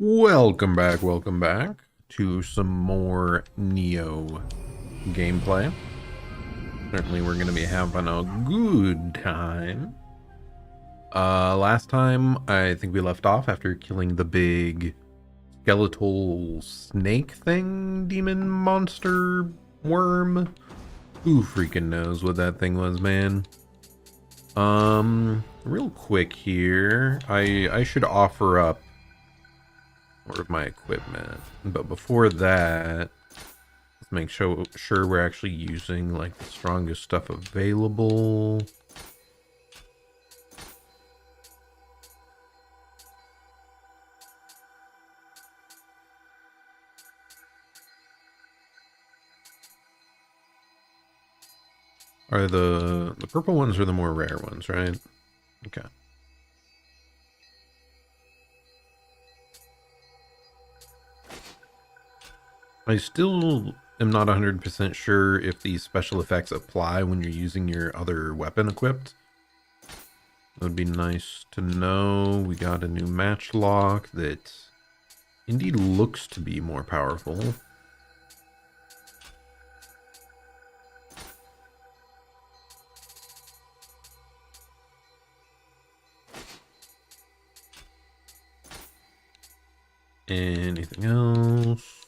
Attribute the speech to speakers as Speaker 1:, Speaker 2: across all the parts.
Speaker 1: Welcome back to some more Nioh gameplay. Certainly we're going to be having a good time. Last time I think we left off after killing the big skeletal snake thing, demon monster worm. Who freaking knows what that thing was, man? Real quick here, I should offer up more of my equipment, but before that, let's make sure we're actually using like the strongest stuff available. Are the purple ones are the more rare ones, right? Okay. I still am not 100% sure if these special effects apply when you're using your other weapon equipped. It would be nice to know. We got a new matchlock that indeed looks to be more powerful. Anything else?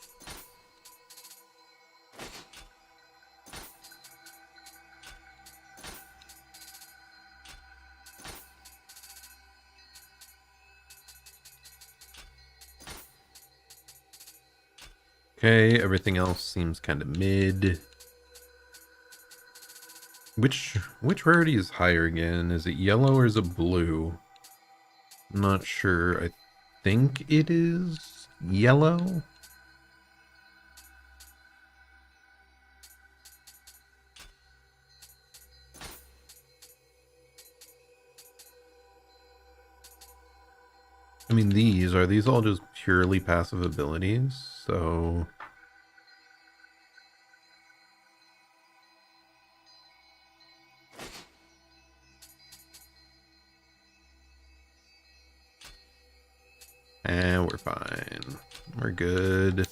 Speaker 1: Okay, everything else seems kind of mid. Which rarity is higher again? Is it yellow or is it blue? I'm not sure. I think it is yellow. I mean, are these all just purely passive abilities? So we're fine. We're good.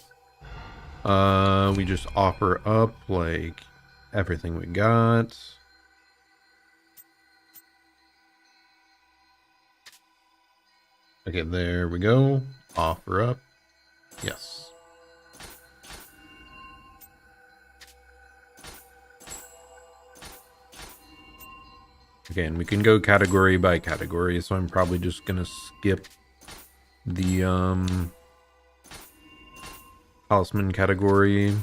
Speaker 1: We just offer up like everything we got. Okay, there we go. Offer up. Yes. Again, we can go category by category, so I'm probably just gonna skip the talisman category.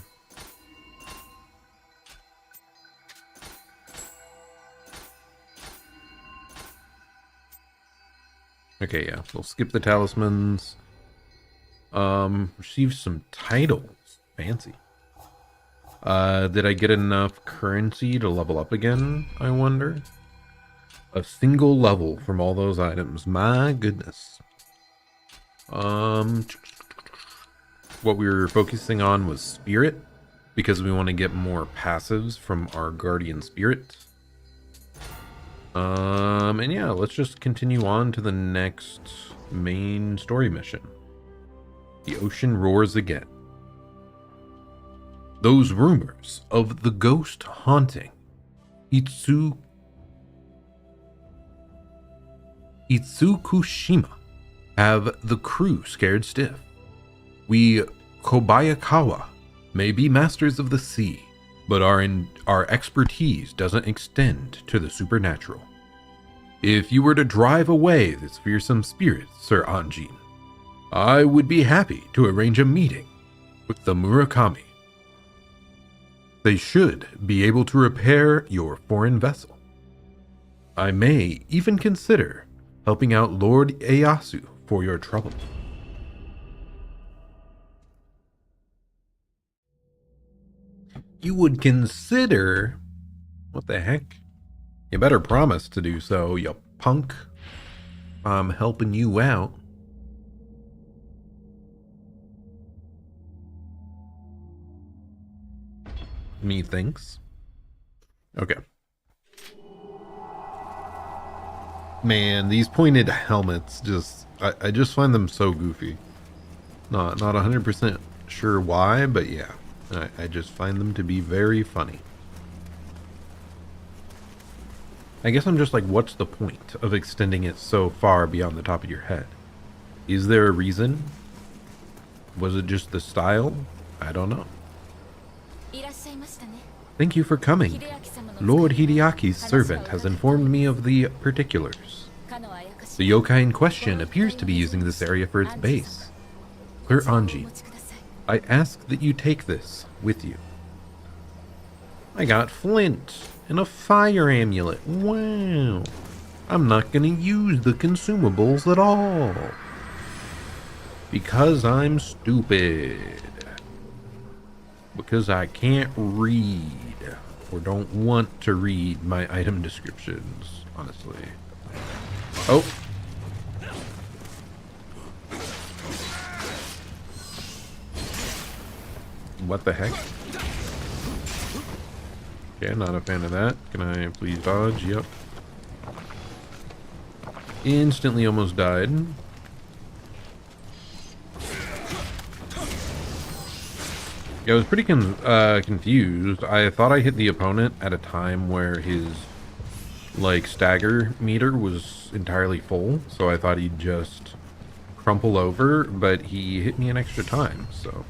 Speaker 1: Okay, yeah, we'll skip the talismans. Receive some titles. Fancy. Did I get enough currency to level up again, I wonder? A single level from all those items. My goodness. What we were focusing on was spirit, because we want to get more passives from our guardian spirit. And yeah, let's just continue on to the next main story mission. The ocean roars again. Those rumors of the ghost haunting Itsukushima have the crew scared stiff. We Kobayakawa may be masters of the sea, but our expertise doesn't extend to the supernatural. If you were to drive away this fearsome spirit, Sir Anjin, I would be happy to arrange a meeting with the Murakami. They should be able to repair your foreign vessel. I may even consider helping out Lord Ieyasu for your trouble. You would consider? What the heck? You better promise to do so, you punk. I'm helping you out. Methinks. Okay. Man, these pointed helmets I just find them so goofy. Not 100% sure why, but yeah. I just find them to be very funny. I guess I'm just like, what's the point of extending it so far beyond the top of your head? Is there a reason? Was it just the style? I don't know. Thank you for coming. Lord Hideaki's servant has informed me of the particulars. The yokai in question appears to be using this area for its base. Clear Anji, I ask that you take this with you. I got flint and a fire amulet. Wow. I'm not gonna use the consumables at all. Because I'm stupid. Because I can't read. Or don't want to read my item descriptions, honestly. Oh. What the heck? Okay, not a fan of that. Can I please dodge? Yep. Instantly almost died. Yeah, I was pretty confused. I thought I hit the opponent at a time where his, like, stagger meter was entirely full. So I thought he'd just crumple over, but he hit me an extra time, so...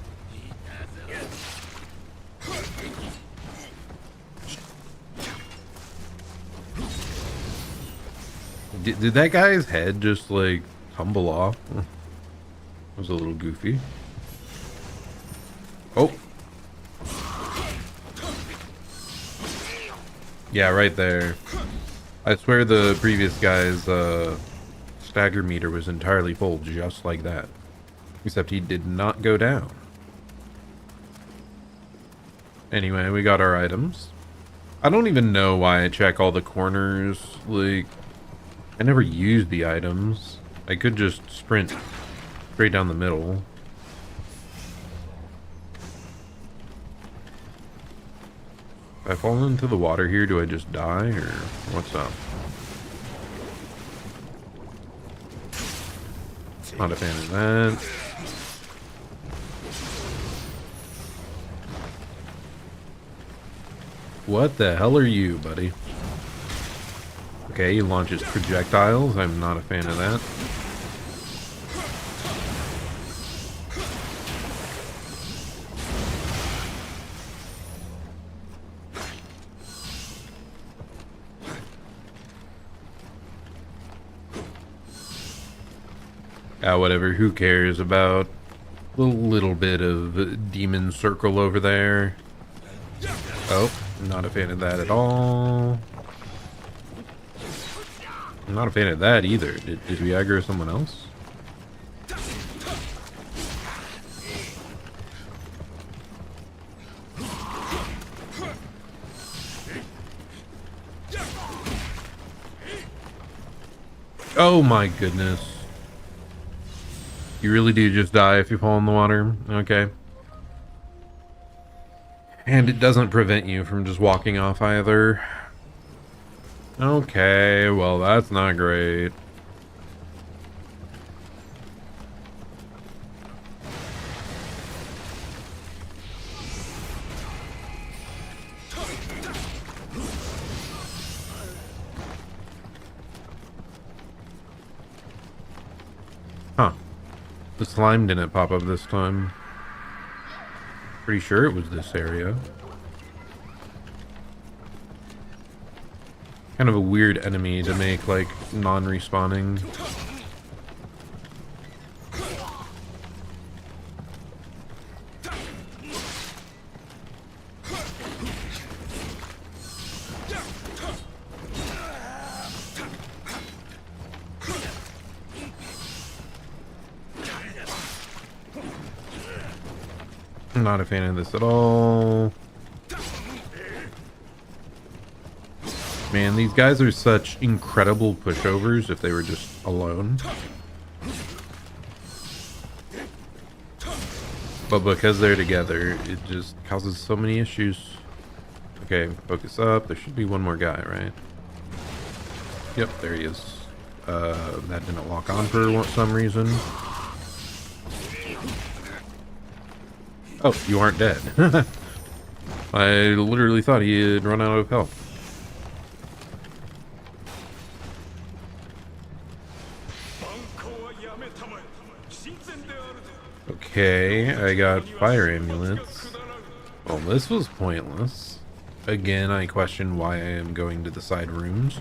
Speaker 1: Did that guy's head just, like, tumble off? It was a little goofy. Oh. Yeah, right there. I swear the previous guy's stagger meter was entirely full, just like that. Except he did not go down. Anyway, we got our items. I don't even know why I check all the corners. Like, I never use the items. I could just sprint straight down the middle. If I fall into the water here, do I just die, or what's up? Not a fan of that. What the hell are you, buddy? Okay, he launches projectiles. I'm not a fan of that. Whatever, who cares about the little bit of demon circle over there? Oh, not a fan of that at all. I'm not a fan of that either. Did we aggro someone else? Oh my goodness. You really do just die if you fall in the water? Okay. And it doesn't prevent you from just walking off either. Okay, well that's not great. Huh. The slime didn't pop up this time. Pretty sure it was this area. Kind of a weird enemy to make, like, non-respawning. I'm not a fan of this at all. Man, these guys are such incredible pushovers if they were just alone. But because they're together, it just causes so many issues. Okay, focus up. There should be one more guy, right? Yep, there he is. That didn't lock on for some reason. Oh, you aren't dead. I literally thought he had run out of health. Okay, I got fire amulets. Well, this was pointless. Again, I question why I am going to the side rooms.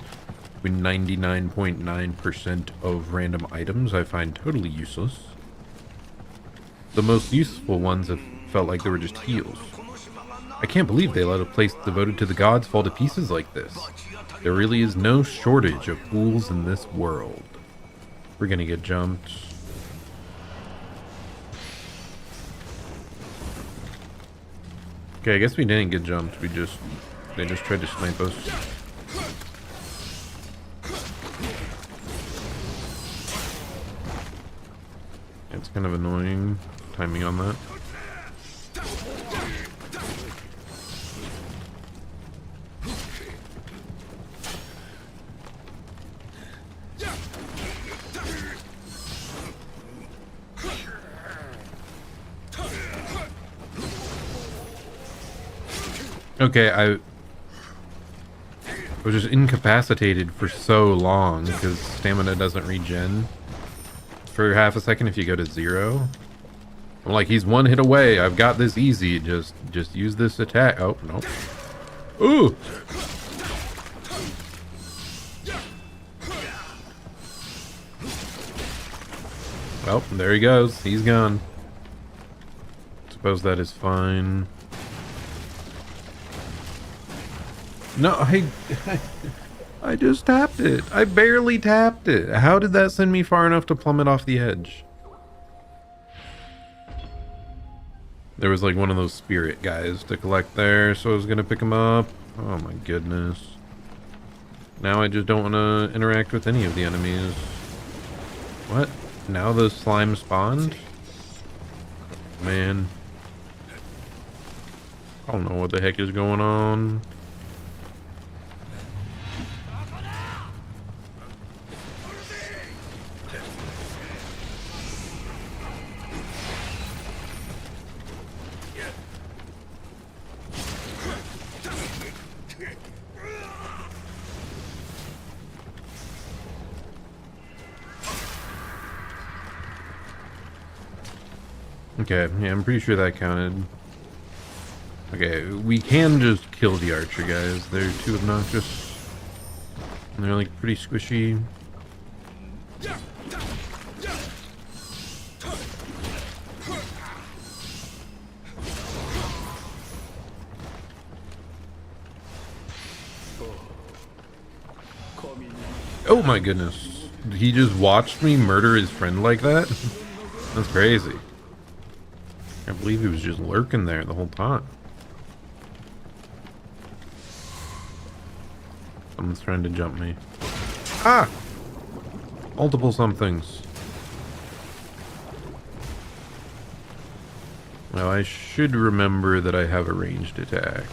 Speaker 1: With 99.9% of random items I find totally useless. The most useful ones have felt like they were just heals. I can't believe they let a place devoted to the gods fall to pieces like this. There really is no shortage of fools in this world. We're gonna get jumped. Okay, I guess we didn't get jumped. They just tried to snipe us. It's kind of annoying timing on that. Okay, I was just incapacitated for so long because stamina doesn't regen for half a second if you go to 0. I'm like, he's one hit away. I've got this easy. Just use this attack. Oh, no. Ooh! Well, there he goes. He's gone. Suppose that is fine. No, I just tapped it. I barely tapped it. How did that send me far enough to plummet off the edge? There was like one of those spirit guys to collect there, so I was gonna pick him up. Oh my goodness. Now I just don't want to interact with any of the enemies. What? Now the slime spawned? Man. I don't know what the heck is going on. Okay, yeah, I'm pretty sure that counted. Okay, we can just kill the archer guys. They're too obnoxious. And they're like pretty squishy. Oh my goodness. He just watched me murder his friend like that? That's crazy. I believe he was just lurking there the whole time. Someone's trying to jump me. Ah! Multiple somethings. Now I should remember that I have a ranged attack.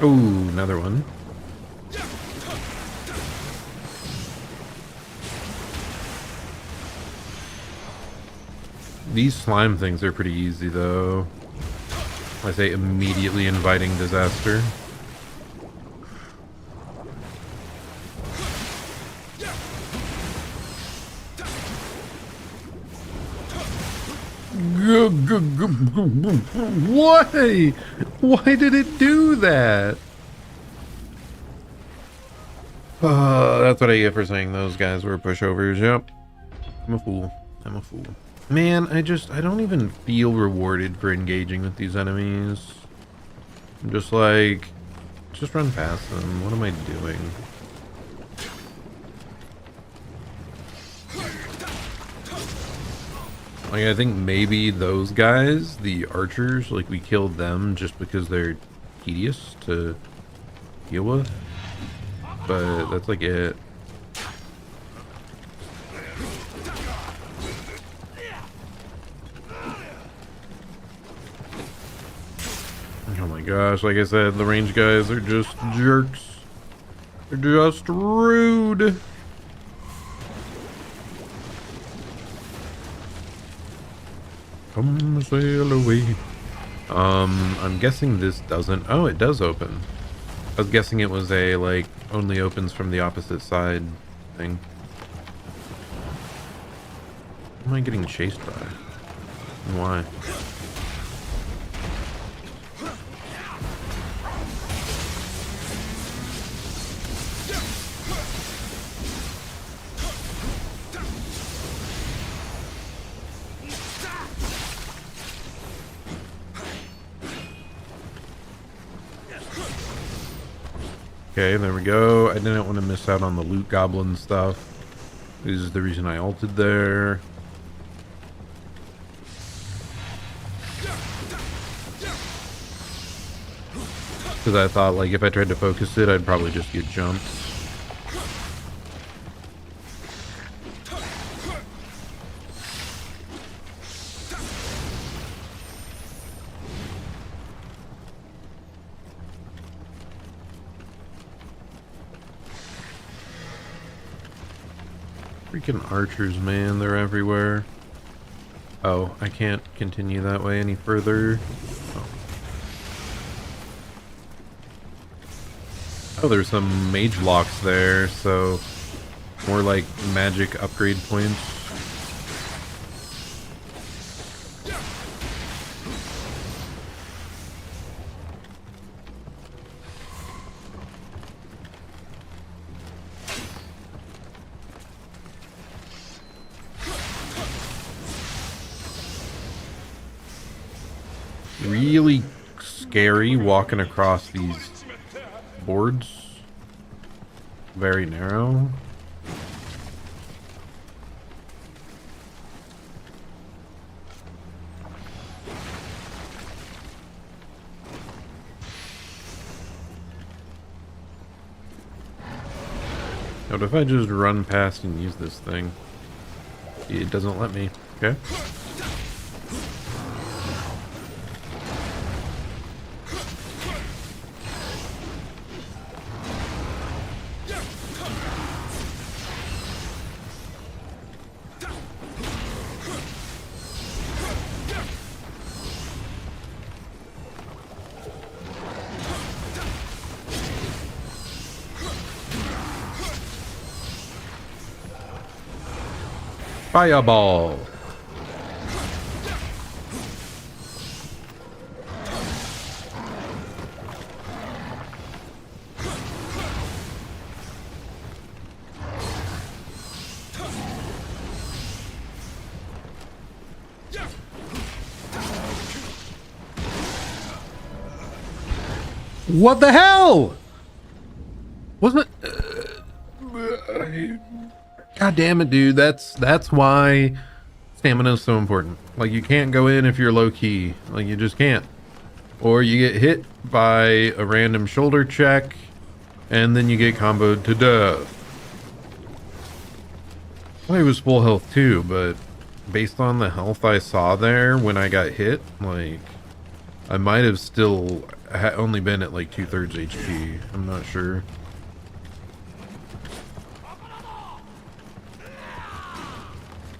Speaker 1: Ooh, another one. These slime things are pretty easy though. I say immediately inviting disaster. Why? Why did it do that? That's what I get for saying those guys were pushovers. Yep. I'm a fool. I'm a fool. Man, I don't even feel rewarded for engaging with these enemies. I'm just like, just run past them. What am I doing? Like, I think maybe those guys, the archers, like we killed them just because they're tedious to deal with. But that's like it. Oh my gosh, like I said, the range guys are just jerks. They're just rude. Come sail away. I'm guessing this doesn't. Oh, it does open. I was guessing it was a, like, only opens from the opposite side thing. What am I getting chased by? And why? Okay, there we go. I didn't want to miss out on the loot goblin stuff. This is the reason I ulted there. Because I thought, like, if I tried to focus it, I'd probably just get jumped. Freaking archers, man, they're everywhere. Oh, I can't continue that way any further. Oh, there's some mage blocks there, so more like magic upgrade points. Really scary walking across these boards. Very narrow. What if I just run past and use this thing? It doesn't let me. Okay. Fireball. What the hell? Wasn't God damn it, dude. That's why stamina is so important. Like, you can't go in if you're low key. Like, you just can't. Or you get hit by a random shoulder check and then you get comboed to death. Well, he was full health too, but based on the health I saw there when I got hit, like, I might have still only been at like 2/3 HP. I'm not sure.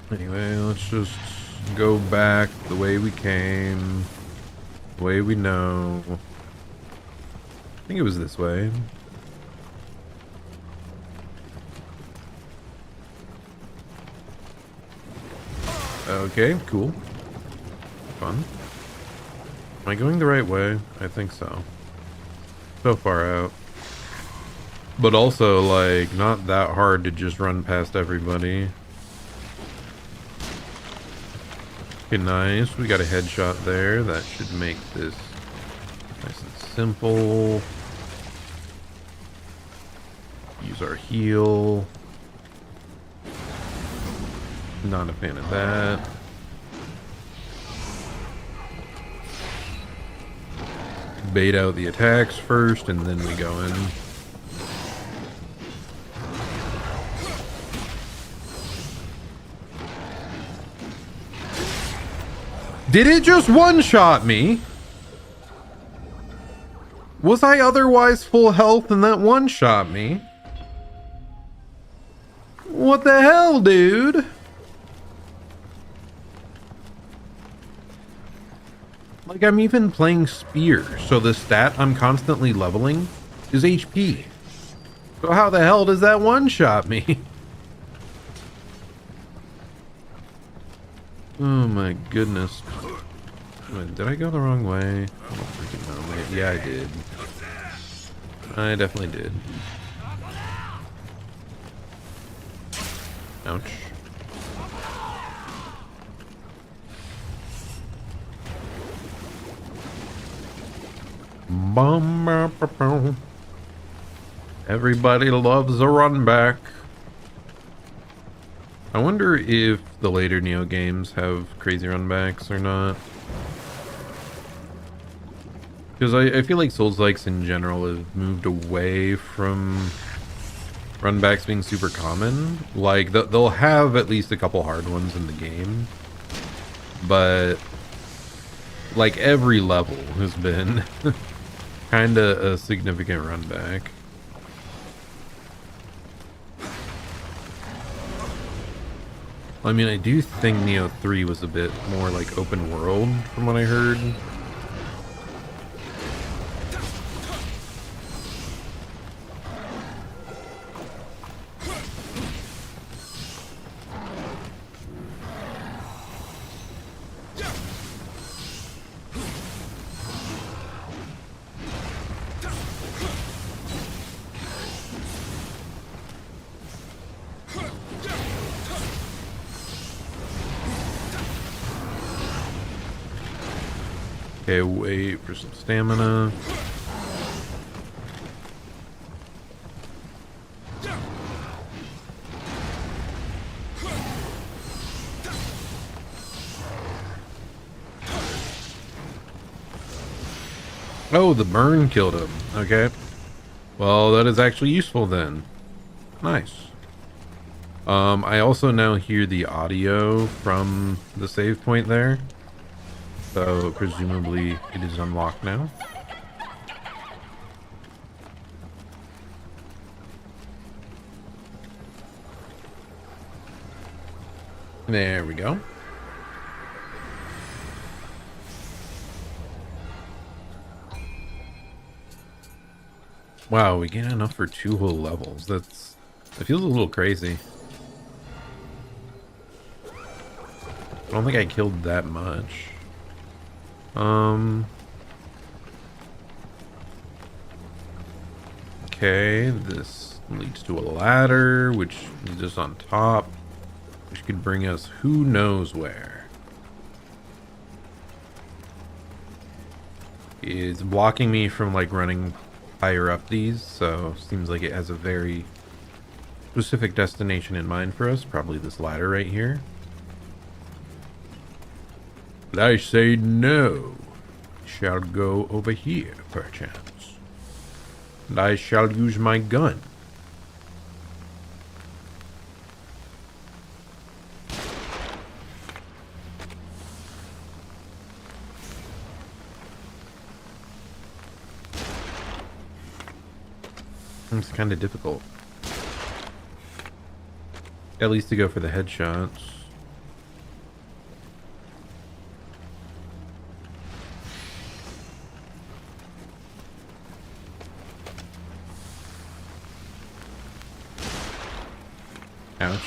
Speaker 1: Anyway, let's just go back the way we came, the way we know. I think it was this way. Okay, cool. Fun. Am I going the right way? I think so. So far out. But also, like, not that hard to just run past everybody. Okay, nice. We got a headshot there. That should make this nice and simple. Use our heal. Not a fan of that. Bait out the attacks first, and then we go in. Did it just one-shot me? Was I otherwise full health and that one shot me? What the hell, dude? Like, I'm even playing spear, so the stat I'm constantly leveling is HP. So how the hell does that one shot me? Oh my goodness. Wait, did I go the wrong way? I don't freaking know. Yeah, I did. I definitely did. Ouch. Everybody loves a run back. I wonder if the later Nioh games have crazy run backs or not. Because I feel like Souls-likes in general have moved away from run backs being super common. Like, they'll have at least a couple hard ones in the game. But, like, every level has been kind of a significant run back. I mean, I do think Nioh 3 was a bit more like open world from what I heard. Okay, wait for some stamina. Oh, the burn killed him. Okay. Well, that is actually useful then. Nice. I also now hear the audio from the save point there. So, presumably, it is unlocked now. There we go. Wow, we get enough for 2 whole levels. That feels a little crazy. I don't think I killed that much. Okay, this leads to a ladder, which is just on top, which could bring us who knows where. It's blocking me from like running higher up these, so seems like it has a very specific destination in mind for us, probably this ladder right here. But I say no. Shall go over here, perchance. And I shall use my gun. It's kind of difficult. At least to go for the headshots. Ouch.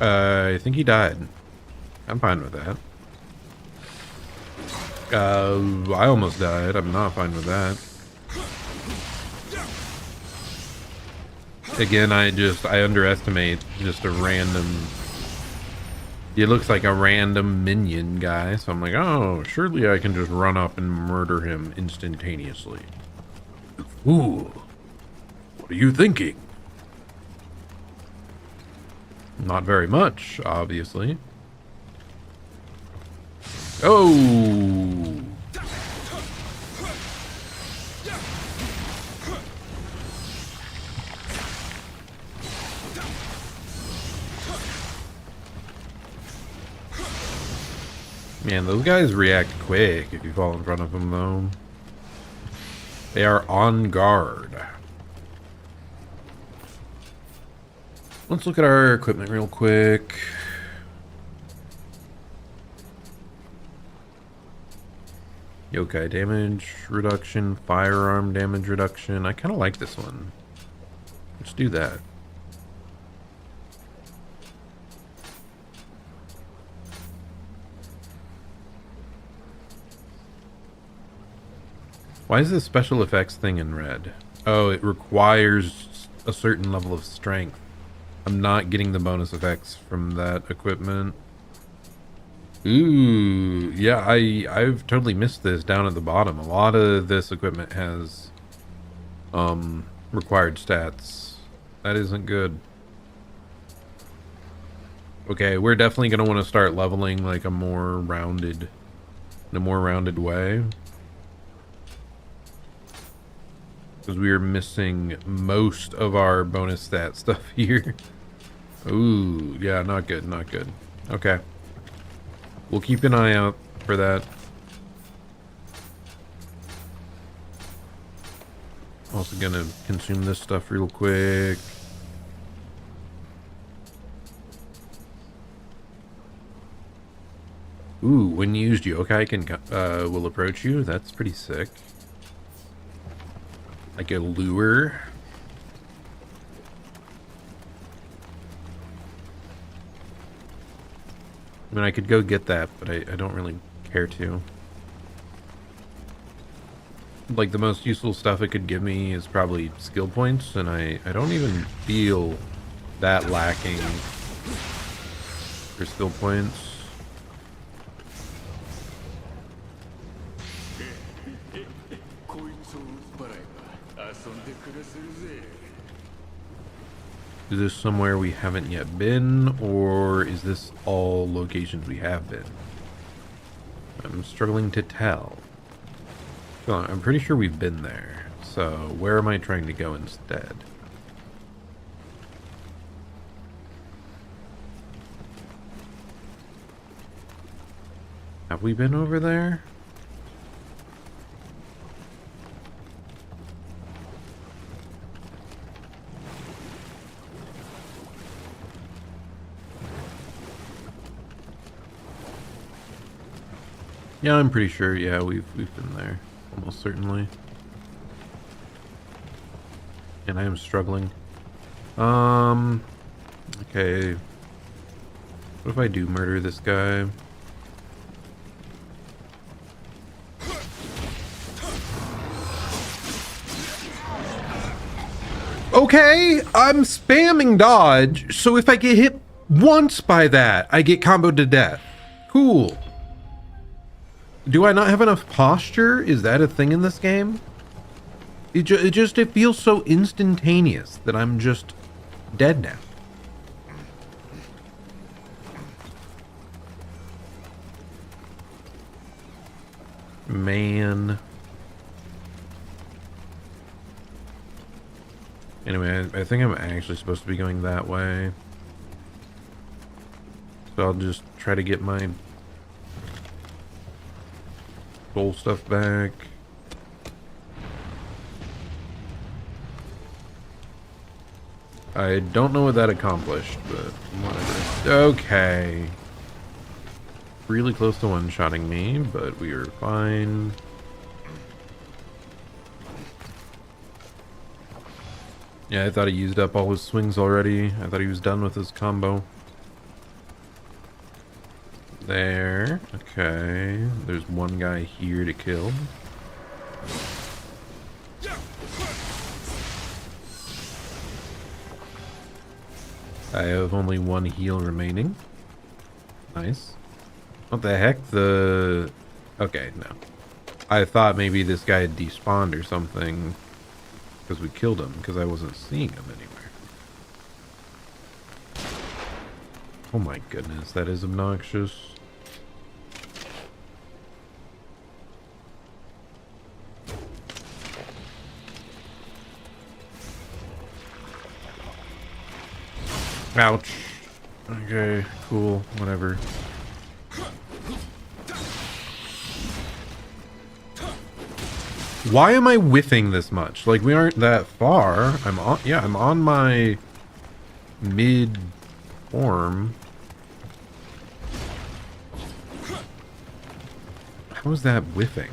Speaker 1: I think he died. I'm fine with that. I almost died. I'm not fine with that. Again, I underestimate just a random... He looks like a random minion guy, so I'm like, oh, surely I can just run up and murder him instantaneously. Ooh, what are you thinking? Not very much, obviously. Oh! Man, those guys react quick if you fall in front of them, though. They are on guard. Let's look at our equipment real quick. Yokai damage reduction, firearm damage reduction. I kind of like this one. Let's do that. Why is this special effects thing in red? Oh, it requires a certain level of strength. I'm not getting the bonus effects from that equipment. Ooh, yeah, I've totally missed this down at the bottom. A lot of this equipment has required stats. That isn't good. Okay, we're definitely gonna want to start leveling like in a more rounded way. Because we are missing most of our bonus stat stuff here. Ooh, yeah, not good, not good. Okay. We'll keep an eye out for that. Also gonna consume this stuff real quick. Ooh, when used, yokai will approach you. That's pretty sick. Like a lure. I mean, I could go get that, but I don't really care to. Like, the most useful stuff it could give me is probably skill points, and I don't even feel that lacking for skill points. Is this somewhere we haven't yet been, or is this all locations we have been? I'm struggling to tell. I'm pretty sure we've been there, so where am I trying to go instead? Have we been over there? Yeah, I'm pretty sure. Yeah, we've been there, almost certainly. And I am struggling. Okay. What if I do murder this guy? Okay, I'm spamming dodge, so if I get hit once by that, I get comboed to death. Cool. Do I not have enough posture? Is that a thing in this game? It feels so instantaneous that I'm just dead now. Man. Anyway, I think I'm actually supposed to be going that way. So I'll just try to get my soul stuff back. I don't know what that accomplished, but whatever. Okay. Really close to one-shotting me, but we are fine. Yeah, I thought he used up all his swings already. I thought he was done with his combo. There. Okay. There's one guy here to kill. I have only one heal remaining. Nice. What the heck? Okay, no. I thought maybe this guy had despawned or something. Because we killed him, because I wasn't seeing him anywhere. Oh my goodness, that is obnoxious. Ouch. Okay, cool, whatever. Why am I whiffing this much? Like, we aren't that far. I'm on my mid form. How is that whiffing?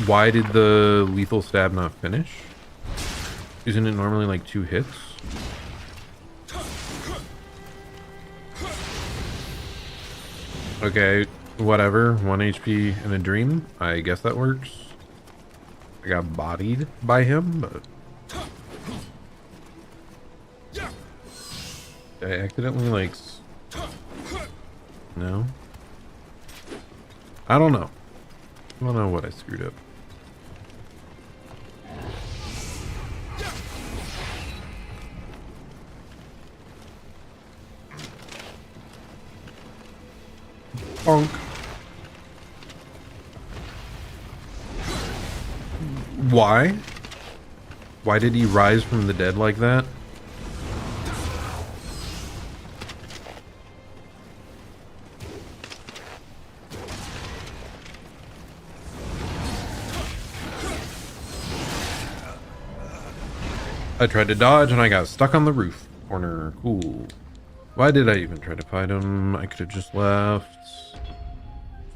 Speaker 1: Why did the lethal stab not finish? Isn't it normally like 2 hits? Okay, whatever. 1 HP in a dream. I guess that works. I got bodied by him, but... I accidentally, like... No? I don't know. I don't know what I screwed up. Bonk. Why? Why did he rise from the dead like that? I tried to dodge and I got stuck on the roof corner. Cool. Why did I even try to fight him? I could have just left.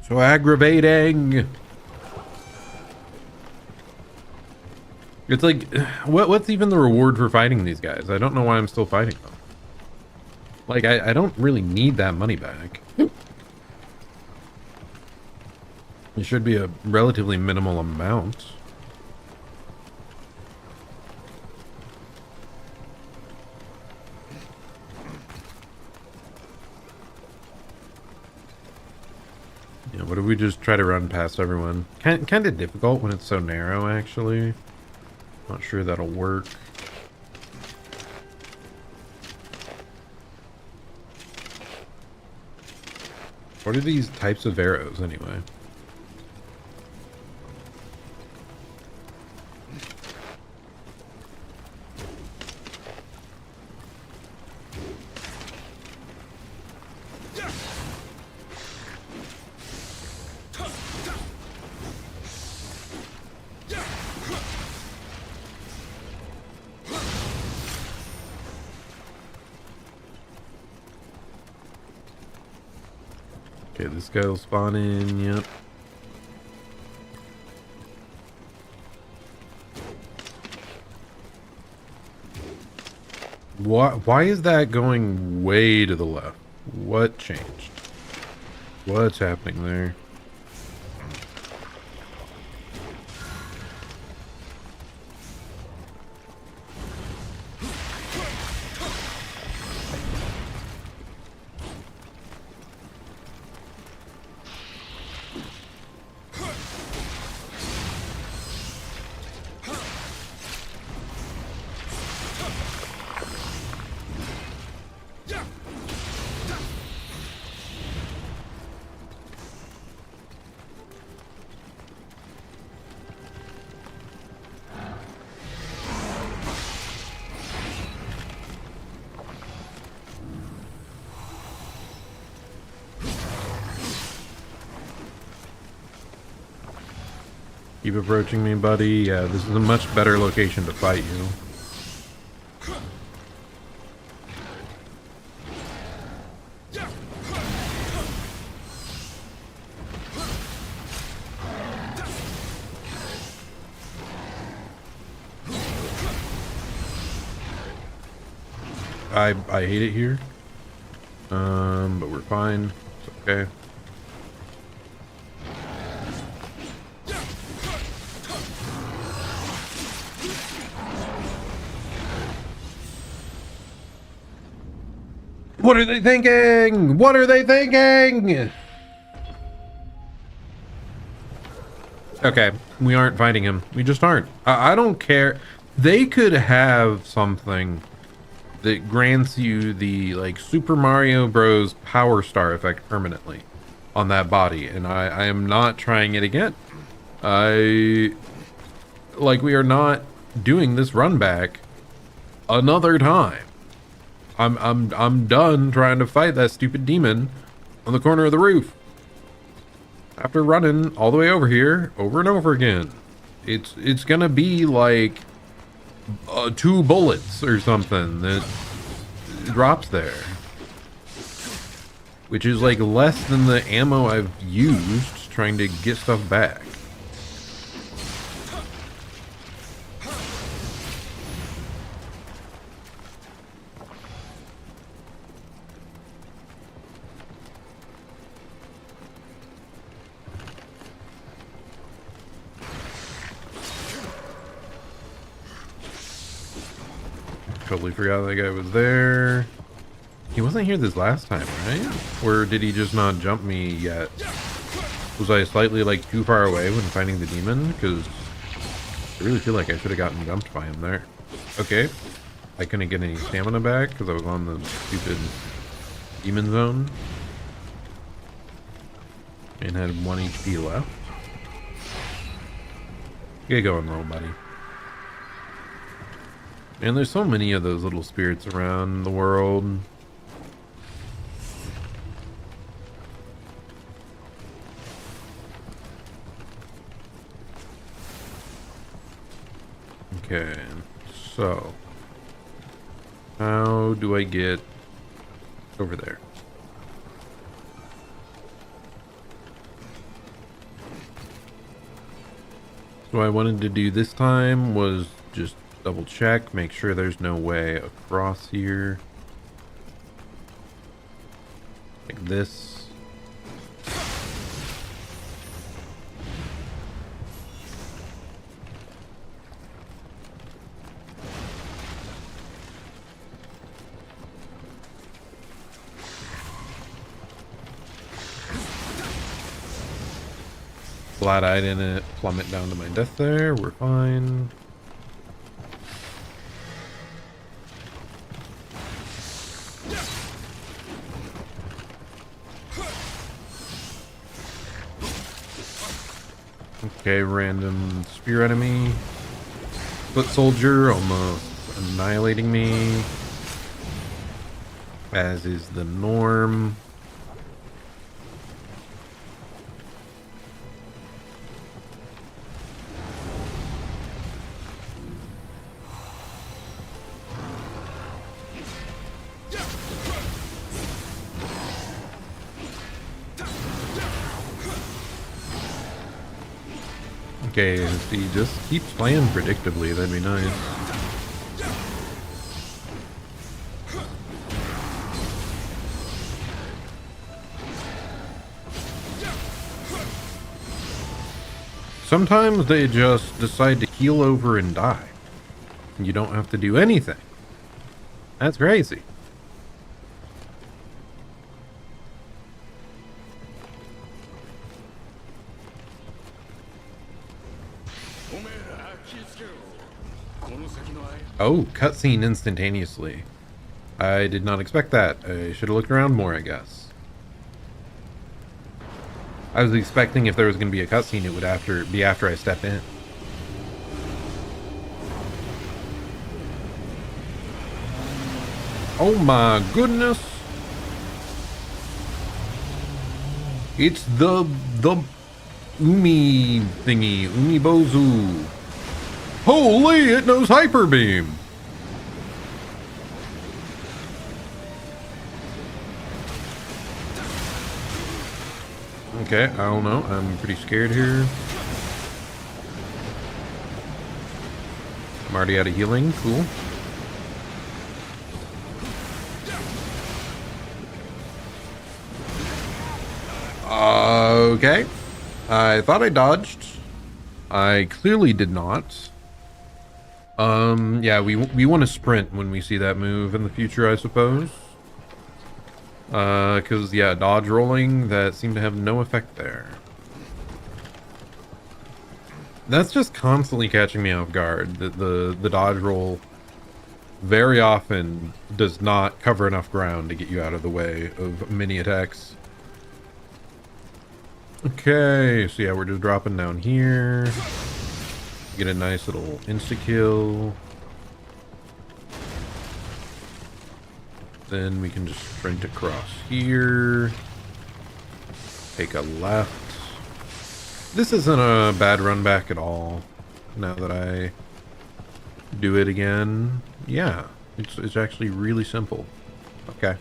Speaker 1: So aggravating. It's like, what's even the reward for fighting these guys? I don't know why I'm still fighting them. Like, I don't really need that money back. It should be a relatively minimal amount. Yeah, what if we just try to run past everyone? Kind of difficult when it's so narrow, actually. Not sure that'll work. What are these types of arrows, anyway? Okay, this guy will spawn in, yep. Why is that going way to the left? What changed? What's happening there? Keep approaching me, buddy. Yeah, this is a much better location to fight you. I hate it here. But we're fine. It's okay. What are they thinking? What are they thinking? Okay, we aren't fighting him. We just aren't. I don't care. They could have something that grants you the, like, Super Mario Bros. Power Star effect permanently on that body, and I am not trying it again. We are not doing this run back another time. I'm done trying to fight that stupid demon on the corner of the roof. After running all the way over here, over and over again. It's gonna be like 2 bullets or something that drops there. Which is like less than the ammo I've used trying to get stuff back. Totally forgot that guy was there. He wasn't here this last time, right? Or did he just not jump me yet? Was I slightly like too far away when fighting the demon? Because I really feel like I should have gotten jumped by him there. Okay. I couldn't get any stamina back because I was on the stupid demon zone. And had 1 HP left. Get going, little buddy. And there's so many of those little spirits around the world. Okay, so how do I get over there? So what I wanted to do this time was just double check, make sure there's no way across here. Like this. Glad I didn't plummet down to my death there. We're fine. Okay, random spear enemy. Foot soldier almost annihilating me. As is the norm. Okay, if he just keeps playing predictably, that'd be nice. Sometimes they just decide to keel over and die. You don't have to do anything. That's crazy. Oh, cutscene instantaneously. I did not expect that. I should have looked around more, I guess. I was expecting if there was going to be a cutscene, it would be after I step in. Oh my goodness! It's the Umi thingy, Umibozu. Holy, it knows Hyper Beam! Okay, I don't know. I'm pretty scared here. I'm already out of healing. Cool. Okay. I thought I dodged. I clearly did not. Yeah, we want to sprint when we see that move in the future, I suppose. Because, yeah, dodge rolling, that seemed to have no effect there. That's just constantly catching me off guard. The dodge roll very often does not cover enough ground to get you out of the way of mini attacks. Okay, so yeah, we're just dropping down here. Get a nice little insta-kill. Then we can just sprint across here. Take a left. This isn't a bad run back at all. Now that I do it again. Yeah, it's actually really simple. Okay.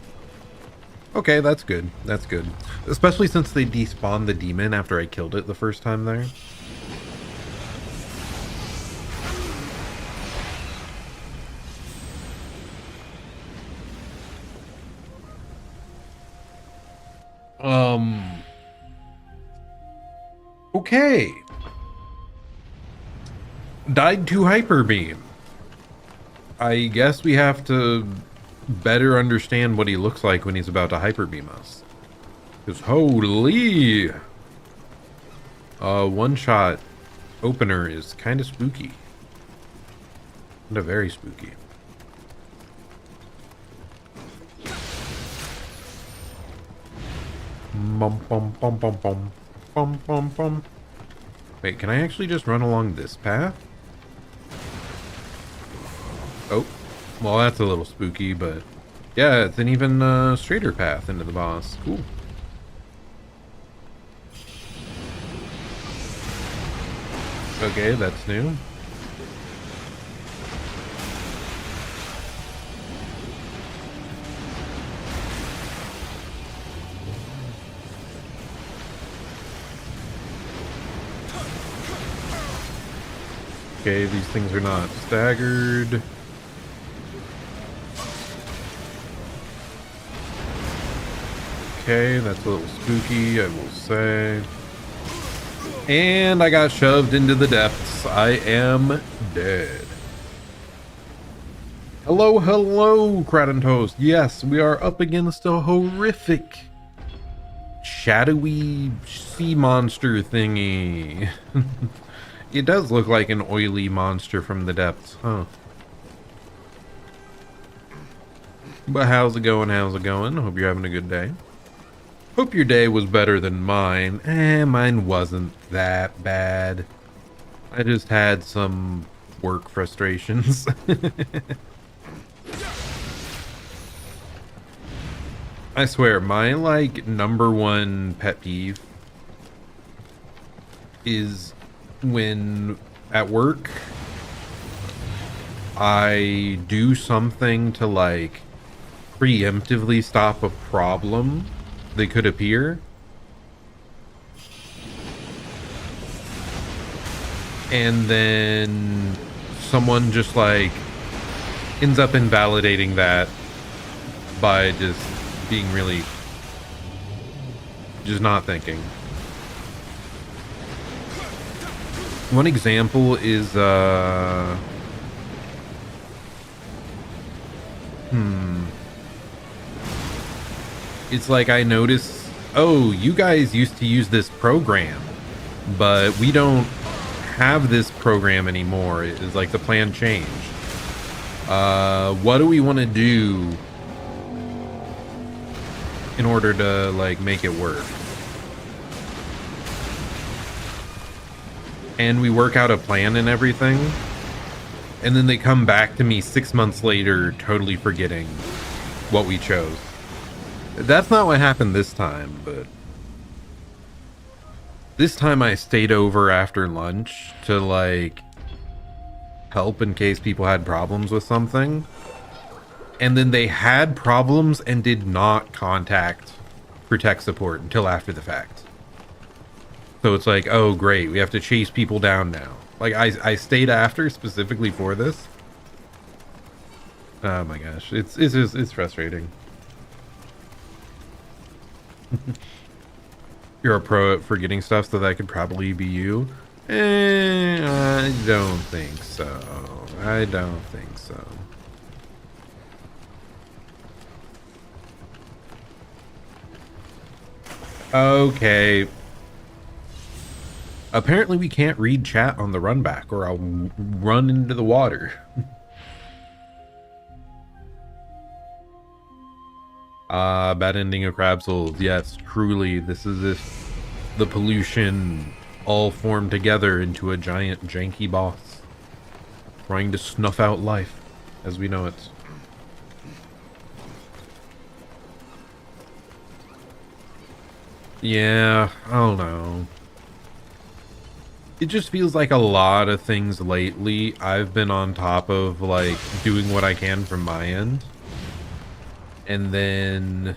Speaker 1: Okay, that's good. That's good. Especially since they despawned the demon after I killed it the first time there. Okay. Died to Hyper Beam. I guess we have to better understand what he looks like when he's about to Hyper Beam us. Because holy! One-shot opener is kind of spooky. Kind of very spooky. Bum bum bum bum bum bum bum bum. Wait, can I actually just run along this path? Oh, well, that's a little spooky, but yeah, it's an even straighter path into the boss. Cool. Okay, that's new. Okay, these things are not staggered. Okay, that's a little spooky, I will say. And I got shoved into the depths. I am dead. Hello, hello, Kraton Toast. Yes, we are up against a horrific shadowy sea monster thingy. It does look like an oily monster from the depths, huh? But how's it going? How's it going? Hope you're having a good day. Hope your day was better than mine. Mine wasn't that bad. I just had some work frustrations. I swear, my like #1 pet peeve is when at work I do something to like preemptively stop a problem that could appear, and then someone just like ends up invalidating that by just being really just not thinking. One example is it's like I notice, oh, you guys used to use this program, but we don't have this program anymore. It's like the plan changed. What do we want to do in order to like make it work? And we work out a plan and everything, and then they come back to me 6 months later totally forgetting what we chose. That's not what happened this time, but this time I stayed over after lunch to like help in case people had problems with something, and then they had problems and did not contact for tech support until after the fact. So it's like, oh great, we have to chase people down now. Like I stayed after specifically for this. Oh my gosh, it's frustrating. You're a pro at forgetting stuff, so that could probably be you. I don't think so. I don't think so. Okay. Apparently we can't read chat on the run back, or I'll run into the water. Bad ending of Crab Souls. Yes, truly, this is if the pollution all formed together into a giant janky boss, trying to snuff out life as we know it. Yeah, I don't know. It just feels like a lot of things lately I've been on top of, like, doing what I can from my end. And then,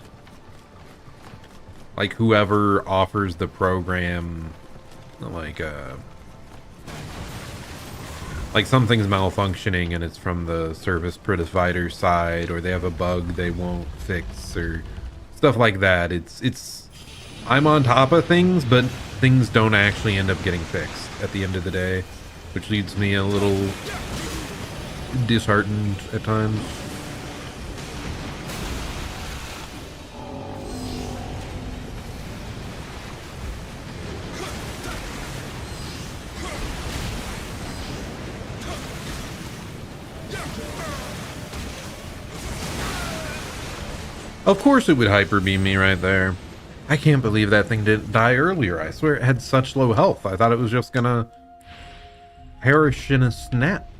Speaker 1: like, whoever offers the program, like, something's malfunctioning and it's from the service provider side, or they have a bug they won't fix, or stuff like that. I'm on top of things, but things don't actually end up getting fixed at the end of the day, which leaves me a little disheartened at times. Of course it would hyper beam me right there. I can't believe that thing didn't die earlier. I swear it had such low health. I thought it was just gonna perish in a snap.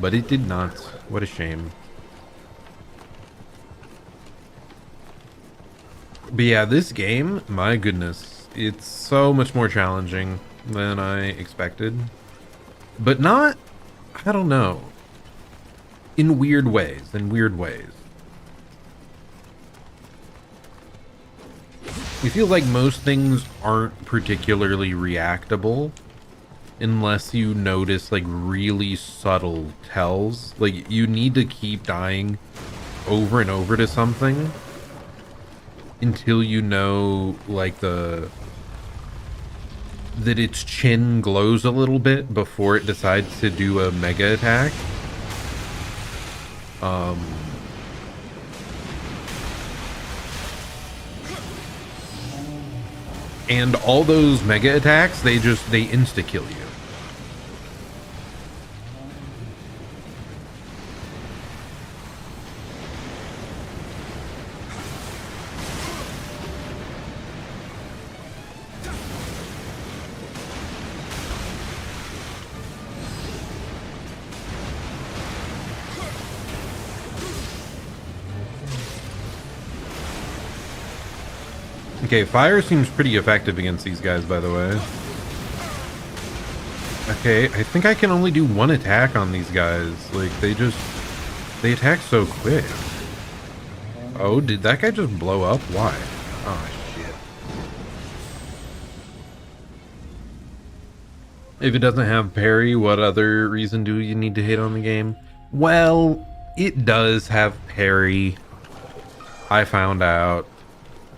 Speaker 1: But it did not. What a shame. But yeah, this game, my goodness, it's so much more challenging than I expected. But not, I don't know, in weird ways. It feels like most things aren't particularly reactable unless you notice like really subtle tells. Like you need to keep dying over and over to something until you know like that its chin glows a little bit before it decides to do a mega attack. And all those mega attacks, they insta-kill you. Okay, fire seems pretty effective against these guys, by the way. Okay, I think I can only do one attack on these guys. Like, they attack so quick. Oh, did that guy just blow up? Why? Oh, shit. If it doesn't have parry, what other reason do you need to hit on the game? Well, it does have parry. I found out.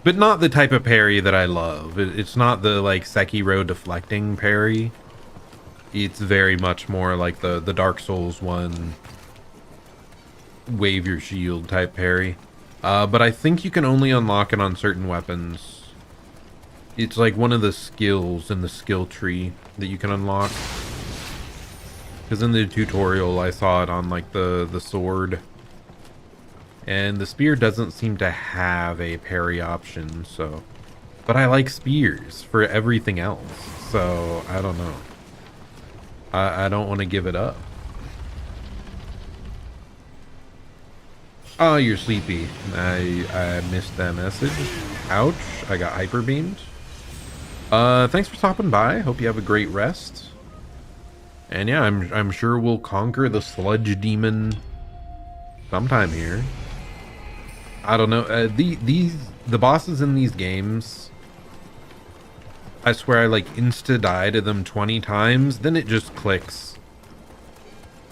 Speaker 1: But not the type of parry that I love. It's not the, like, Sekiro deflecting parry. It's very much more like the Dark Souls one. Wave your shield type parry. But I think you can only unlock it on certain weapons. It's like one of the skills in the skill tree that you can unlock. Because in the tutorial, I saw it on, like, the sword. And the spear doesn't seem to have a parry option, so... But I like spears for everything else, so I don't know. I don't want to give it up. Oh, you're sleepy. I missed that message. Ouch, I got hyper beamed. Thanks for stopping by. Hope you have a great rest. And yeah, I'm sure we'll conquer the sludge demon sometime here. I don't know. The bosses in these games, I swear I like insta die to them 20 times, then it just clicks.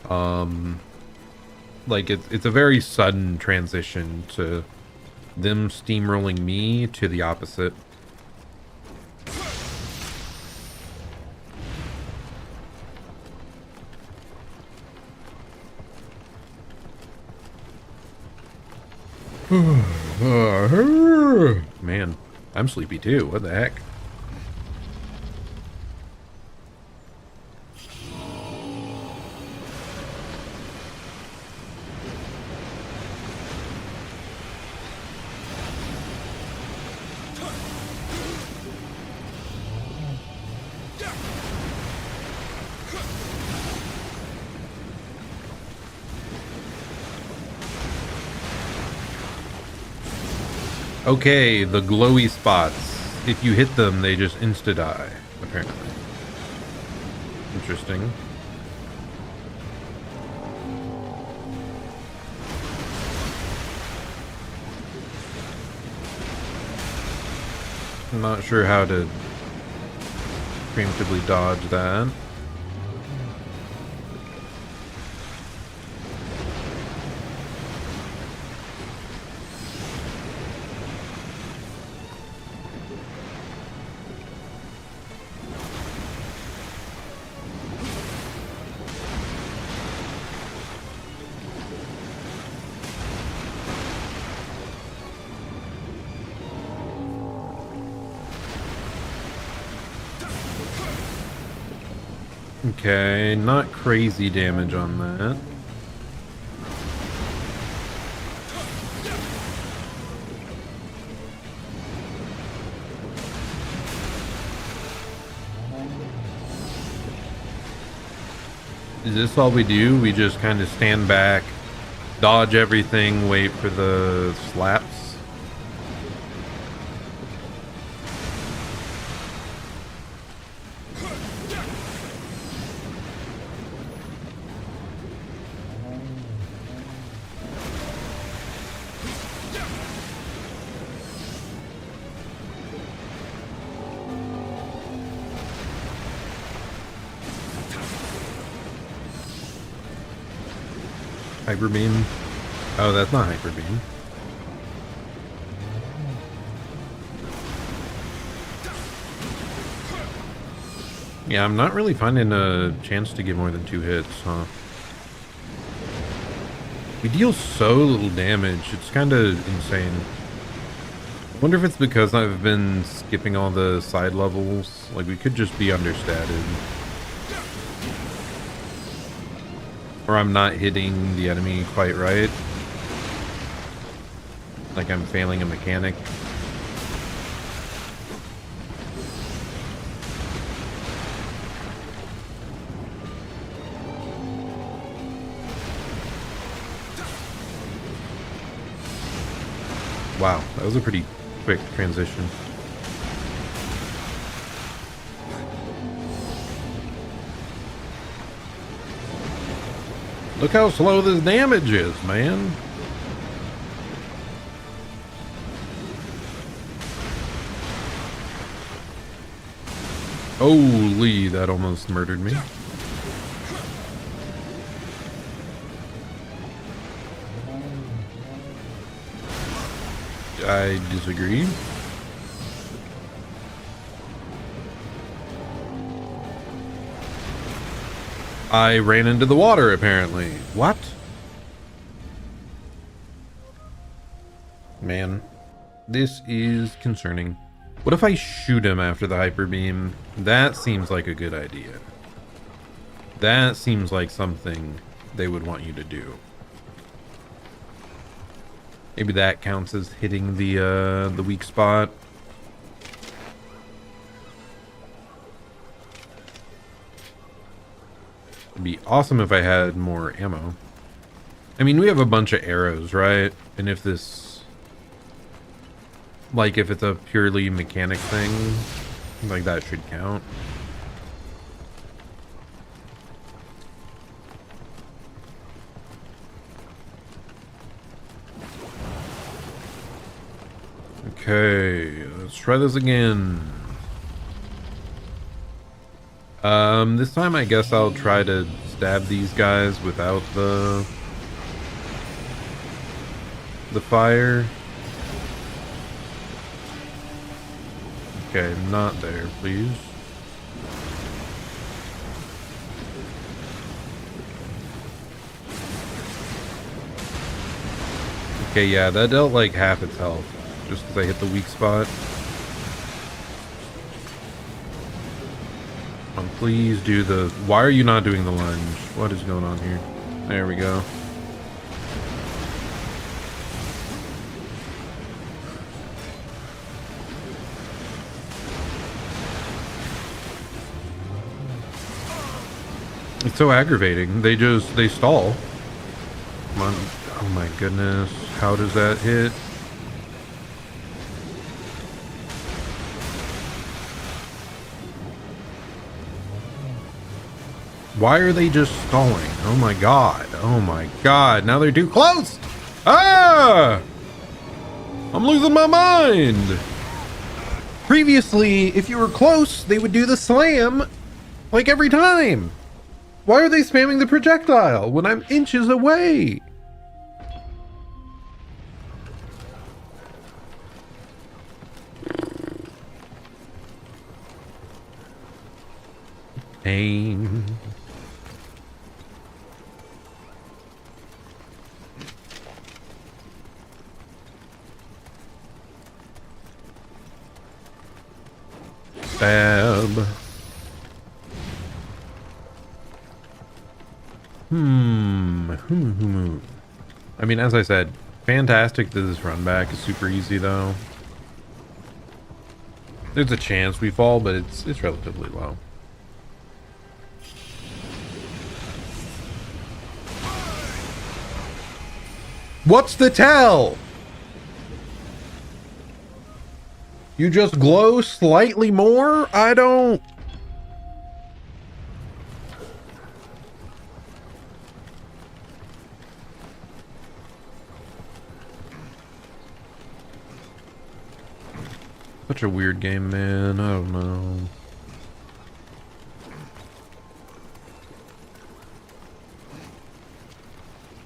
Speaker 1: Like it's a very sudden transition to them steamrolling me to the opposite. Man, I'm sleepy too. What the heck? Okay, the glowy spots. if you hit them, they just insta-die, apparently. Interesting. I'm not sure how to preemptively dodge that. Okay, not crazy damage on that. Is this all we do? We just kind of stand back, dodge everything, wait for the slaps? Hyper beam. Oh, that's not hyper beam. Yeah, I'm not really finding a chance to get more than 2 hits, huh? We deal so little damage. It's kind of insane. I wonder if it's because I've been skipping all the side levels. Like, we could just be understated. Or I'm not hitting the enemy quite right. Like I'm failing a mechanic. Wow, that was a pretty quick transition. Look how slow this damage is, man. Holy, that almost murdered me. I disagree. I ran into the water, apparently. What? Man, this is concerning. What if I shoot him after the hyper beam? That seems like a good idea. That seems like something they would want you to do. Maybe that counts as hitting the weak spot. It'd be awesome if I had more ammo. I mean, we have a bunch of arrows, right? And if this, like, if it's a purely mechanic thing, like, that should count. Okay, let's try this again. This time I guess I'll try to stab these guys without the fire. Okay, not there, please. Okay, yeah, that dealt like half its health, just because I hit the weak spot. Please do the... Why are you not doing the lunge? What is going on here? There we go. It's so aggravating. They stall. Come on. Oh my goodness. How does that hit? Why are they just stalling? Oh my god. Oh my god. Now they're too close. Ah! I'm losing my mind. Previously, if you were close, they would do the slam like every time. Why are they spamming the projectile when I'm inches away? Pain. Stab. I mean, as I said, fantastic that this run back is super easy though. There's a chance we fall, but it's relatively low. What's the tell? You just glow slightly more? I don't... Such a weird game, man. I don't know.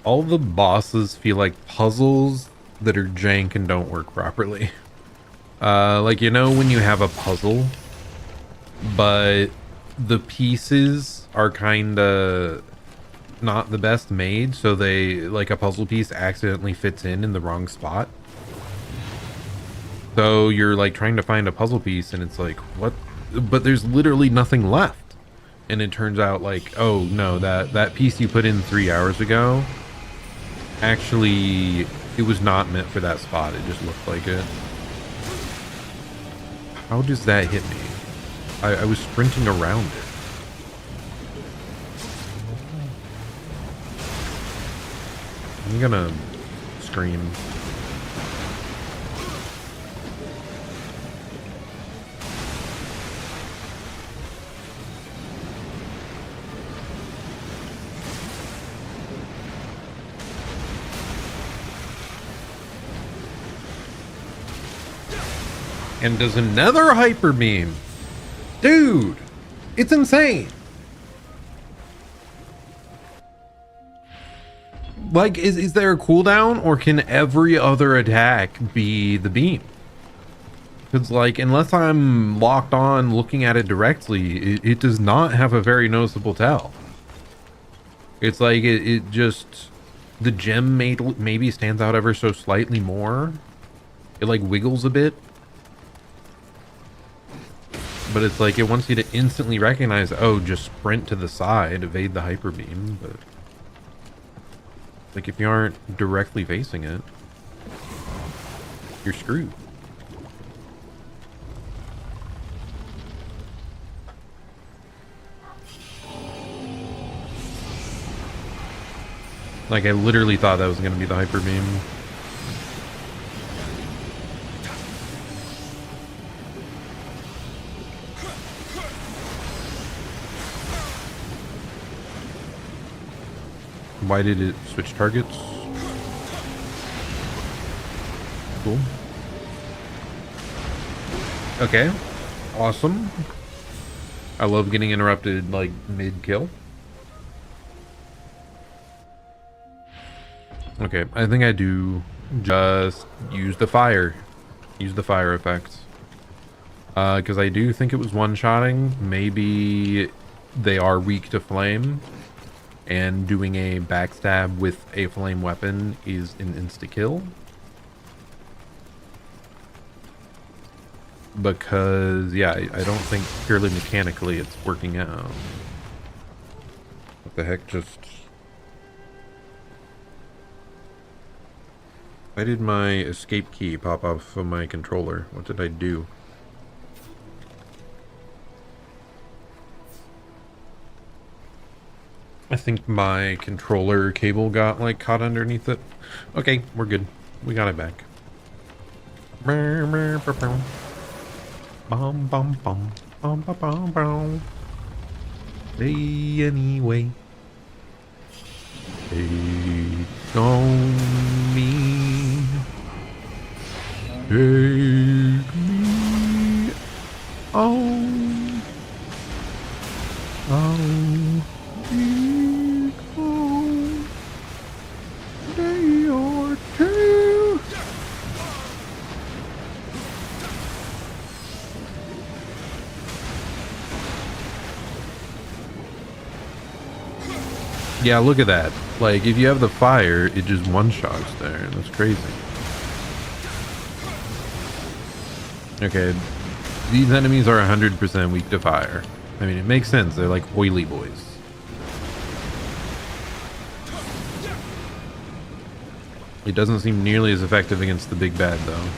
Speaker 1: All the bosses feel like puzzles that are jank and don't work properly. Like, you know, when you have a puzzle, but the pieces are kinda not the best made, so they, like, a puzzle piece accidentally fits in the wrong spot. So you're like trying to find a puzzle piece and it's like, what? But there's literally nothing left. And it turns out like, oh no, that piece you put in 3 hours ago, actually, it was not meant for that spot. It just looked like it. How does that hit me? I was sprinting around it. I'm gonna scream. And does another hyper beam. Dude, it's insane. Like, is there a cooldown, or can every other attack be the beam? Because, like, unless I'm locked on looking at it directly, it does not have a very noticeable tell. It's like it just, the gem maybe stands out ever so slightly more. It like wiggles a bit. But it's like it wants you to instantly recognize, oh, just sprint to the side, evade the hyper beam. But like if you aren't directly facing it, you're screwed. Like I literally thought that was going to be the hyper beam. Why did it switch targets? Cool. Okay. Awesome. I love getting interrupted like mid-kill. Okay, I think I do just use the fire. Use the fire effect. Because I do think it was one-shotting. Maybe they are weak to flame. And doing a backstab with a flame weapon is an insta-kill. Because, yeah, I don't think purely mechanically it's working out. What the heck, just... Why did my escape key pop off of my controller? What did I do? I think my controller cable got like caught underneath it. Okay, we're good. We got it back. Say anyway. Take on me. Take me on. I'll be gone a day or two. Yeah, look at that. Like, if you have the fire, it just one-shots there. That's crazy. Okay, these enemies are 100% weak to fire. I mean, it makes sense. They're like oily boys. It doesn't seem nearly as effective against the big bad, though.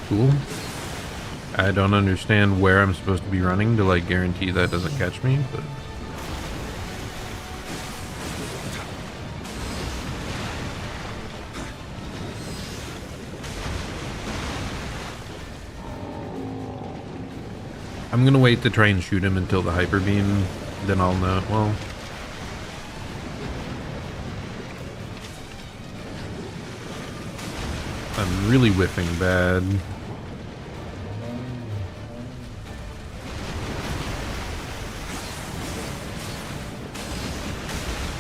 Speaker 1: Cool. I don't understand where I'm supposed to be running to like guarantee that doesn't catch me, but I'm gonna wait to try and shoot him until the hyper beam, then I'll know. Well, I'm really whiffing bad.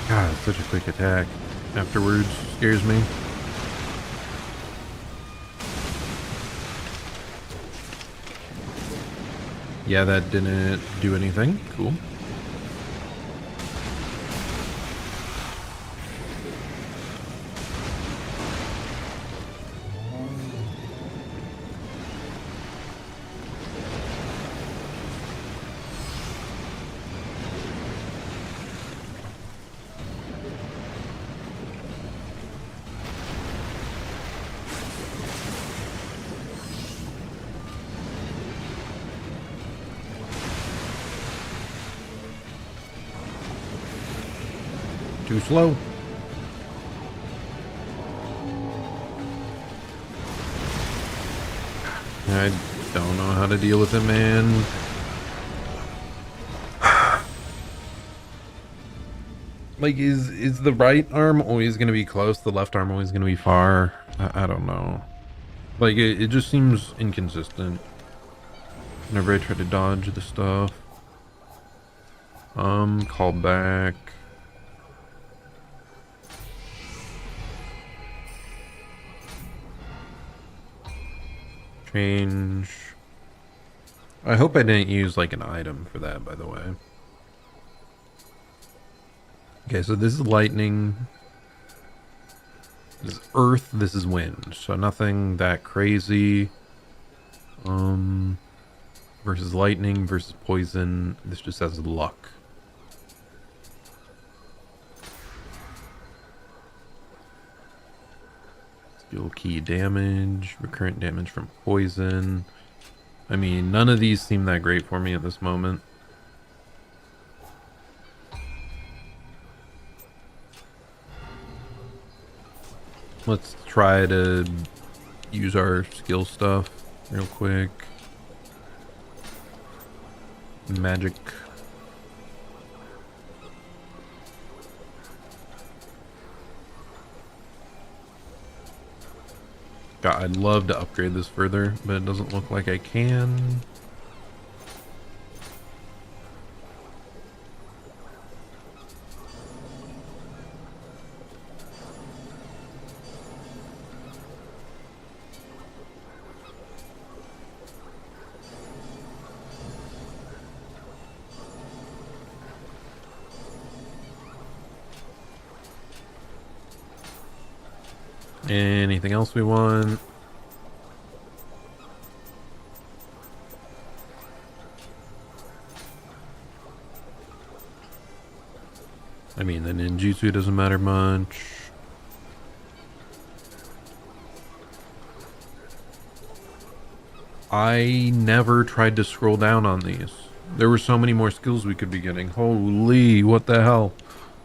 Speaker 1: God, it's such a quick attack. Afterwards scares me. Yeah, that didn't do anything. Cool. Too slow. I don't know how to deal with it, man. Like, is the right arm always going to be close? The left arm always going to be far? I don't know. Like, it just seems inconsistent whenever I try to dodge the stuff. Call back. Change. I hope I didn't use like an item for that, by the way. Okay, so this is lightning. This is earth, this is wind. So nothing that crazy. Versus lightning, versus poison. This just has luck. Skill key damage, recurrent damage from poison. I mean, none of these seem that great for me at this moment. Let's try to use our skill stuff real quick. Magic. God, I'd love to upgrade this further, but it doesn't look like I can. Anything else we want? I mean, the ninjutsu doesn't matter much. I never tried to scroll down on these. There were so many more skills we could be getting. Holy, what the hell?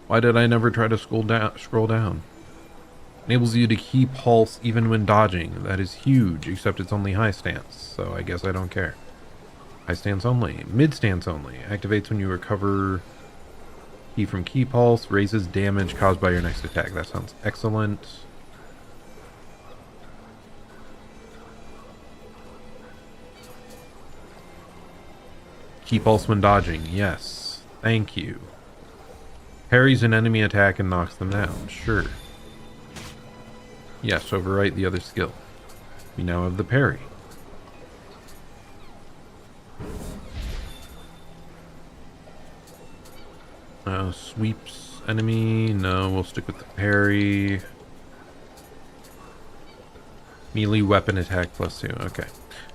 Speaker 1: Why did I never try to scroll down? Enables you to keep pulse even when dodging. That is huge, except it's only high stance, so I guess I don't care. High stance only. Mid stance only. Activates when you recover key from key pulse. Raises damage caused by your next attack. That sounds excellent. Key pulse when dodging. Yes. Thank you. Parries an enemy attack and knocks them down. Sure. Yes, overwrite the other skill. We now have the parry. Sweeps enemy. No, we'll stick with the parry. Melee weapon attack +2. Okay.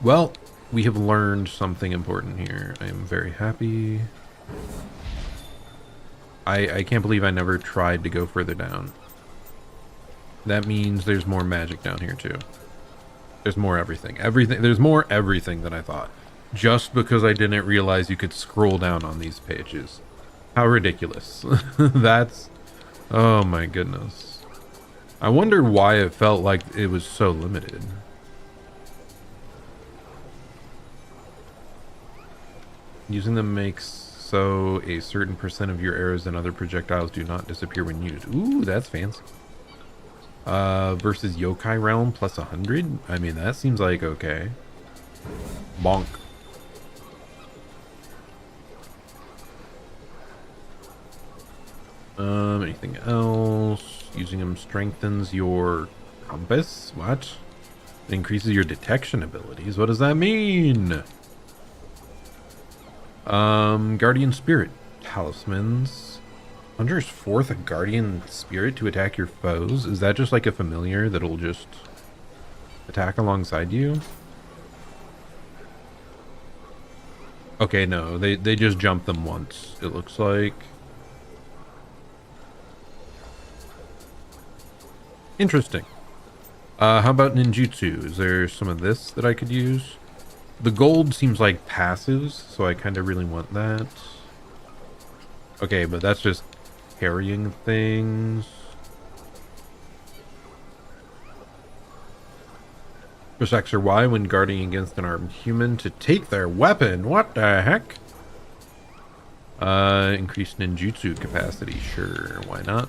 Speaker 1: Well, we have learned something important here. I am very happy. I can't believe I never tried to go further down. That means there's more magic down here too. There's more everything. There's more everything than I thought. Just because I didn't realize you could scroll down on these pages. How ridiculous. That's... Oh my goodness. I wonder why it felt like it was so limited. Using them makes so a certain % of your arrows and other projectiles do not disappear when used. Ooh, that's fancy. Versus Yokai Realm plus 100? I mean, that seems like okay. Bonk. Anything else? Using them strengthens your compass? What? It increases your detection abilities. What does that mean? Guardian Spirit. Talismans. Conjures forth a Guardian Spirit to attack your foes. Is that just like a familiar that'll just attack alongside you? Okay, no. They just jump them once, it looks like. Interesting. How about ninjutsu? Is there some of this that I could use? The gold seems like passives, so I kind of really want that. Okay, but that's just carrying things. Press X or Y when guarding against an armed human to take their weapon. What the heck? Increased ninjutsu capacity. Sure, why not?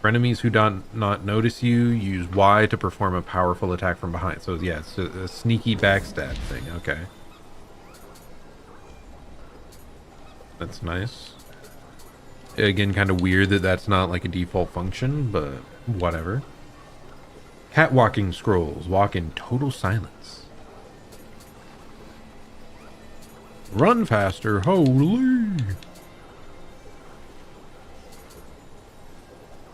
Speaker 1: For enemies who do not notice you, use Y to perform a powerful attack from behind. So yeah, it's a sneaky backstab thing. Okay. That's nice. Again, kind of weird that that's not like a default function, but whatever. Catwalking scrolls. Walk in total silence. Run faster. Holy.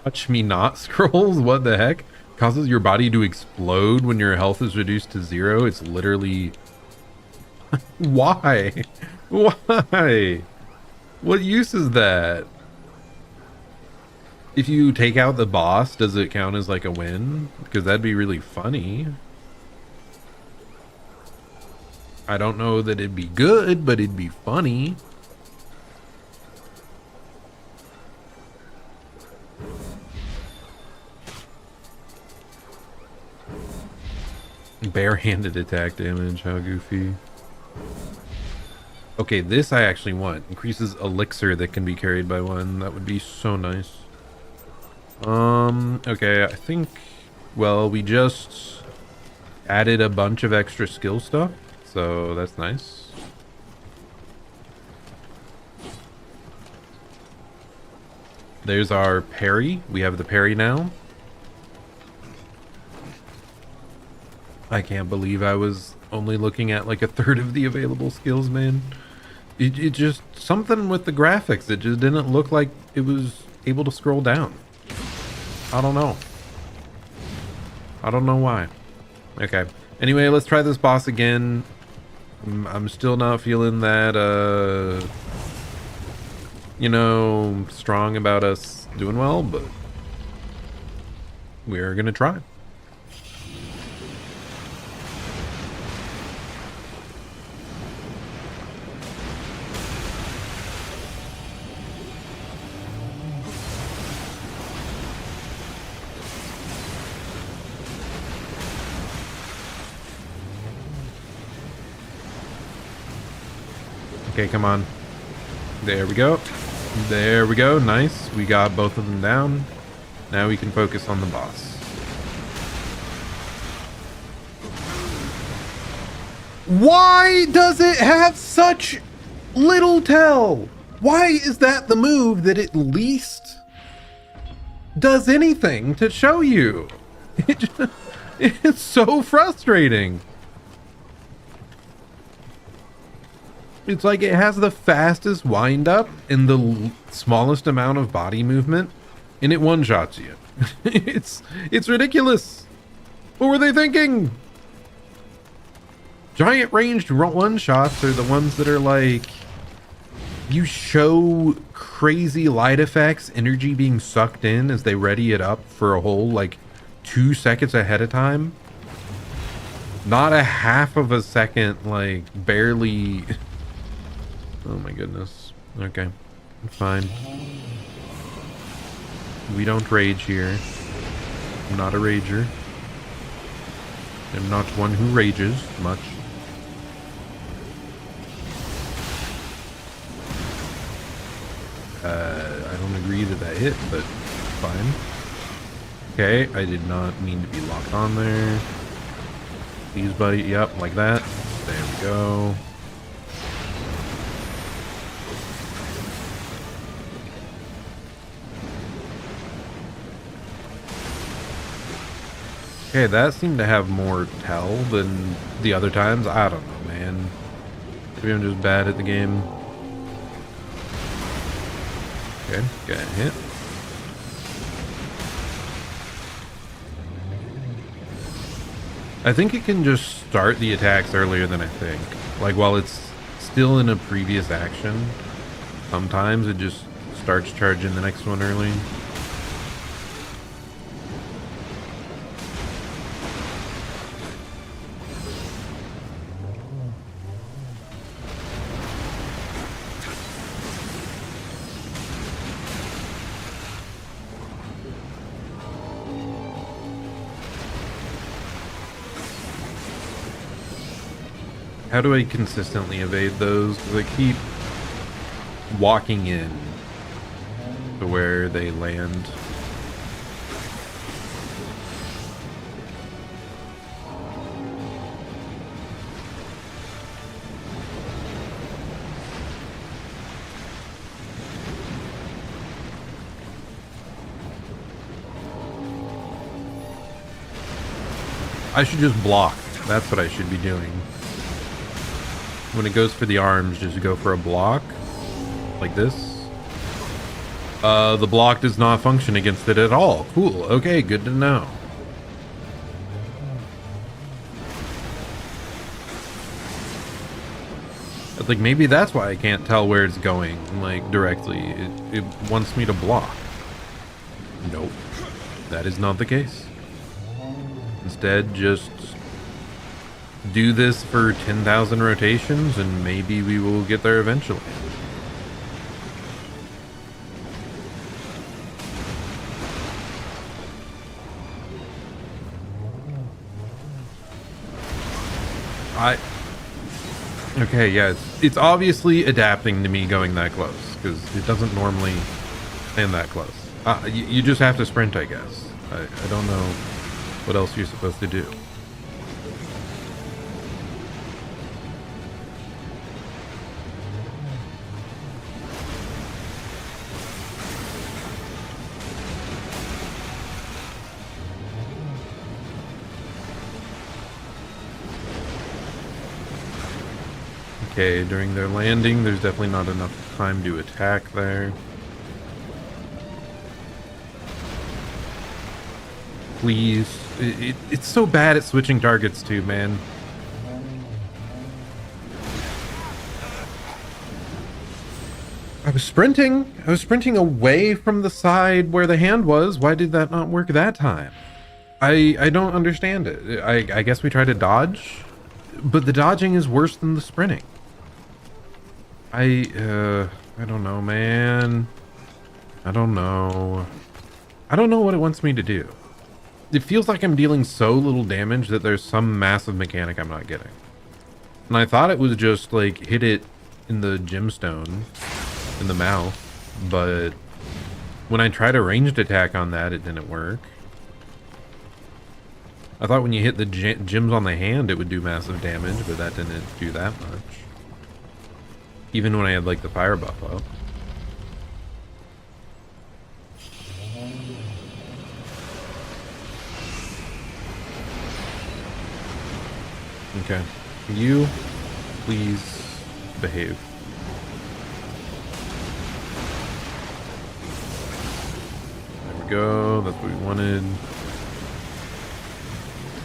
Speaker 1: Touch me not scrolls? What the heck? Causes your body to explode when your health is reduced to 0. It's literally... Why? Why? What use is that? If you take out the boss, does it count as like a win? Because that'd be really funny. I don't know that it'd be good, but it'd be funny. Barehanded attack damage, how goofy. Okay, this I actually want. Increases elixir that can be carried by one. That would be so nice. Okay, I think, well, we just added a bunch of extra skill stuff, so that's nice. There's our parry. We have the parry now. I can't believe I was only looking at like a third of the available skills, man. It just, something with the graphics, it just didn't look like it was able to scroll down. I don't know. I don't know why. Okay. Anyway, let's try this boss again. I'm still not feeling that, you know, strong about us doing well, but we're gonna try. Okay, come on. There we go. There we go. Nice. We got both of them down. Now we can focus on the boss. Why does it have such little tell? Why is that the move that at least does anything to show you? It's so frustrating. It's like it has the fastest wind up and the smallest amount of body movement, and it one-shots you. It's ridiculous. What were they thinking? Giant ranged one-shots are the ones that are like, you show crazy light effects, energy being sucked in as they ready it up for a whole like 2 seconds ahead of time. Not a half of a second, like barely. Oh my goodness. Okay. Fine. We don't rage here. I'm not a rager. I'm not one who rages much. I don't agree that that hit, but fine. Okay, I did not mean to be locked on there. Please, buddy. Yep, like that. There we go. Okay, that seemed to have more tell than the other times. I don't know, man. Maybe I'm just bad at the game. Okay, got a hit. I think it can just start the attacks earlier than I think. Like while it's still in a previous action, sometimes it just starts charging the next one early. How do I consistently evade those? Because I keep walking in to where they land. I should just block. That's what I should be doing. When it goes for the arms, just go for a block like this. The block does not function against it at all. Cool. Okay, good to know. It's like maybe that's why I can't tell where it's going, like directly. It wants me to block. Nope. That is not the case. Instead, just do this for 10,000 rotations and maybe we will get there eventually. Okay, yeah, it's obviously adapting to me going that close because it doesn't normally stand that close. You just have to sprint, I guess. I don't know what else you're supposed to do. Okay, during their landing, there's definitely not enough time to attack there. Please. It's so bad at switching targets too, man. I was sprinting away from the side where the hand was. Why did that not work that time? I don't understand it. I guess we tried to dodge, but the dodging is worse than the sprinting. I don't know, man. I don't know what it wants me to do. It feels like I'm dealing so little damage that there's some massive mechanic I'm not getting. And I thought it was just like hit it in the gemstone in the mouth, but when I tried a ranged attack on that, it didn't work. I thought when you hit the gems on the hand, it would do massive damage, but that didn't do that much. Even when I had like the fire buff up. Okay, you please behave. There we go, that's what we wanted.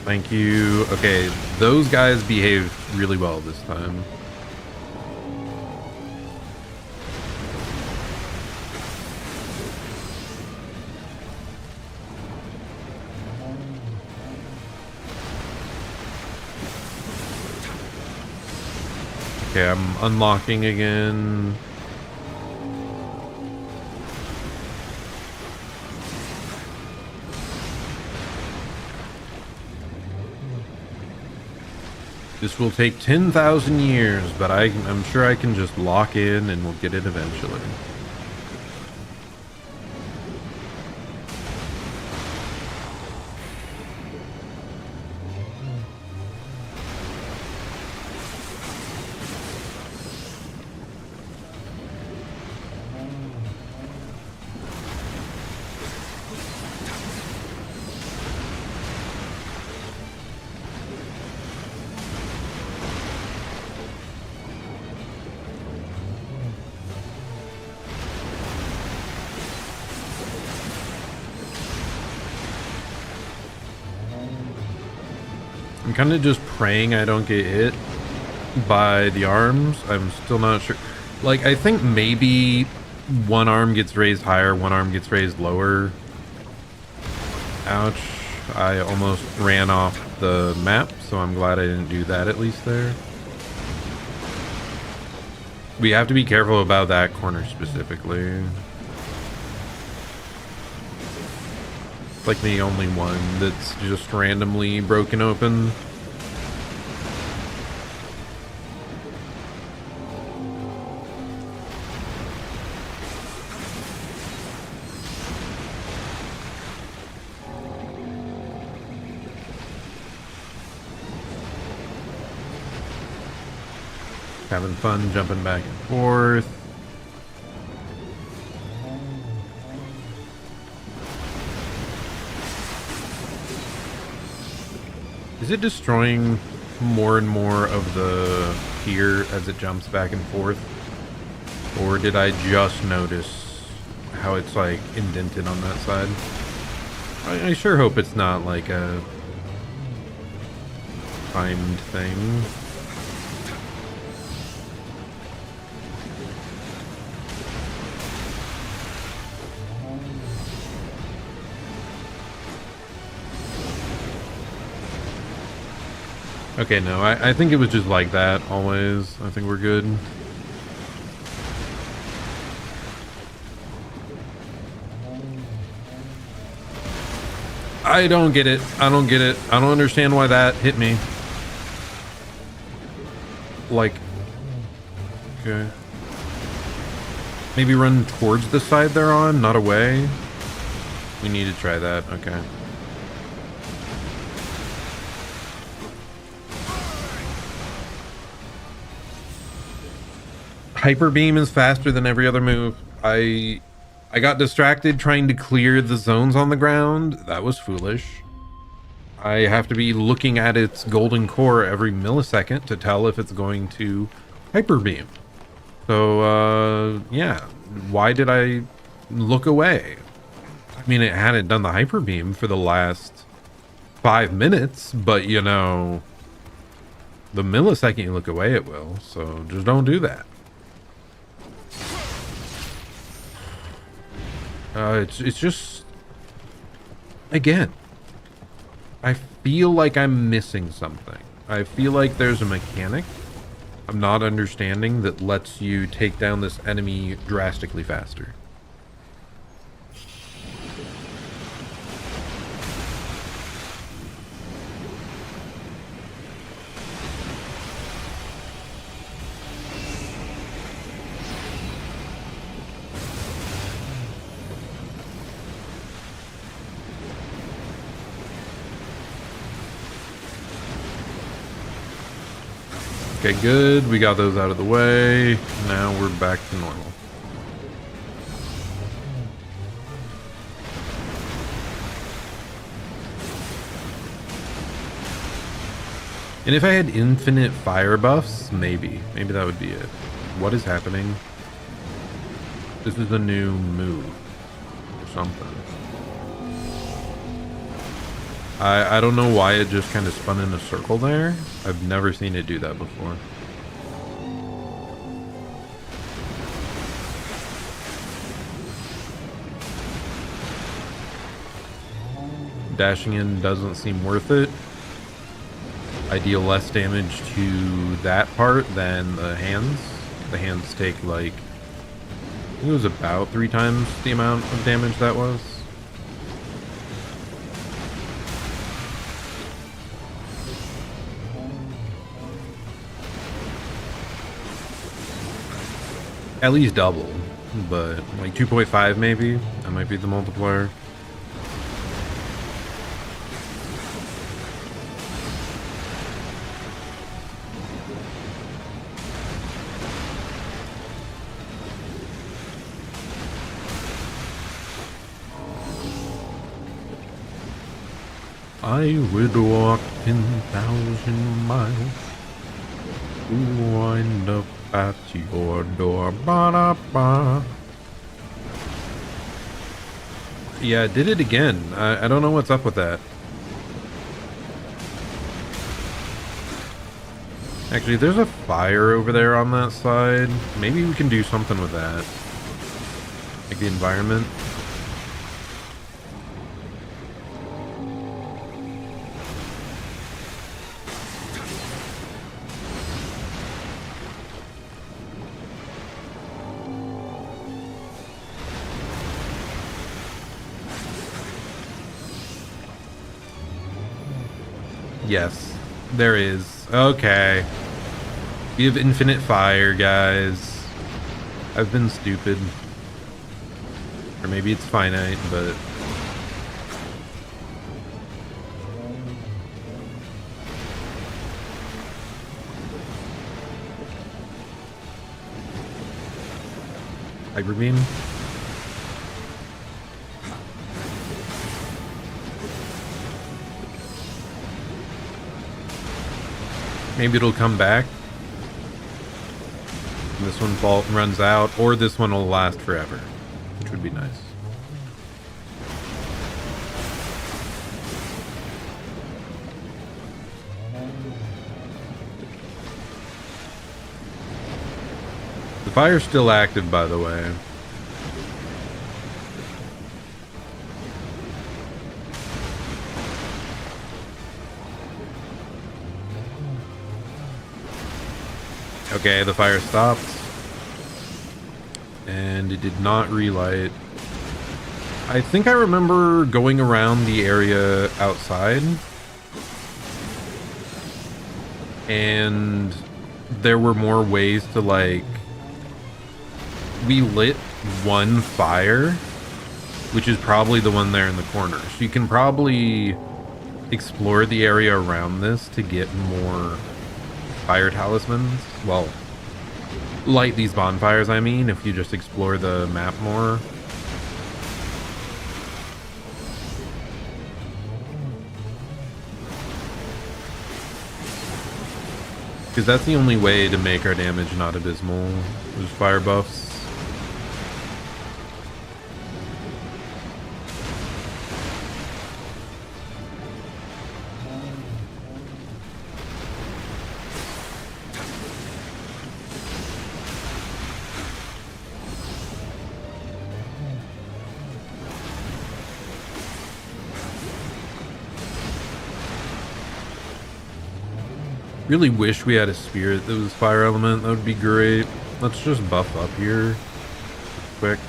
Speaker 1: Thank you. Okay, those guys behaved really well this time. Okay, I'm unlocking again. This will take 10,000 years, but I'm sure I can just lock in and we'll get it eventually. I'm kind of just praying I don't get hit by the arms. I'm still not sure. Like, I think maybe one arm gets raised higher, one arm gets raised lower. Ouch. I almost ran off the map, so I'm glad I didn't do that at least there. We have to be careful about that corner specifically. It's like the only one that's just randomly broken open. Having fun jumping back and forth. Is it destroying more and more of the pier as it jumps back and forth? Or did I just notice how it's like indented on that side? I sure hope it's not like a timed thing. Okay, no, I think it was just like that always. I think we're good. I don't get it. I don't get it. I don't understand why that hit me. Like, okay. Maybe run towards the side they're on, not away. We need to try that. Okay. Hyper beam is faster than every other move. I got distracted trying to clear the zones on the ground. That was foolish. I have to be looking at its golden core every millisecond to tell if it's going to hyper beam. So yeah, why did I look away? I mean, it hadn't done the hyper beam for the last 5 minutes, but you know, the millisecond you look away, it will. So just don't do that. It's just, again, I feel like I'm missing something. I feel like there's a mechanic I'm not understanding that lets you take down this enemy drastically faster. Okay, good. We got those out of the way. Now we're back to normal. And if I had infinite fire buffs, maybe that would be it. What is happening? This is a new move or something. I don't know why it just kind of spun in a circle there. I've never seen it do that before. Dashing in doesn't seem worth it. I deal less damage to that part than the hands. The hands take like, I think it was about 3 times the amount of damage that was. At least double, but like 2.5 maybe. That might be the multiplier. I would walk 10,000 miles to wind up at your door. Ba-da-ba. Yeah, did it again. I don't know what's up with that. Actually, there's a fire over there on that side. Maybe we can do something with that. Like the environment. Yes, there is. Okay. We have infinite fire, guys. I've been stupid. Or maybe it's finite, but... Hyper beam? Maybe it'll come back. This one runs out, or this one will last forever, which would be nice. The fire's still active, by the way. Okay, the fire stopped. And it did not relight. I think I remember going around the area outside. And there were more ways to, like... We lit one fire, which is probably the one there in the corner. So you can probably explore the area around this to get more fire talismans. Well, light these bonfires, I mean, if you just explore the map more. Because that's the only way to make our damage not abysmal, is fire buffs. Really wish we had a spirit that was fire element. That would be great. Let's just buff up here quick.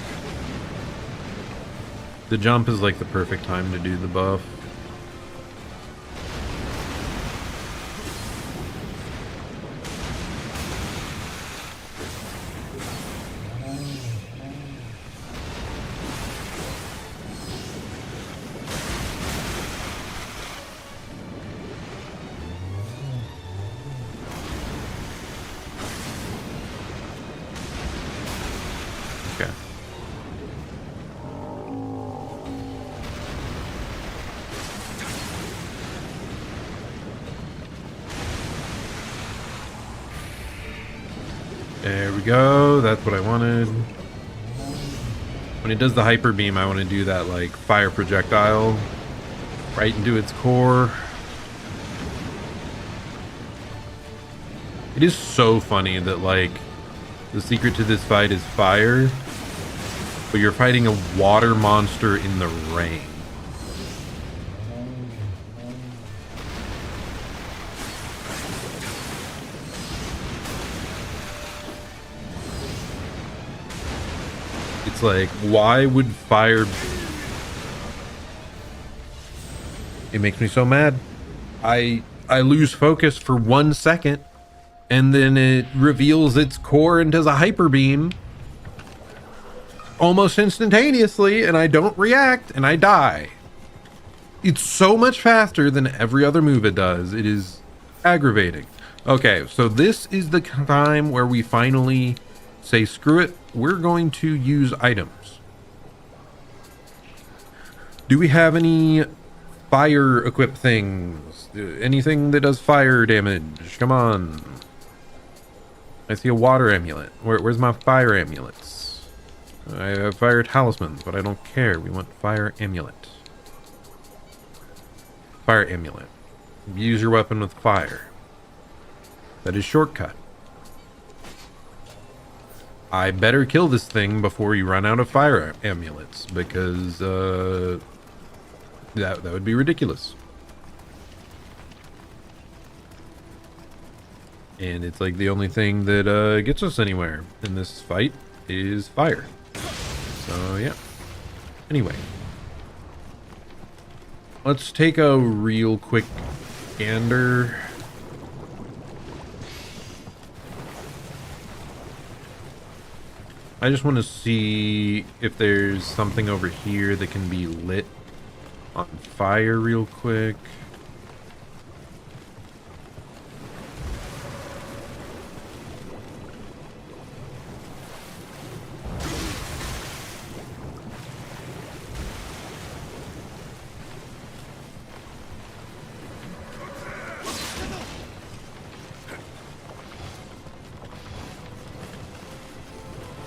Speaker 1: The jump is like the perfect time to do the buff. Okay. There we go. That's what I wanted. When it does the hyper beam, I want to do that like fire projectile right into its core. It is so funny that like the secret to this fight is fire, but you're fighting a water monster in the rain. It's like, why would fire... It makes me so mad. I lose focus for 1 second, and then it reveals its core and does a hyper beam almost instantaneously, and I don't react, and I die. It's so much faster than every other move it does. It is aggravating. Okay, so this is the time where we finally say, screw it, we're going to use items. Do we have any fire equipped things? Anything that does fire damage? Come on. I see a water amulet. Where's my fire amulets? I have fire talismans, but I don't care. We want fire amulet. Fire amulet. Use your weapon with fire. That is shortcut. I better kill this thing before you run out of fire amulets, because that would be ridiculous. And it's like the only thing that gets us anywhere in this fight is fire. So yeah. Anyway, let's take a real quick gander. I just want to see if there's something over here that can be lit on fire real quick.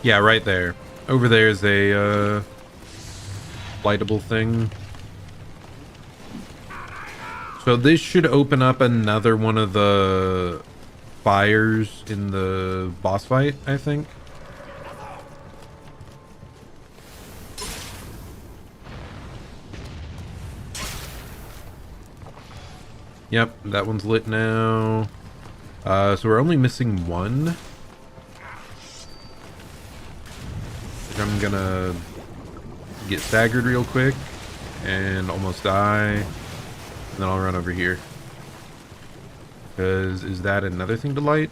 Speaker 1: Yeah, right there. Over there is a lightable thing. So this should open up another one of the fires in the boss fight, I think. Yep, that one's lit now. So we're only missing one. I'm gonna get staggered real quick and almost die, and then I'll run over here. Because is that another thing to light?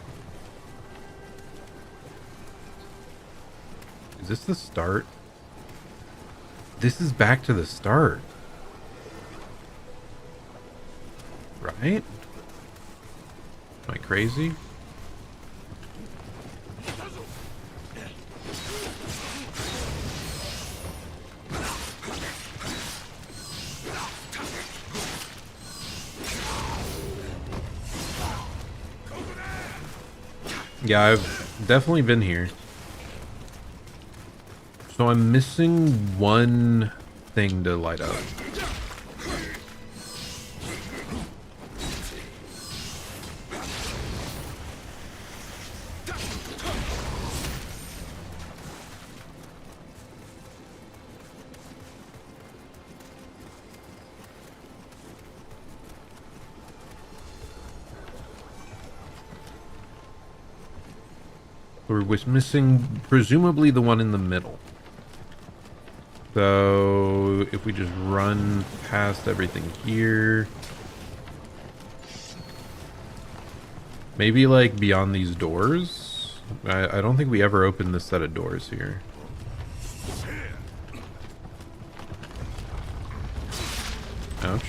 Speaker 1: Is this the start? This is back to the start. Right? Am I crazy? Yeah, I've definitely been here. So I'm missing one thing to light up. We're missing presumably the one in the middle. So if we just run past everything here, maybe like beyond these doors. I don't think we ever opened this set of doors here. Ouch.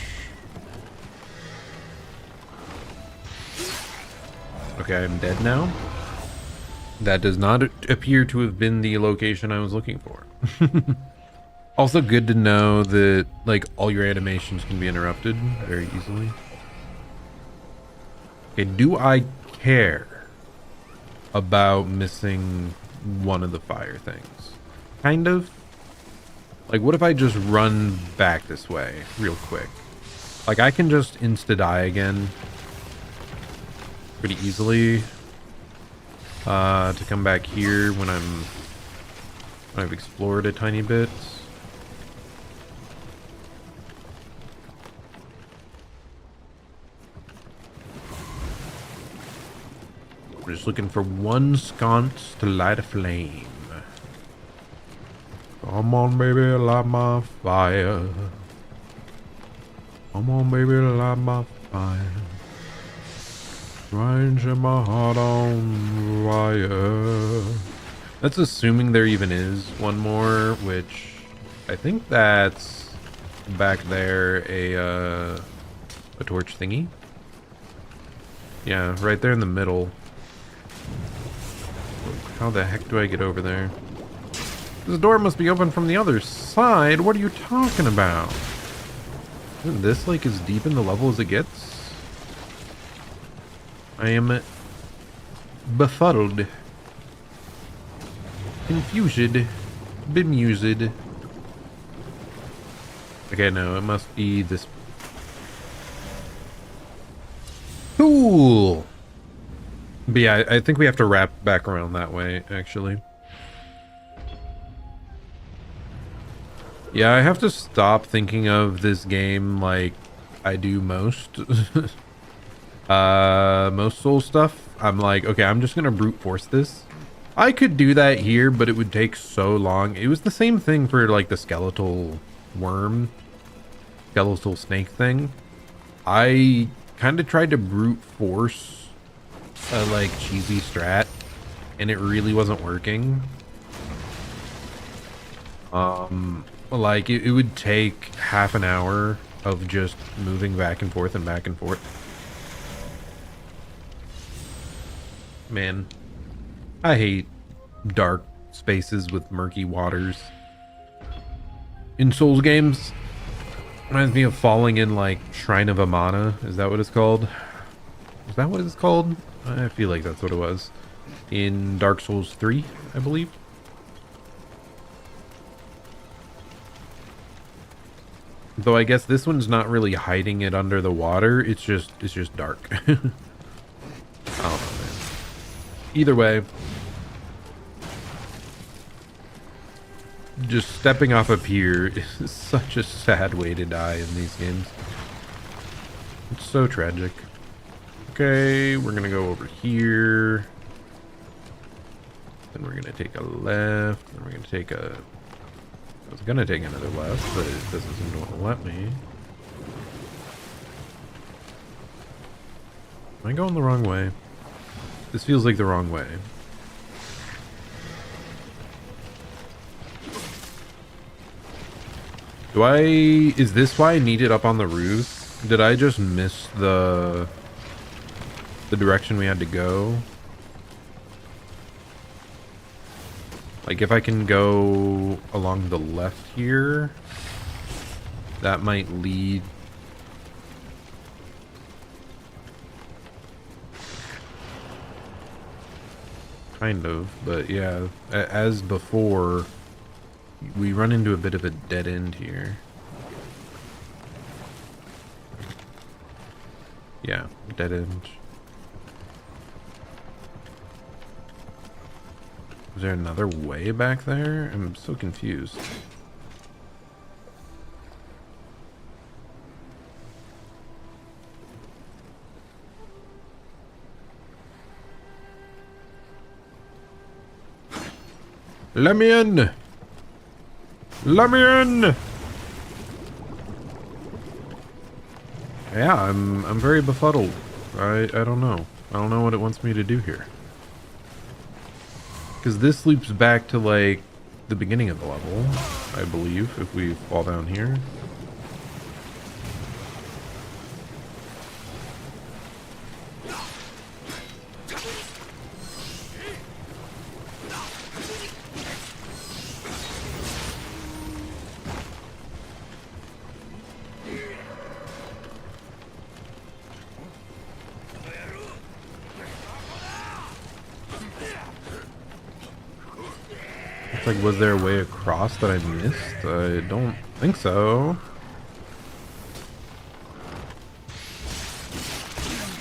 Speaker 1: Okay, I'm dead now. That does not appear to have been the location I was looking for. Also good to know that like all your animations can be interrupted very easily. Okay, do I care about missing one of the fire things? Kind of. Like, what if I just run back this way real quick? Like, I can just insta-die again pretty easily to come back here when I've explored a tiny bit. We're just looking for one sconce to light a flame. Come on, baby, light my fire. Come on, baby, light my fire. Try and set my heart on fire. That's assuming there even is one more, which I think that's back there a torch thingy. Yeah, right there in the middle. How the heck do I get over there? This door must be open from the other side. What are you talking about? Isn't this like as deep in the level as it gets? I am befuddled, confused, bemused. Okay, no, it must be this. Cool. But yeah, I think we have to wrap back around that way, actually. Yeah, I have to stop thinking of this game like I do most most Soul stuff. I'm like, okay, I'm just gonna brute force this. I could do that here, but it would take so long. It was the same thing for like the skeletal worm, skeletal snake thing. I kind of tried to brute force a like cheesy strat, and it really wasn't working. Like it would take half an hour of just moving back and forth and back and forth. Man, I hate dark spaces with murky waters. In Souls games, reminds me of falling in like Shrine of Amana. Is that what it's called? Is that what it's called? I feel like that's what it was. In Dark Souls 3, I believe. Though I guess this one's not really hiding it under the water. It's just dark. I don't know, man. Either way, just stepping off a pier is such a sad way to die in these games. It's so tragic. Okay, we're gonna go over here. Then we're gonna take a left. Then we're gonna take a... I was gonna take another left, but it doesn't seem to want to let me. Am I going the wrong way? This feels like the wrong way. Is this why I need it up on the roof? Did I just miss the direction we had to go? Like if I can go along the left here, that might lead. Kind of, but yeah, as before, we run into a bit of a dead end here. Yeah, dead end. Is there another way back there? I'm so confused. Let me in! Let me in! Yeah, I'm very befuddled. I don't know. I don't know what it wants me to do here. Because this loops back to, like, the beginning of the level, I believe, if we fall down here. Like, was there a way across that I missed? I don't think so.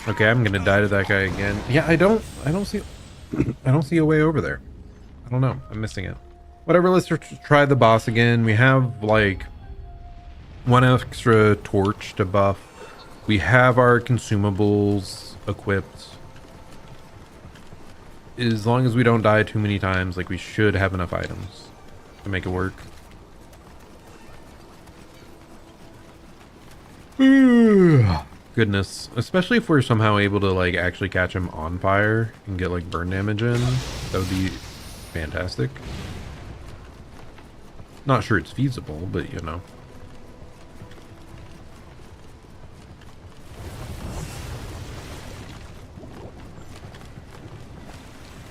Speaker 1: Okay, I'm gonna die to that guy again. Yeah, I don't see I don't see a way over there. I don't know. I'm missing it. Whatever, let's try the boss again. We have like one extra torch to buff. We have our consumables equipped. As long as we don't die too many times, like, we should have enough items to make it work. Goodness. Especially if we're somehow able to, like, actually catch him on fire and get, like, burn damage in. That would be fantastic. Not sure it's feasible, but, you know.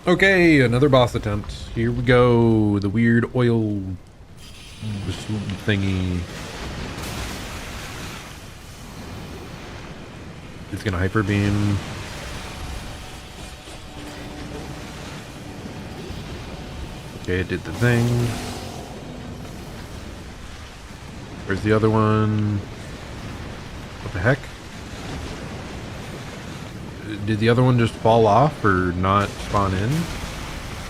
Speaker 1: Okay, another boss attempt. Here we go. The weird oil thingy. It's gonna hyper beam. Okay, it did the thing. Where's the other one? What the heck? Did the other one just fall off or not spawn in?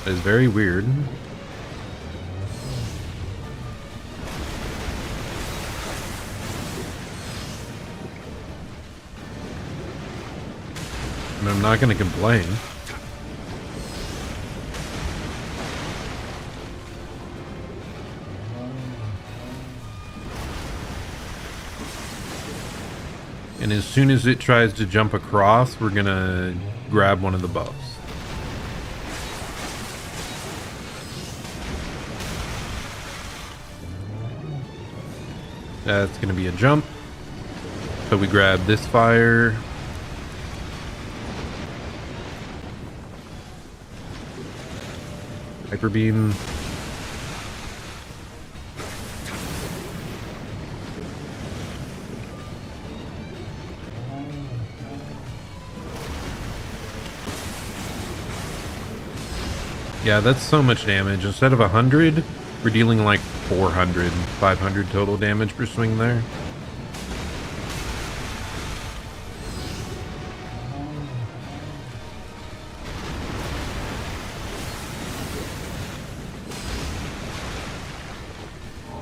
Speaker 1: That is very weird. And I'm not going to complain. And as soon as it tries to jump across, we're gonna grab one of the buffs. That's gonna be a jump. So we grab this fire. Hyper beam. Yeah, that's so much damage. Instead of 100, we're dealing like 400, 500 total damage per swing there.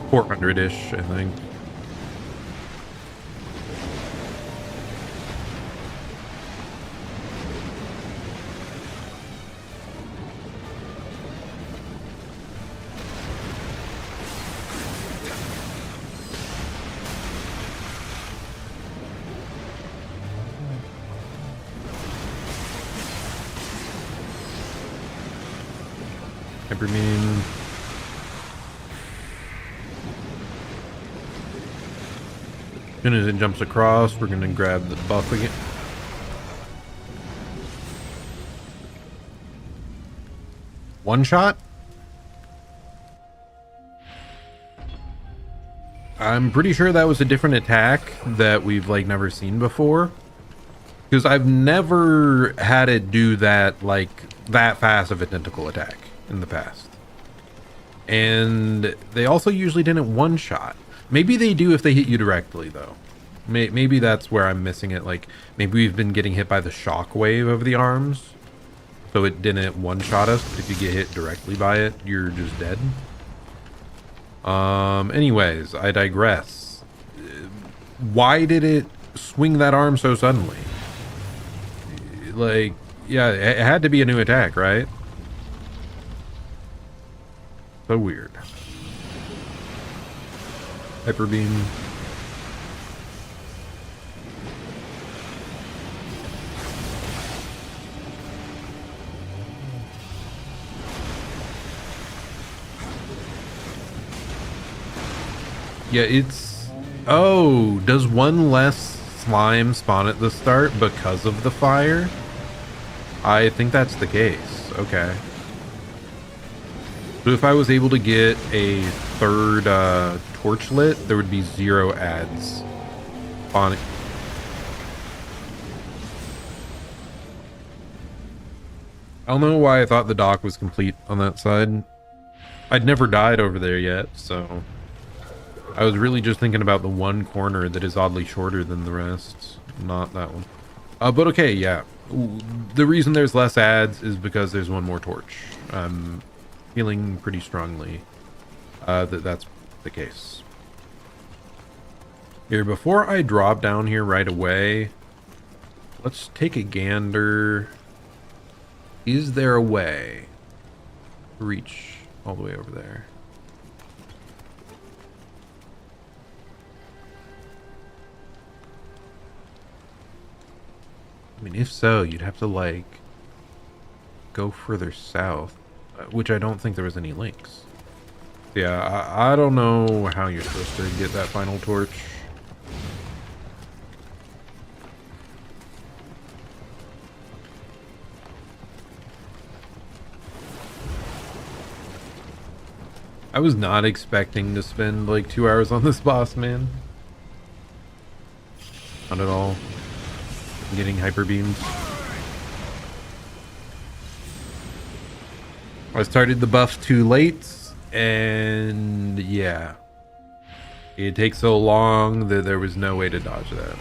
Speaker 1: $400-ish, I think. Hyper beam. As soon as it jumps across, we're gonna grab the buff again. One shot? I'm pretty sure that was a different attack that we've like never seen before. Because I've never had it do that, like, that fast of a tentacle attack in the past. And they also usually didn't one-shot. Maybe they do if they hit you directly, though. Maybe that's where I'm missing it. Like, maybe we've been getting hit by the shock wave of the arms, so it didn't one-shot us. But if you get hit directly by it, you're just dead. Anyways, I digress. Why did it swing that arm so suddenly? Like, yeah, it had to be a new attack, right? So weird. Hyper beam. Yeah, it's... Oh, does one less slime spawn at the start because of the fire? I think that's the case. Okay. So if I was able to get a third torch lit, there would be 0 ads on it. I don't know why I thought the dock was complete on that side. I'd never died over there yet, so... I was really just thinking about the one corner that is oddly shorter than the rest. Not that one. But okay, yeah. The reason there's less ads is because there's one more torch. I'm feeling pretty strongly that that's the case. Here, before I drop down here right away, let's take a gander. Is there a way to reach all the way over there? I mean, if so, you'd have to, like, go further south, which I don't think there was any links. Yeah, I don't know how you're supposed to get that final torch. I was not expecting to spend, like, 2 hours on this boss, man. Not at all. Getting hyper beamed. I started the buff too late, and yeah, it takes so long that there was no way to dodge that.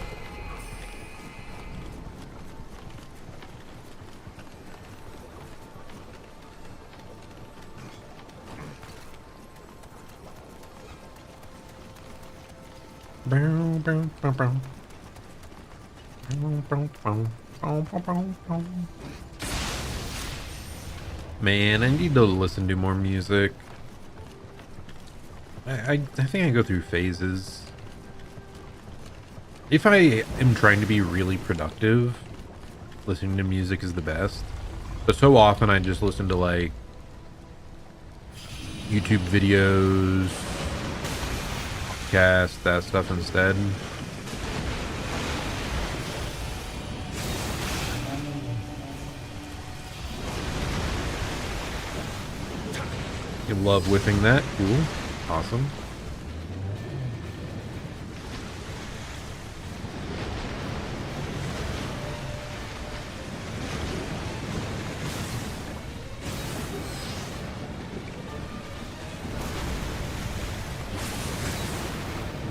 Speaker 1: Man, I need to listen to more music. I think I go through phases. If I am trying to be really productive, listening to music is the best. But so often I just listen to, like, YouTube videos, podcasts, that stuff instead. You love whipping that. Cool. Awesome.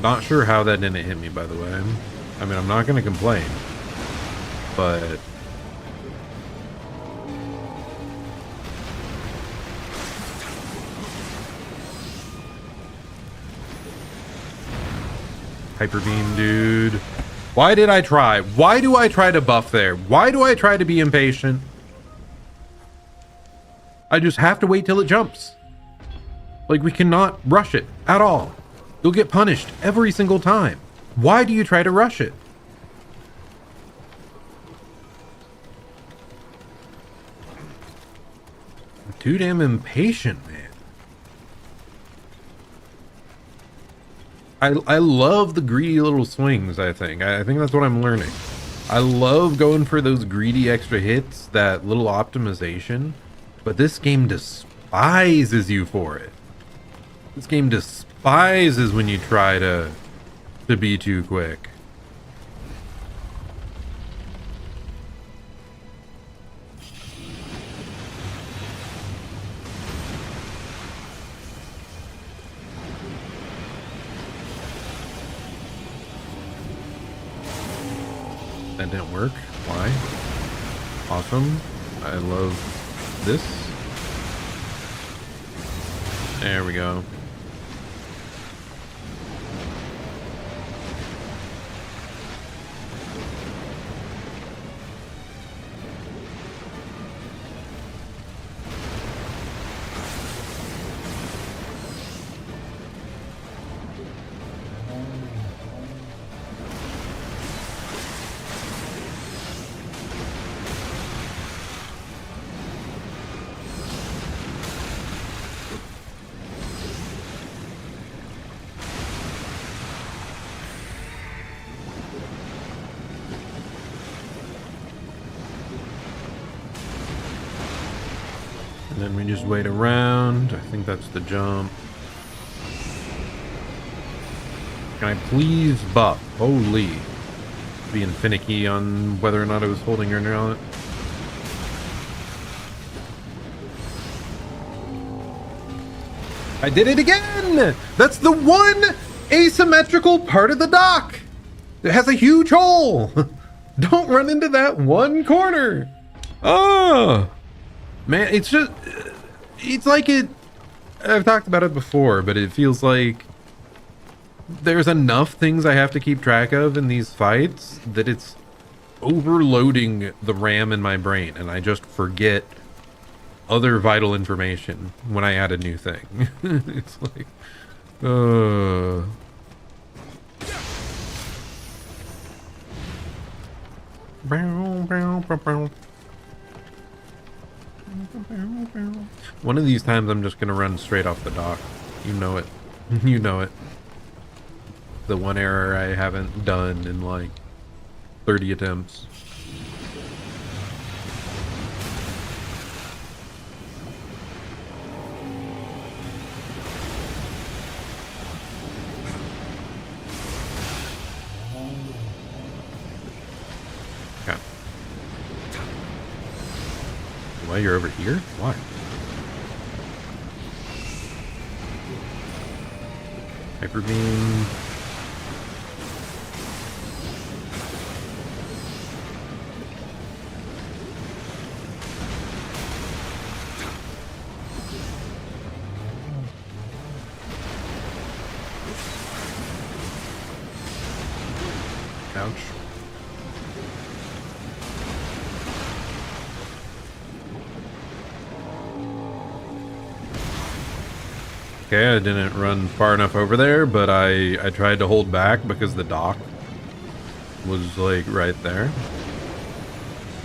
Speaker 1: Not sure how that didn't hit me, by the way. I mean, I'm not going to complain, but... Hyper beam, dude. Why did I try? Why do I try to buff there? Why do I try to be impatient? I just have to wait till it jumps. Like, we cannot rush it at all. You'll get punished every single time. Why do you try to rush it? I'm too damn impatient, man. I love the greedy little swings, I think. I think that's what I'm learning. I love going for those greedy extra hits, that little optimization. But this game despises you for it. This game despises when you try to be too quick. That didn't work. Why? Awesome. I love this. There we go. And then we just wait around. I think that's the jump. Can I please buff? Holy. Being finicky on whether or not I was holding her or not. I did it again! That's the one asymmetrical part of the dock! It has a huge hole! Don't run into that one corner! Oh! Man, it's just... It's like it... I've talked about it before, but it feels like there's enough things I have to keep track of in these fights that it's overloading the RAM in my brain, and I just forget other vital information when I add a new thing. It's like, one of these times I'm just gonna run straight off the dock. You know it. You know it. The one error I haven't done in like 30 attempts. Okay. Why you're over here? Why? Hyper beam. Ouch. Okay, I didn't run far enough over there, but I tried to hold back because the dock was like right there.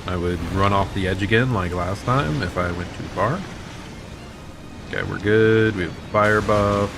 Speaker 1: I would run off the edge again like last time if I went too far. Okay, we're good. We have fire buff.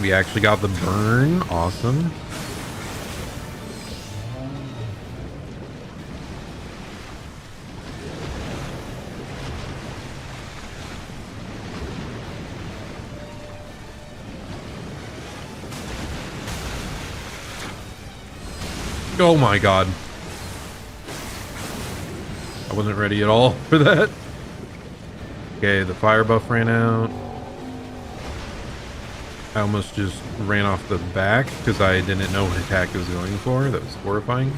Speaker 1: We actually got the burn. Awesome. Oh my god. I wasn't ready at all for that. Okay, the fire buff ran out. I almost just ran off the back because I didn't know what attack it was going for. That was horrifying.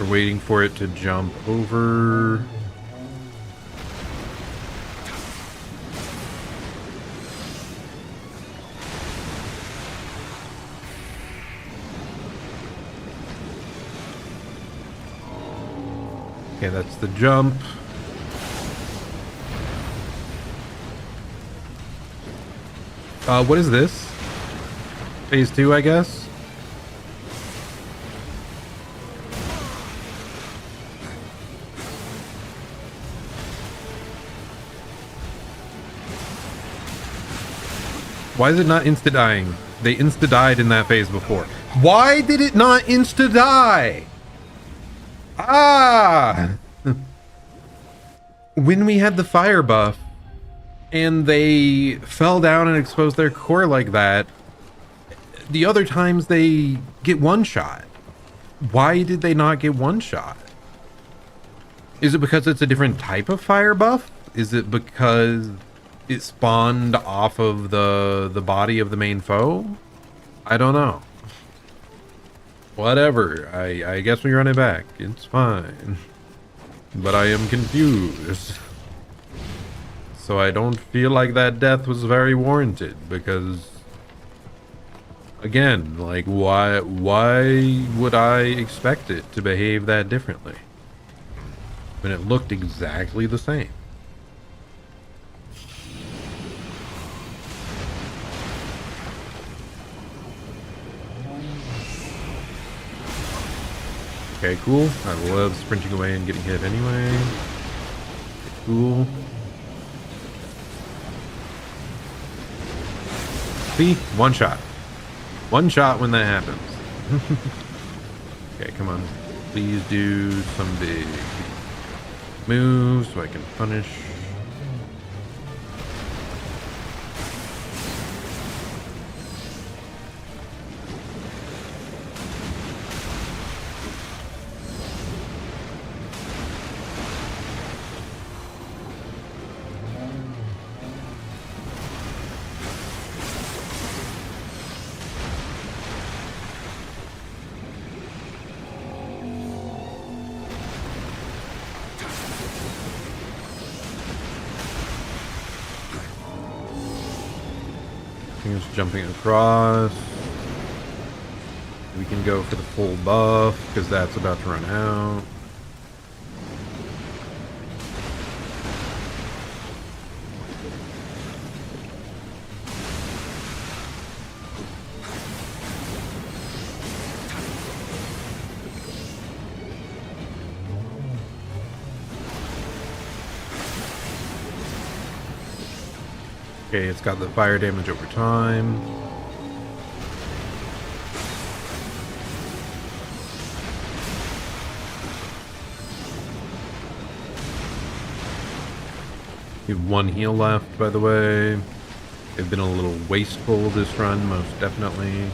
Speaker 1: We're waiting for it to jump over. Okay, that's the jump. What is this? Phase 2, I guess? Why is it not insta-dying? They insta-died in that phase before. Why did it not insta-die? Ah! When we had the fire buff and they fell down and exposed their core like that, the other times they get one shot. Why did they not get one shot? Is it because it's a different type of fire buff? Is it because it spawned off of the body of the main foe? I don't know. Whatever. I guess we run it back. It's fine. But I am confused. So I don't feel like that death was very warranted because Again, like, why would I expect it to behave that differently when it looked exactly the same? Okay, cool. I love sprinting away and getting hit anyway. Cool. See? One shot. One shot when that happens. Okay, come on. Please do some big moves so I can punish. Just jumping across. We can go for the full buff because that's about to run out. Okay, it's got the fire damage over time. We have one heal left, by the way. They've been a little wasteful this run, most definitely.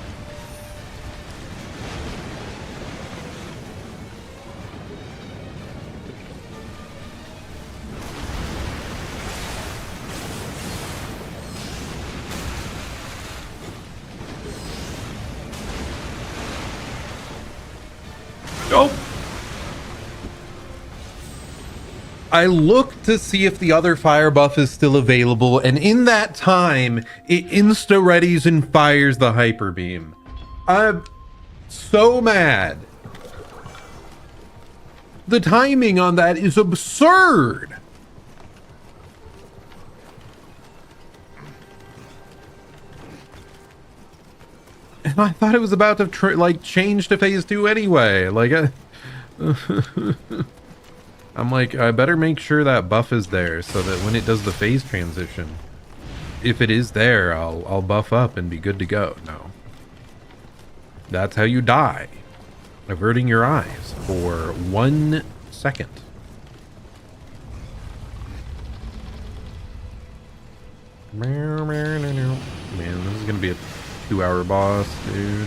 Speaker 1: Oh! I looked to see if the other fire buff is still available, and in that time, it insta-readies and fires the hyper beam. I'm so mad. The timing on that is absurd. And I thought it was about to like change to phase 2 anyway. Like, I'm like, I better make sure that buff is there so that when it does the phase transition, if it is there, I'll buff up and be good to go. No, that's how you die, averting your eyes for 1 second. Man, this is gonna be a 2-hour boss, dude.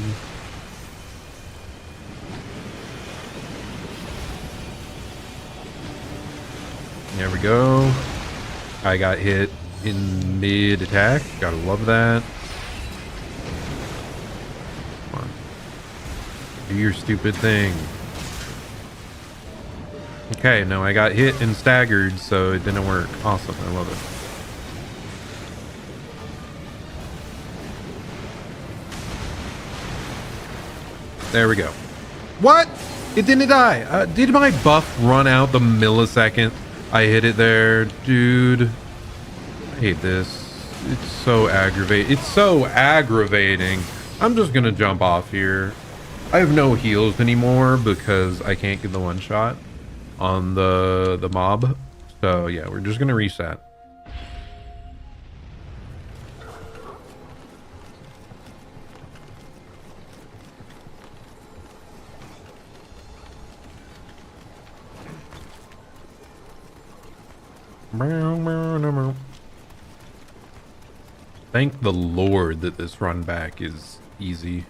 Speaker 1: There we go. I got hit in mid-attack. Gotta love that. Come on. Do your stupid thing. Okay, no, I got hit and staggered, so it didn't work. Awesome, I love it. There we go. What? It didn't die. Did my buff run out the millisecond I hit it there? Dude. I hate this. It's so aggravating. It's so aggravating. I'm just gonna jump off here. I have no heals anymore because I can't get the one shot on the mob. So yeah, we're just gonna reset. Thank the Lord that this run back is easy.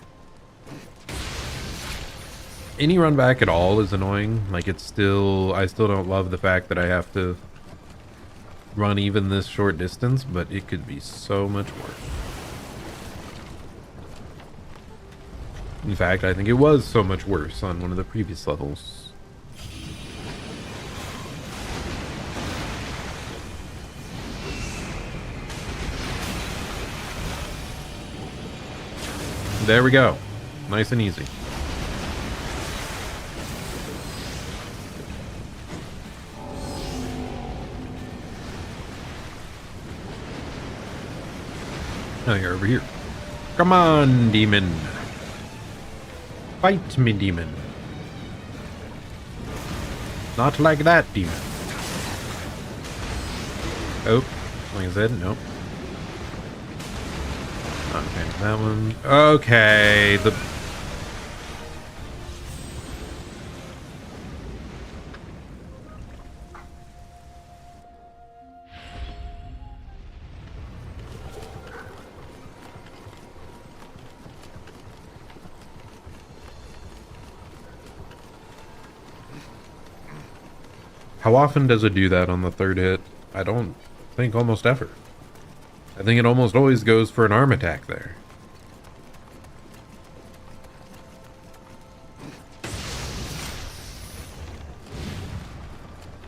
Speaker 1: Any run back at all is annoying. Like, it's still, I still don't love the fact that I have to run even this short distance, but it could be so much worse. In fact, I think it was so much worse on one of the previous levels. There we go. Nice and easy. Oh, you're over here. Come on, demon. Fight me, demon. Not like that, demon. Oh, like I said, nope. Not a fan of that one. Okay, How often does it do that on the third hit? I don't think almost ever. I think it almost always goes for an arm attack there.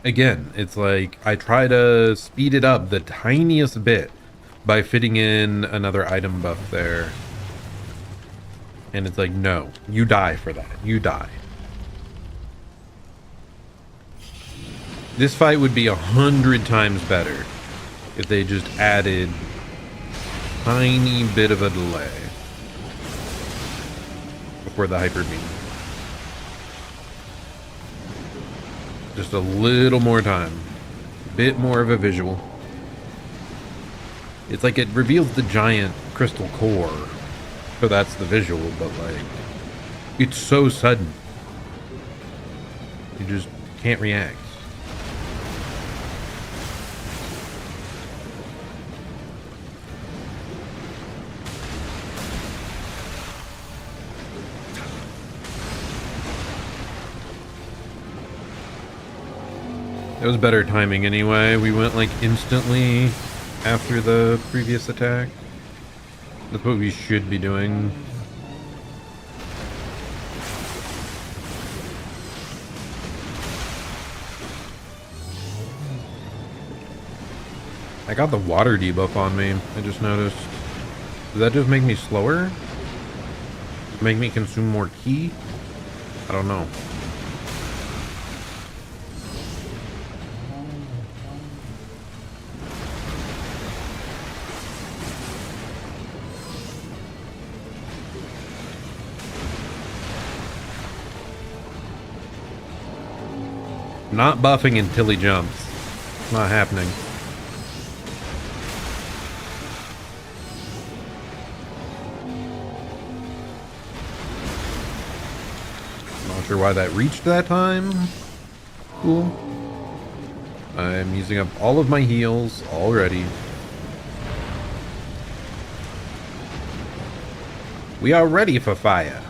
Speaker 1: Again, it's like I try to speed it up the tiniest bit by fitting in another item buff there. And it's like, no, you die for that. You die. This fight would be 100 times better if they just added a tiny bit of a delay before the hyper beam. Just a little more time. A bit more of a visual. It's like it reveals the giant crystal core. So that's the visual, but like, it's so sudden. You just can't react. It was better timing anyway. We went like instantly after the previous attack. That's what we should be doing. I got the water debuff on me, I just noticed. Does that just make me slower? Make me consume more ki? I don't know. Not buffing until he jumps. Not happening. Not sure why that reached that time. Cool. I'm using up all of my heals already. We are ready for fire.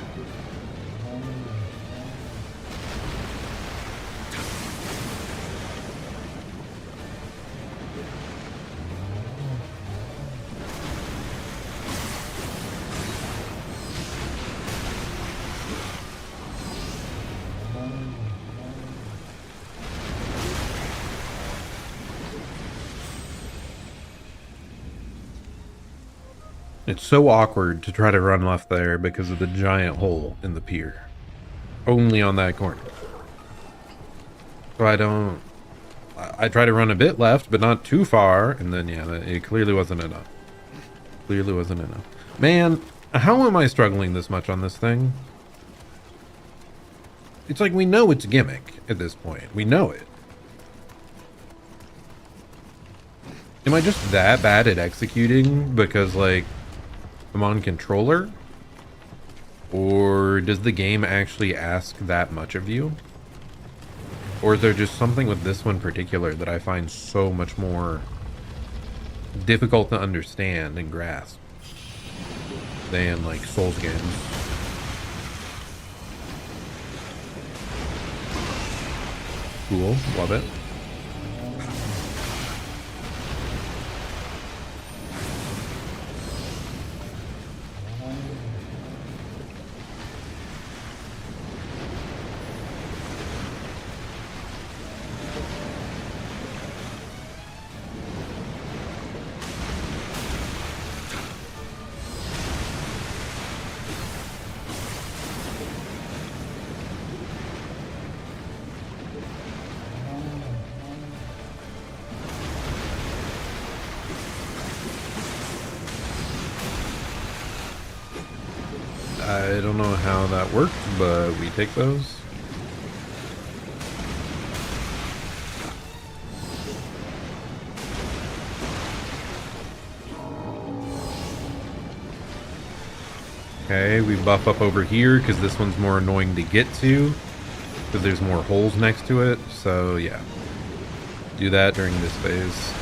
Speaker 1: It's so awkward to try to run left there because of the giant hole in the pier. Only on that corner. So I try to run a bit left, but not too far, and then yeah, it clearly wasn't enough. Clearly wasn't enough. Man, how am I struggling this much on this thing? It's like we know it's a gimmick at this point. We know it. Am I just that bad at executing because, like, I'm on controller? Or does the game actually ask that much of you? Or is there just something with this one particular that I find so much more difficult to understand and grasp than, like, Souls games? Cool, love it. I don't know how that worked, but we take those. Okay, we buff up over here because this one's more annoying to get to because there's more holes next to it. So yeah, do that during this phase.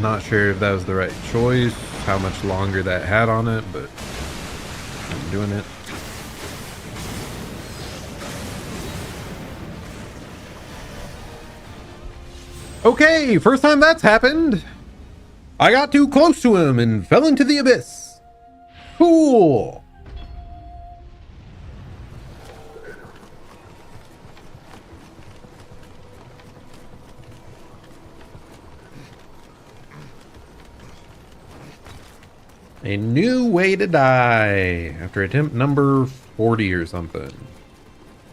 Speaker 1: Not sure if that was the right choice, how much longer that had on it, but I'm doing it. Okay, first time that's happened. I got too close to him and fell into the abyss. Cool. A new way to die after attempt number 40 or something.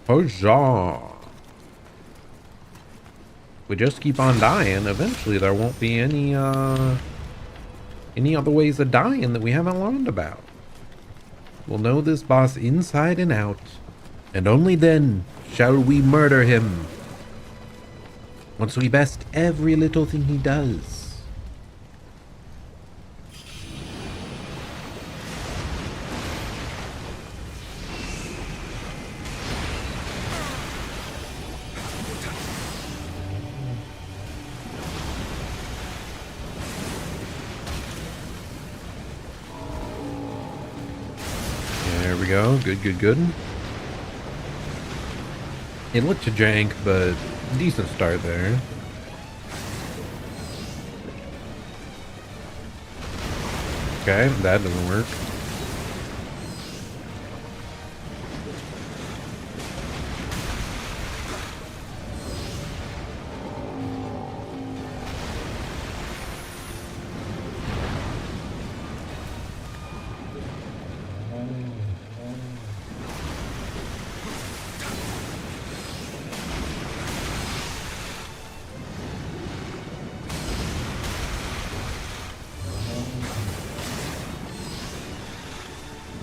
Speaker 1: Huzzah. We just keep on dying. Eventually there won't be any other ways of dying that we haven't learned about. We'll know this boss inside and out, and only then shall we murder him. Once we best every little thing he does. There we go. Good, good, good. It looked a jank, but decent start there. Okay, that doesn't work.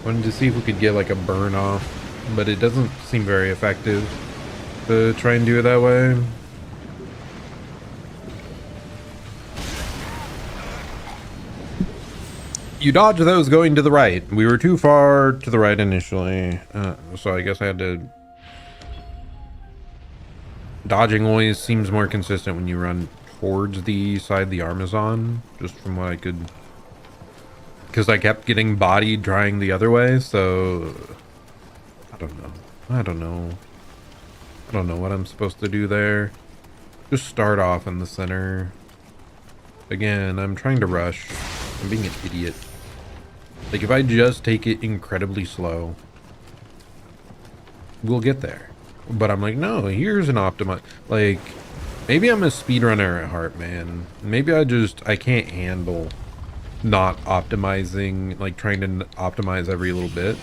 Speaker 1: Wanted to see if we could get like a burn off, but it doesn't seem very effective to try and do it that way. You dodge those going to the right. We were too far to the right initially, so I guess I had to... Dodging always seems more consistent when you run towards the side the arm is on, just from what I could... Because I kept getting bodied trying the other way, so... I don't know what I'm supposed to do there. Just start off in the center. Again, I'm trying to rush. I'm being an idiot. Like, if I just take it incredibly slow, we'll get there. But I'm like, no, here's an optimize. Like, maybe I'm a speedrunner at heart, man. Maybe I can't handle not optimizing, like trying to optimize every little bit.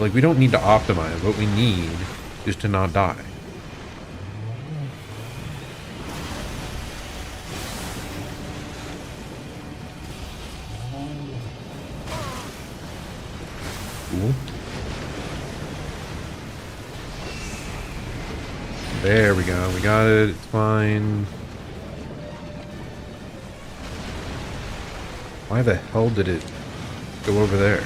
Speaker 1: Like, we don't need to optimize. What we need is to not die. Cool. There we go. We got it. It's fine. Why the hell did it go over there?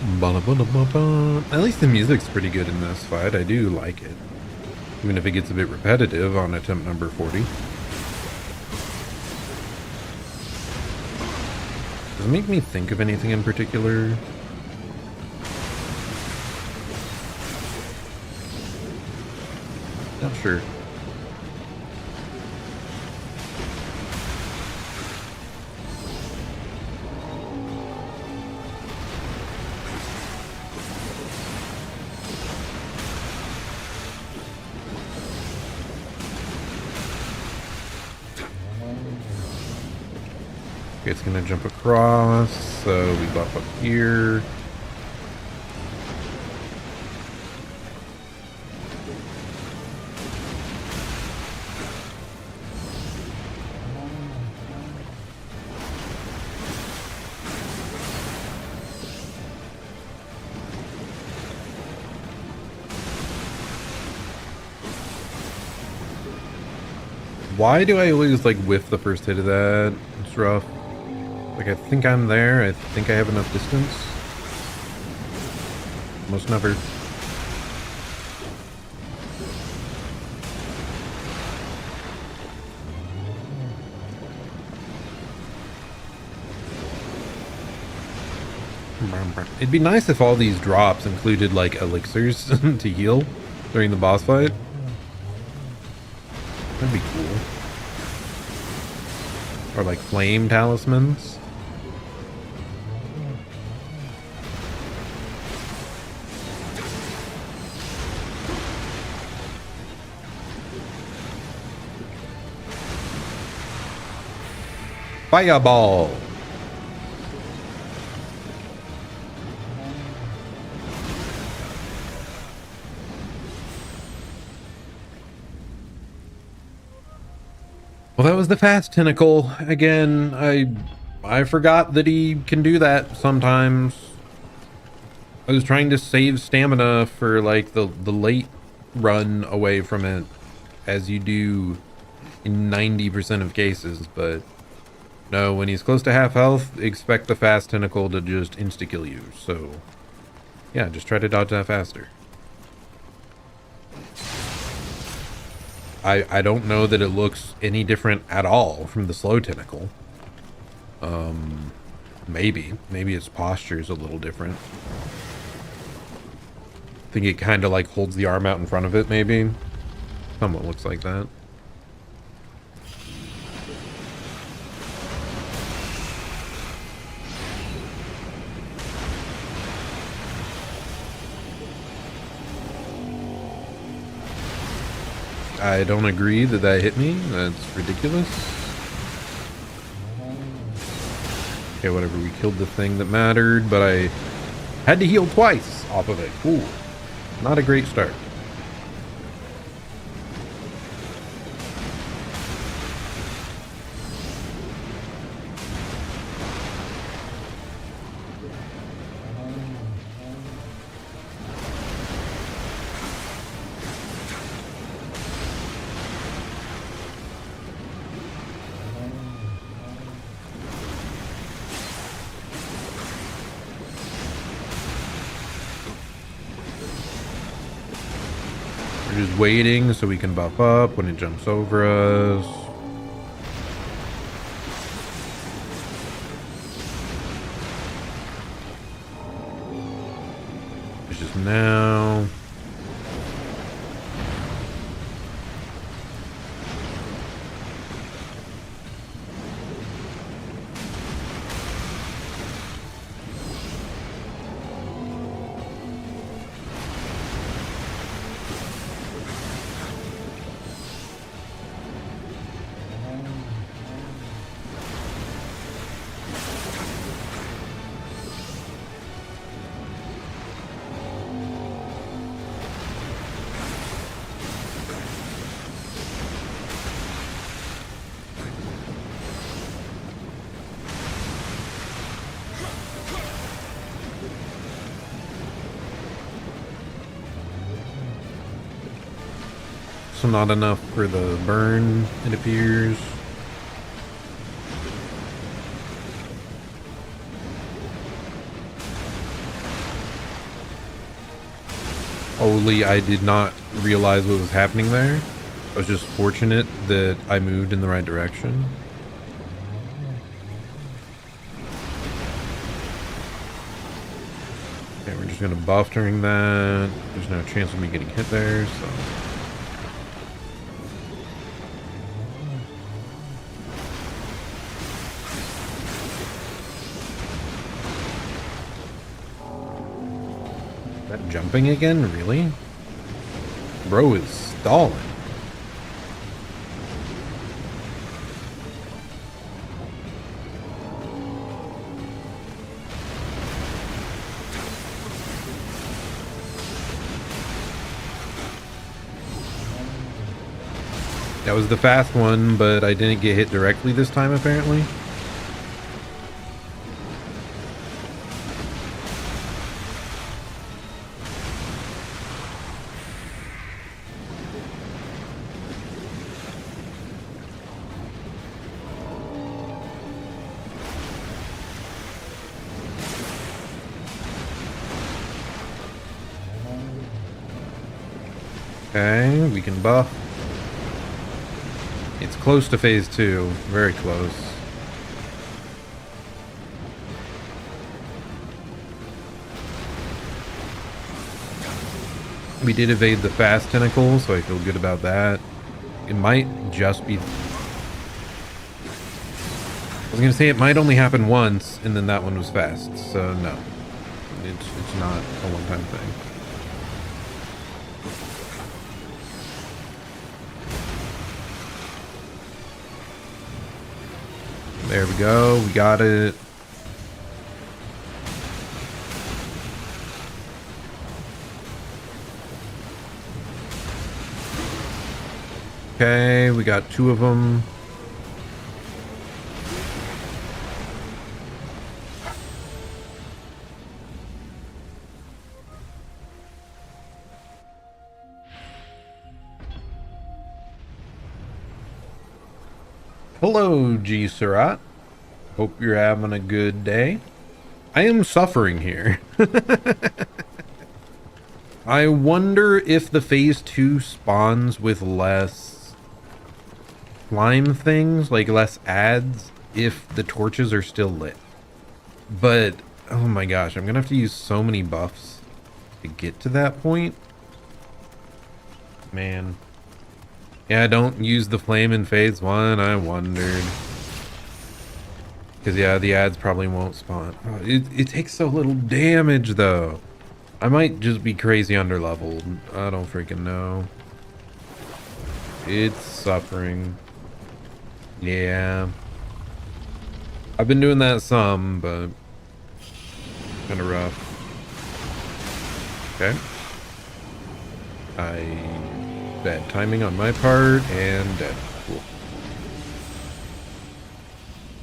Speaker 1: At least the music's pretty good in this fight. I do like it. Even if it gets a bit repetitive on attempt number 40. Does it make me think of anything in particular? Not sure. Okay, it's gonna jump across, so we buff up here. Why do I always like whiff the first hit of that? It's rough. Like, I think I'm there. I think I have enough distance. Most never. It'd be nice if all these drops included like elixirs to heal during the boss fight. That'd be cool. Or like flame talismans. Fireball. Well, that was the fast tentacle. Again, I forgot that he can do that sometimes. I was trying to save stamina for like the late run away from it, as you do in 90% of cases, but no, when he's close to half health, expect the fast tentacle to just insta-kill you. So yeah, just try to dodge that faster. I don't know that it looks any different at all from the slow tentacle. Maybe its posture is a little different. I think it kind of like holds the arm out in front of it, maybe. Somewhat looks like that. I don't agree that that hit me. That's ridiculous. Okay, whatever. We killed the thing that mattered, but I had to heal twice off of it. Cool. Not a great start. We're just waiting so we can buff up when it jumps over us. It's just now. So not enough for the burn, it appears. Holy, I did not realize what was happening there. I was just fortunate that I moved in the right direction. Okay, we're just gonna buff during that. There's no chance of me getting hit there, so. That jumping again? Really? Bro is stalling. That was the fast one, but I didn't get hit directly this time, apparently. Okay, we can buff. It's close to phase 2. Very close. We did evade the fast tentacle, so I feel good about that. It might just be... I was gonna say it might only happen once, and then that one was fast, so no. It's not a one-time thing. There we go. We got it. Okay, we got 2 of them. Hello, G. Surat. Hope you're having a good day. I am suffering here. I wonder if the phase 2 spawns with less slime things, like less ads, if the torches are still lit. But, oh my gosh, I'm gonna have to use so many buffs to get to that point. Man. Yeah, don't use the flame in phase 1, I wondered. Because, yeah, the ads probably won't spawn. Oh, it takes so little damage, though. I might just be crazy underleveled. I don't freaking know. It's suffering. Yeah. I've been doing that some, but kind of rough. Okay. Bad timing on my part, and dead. Cool.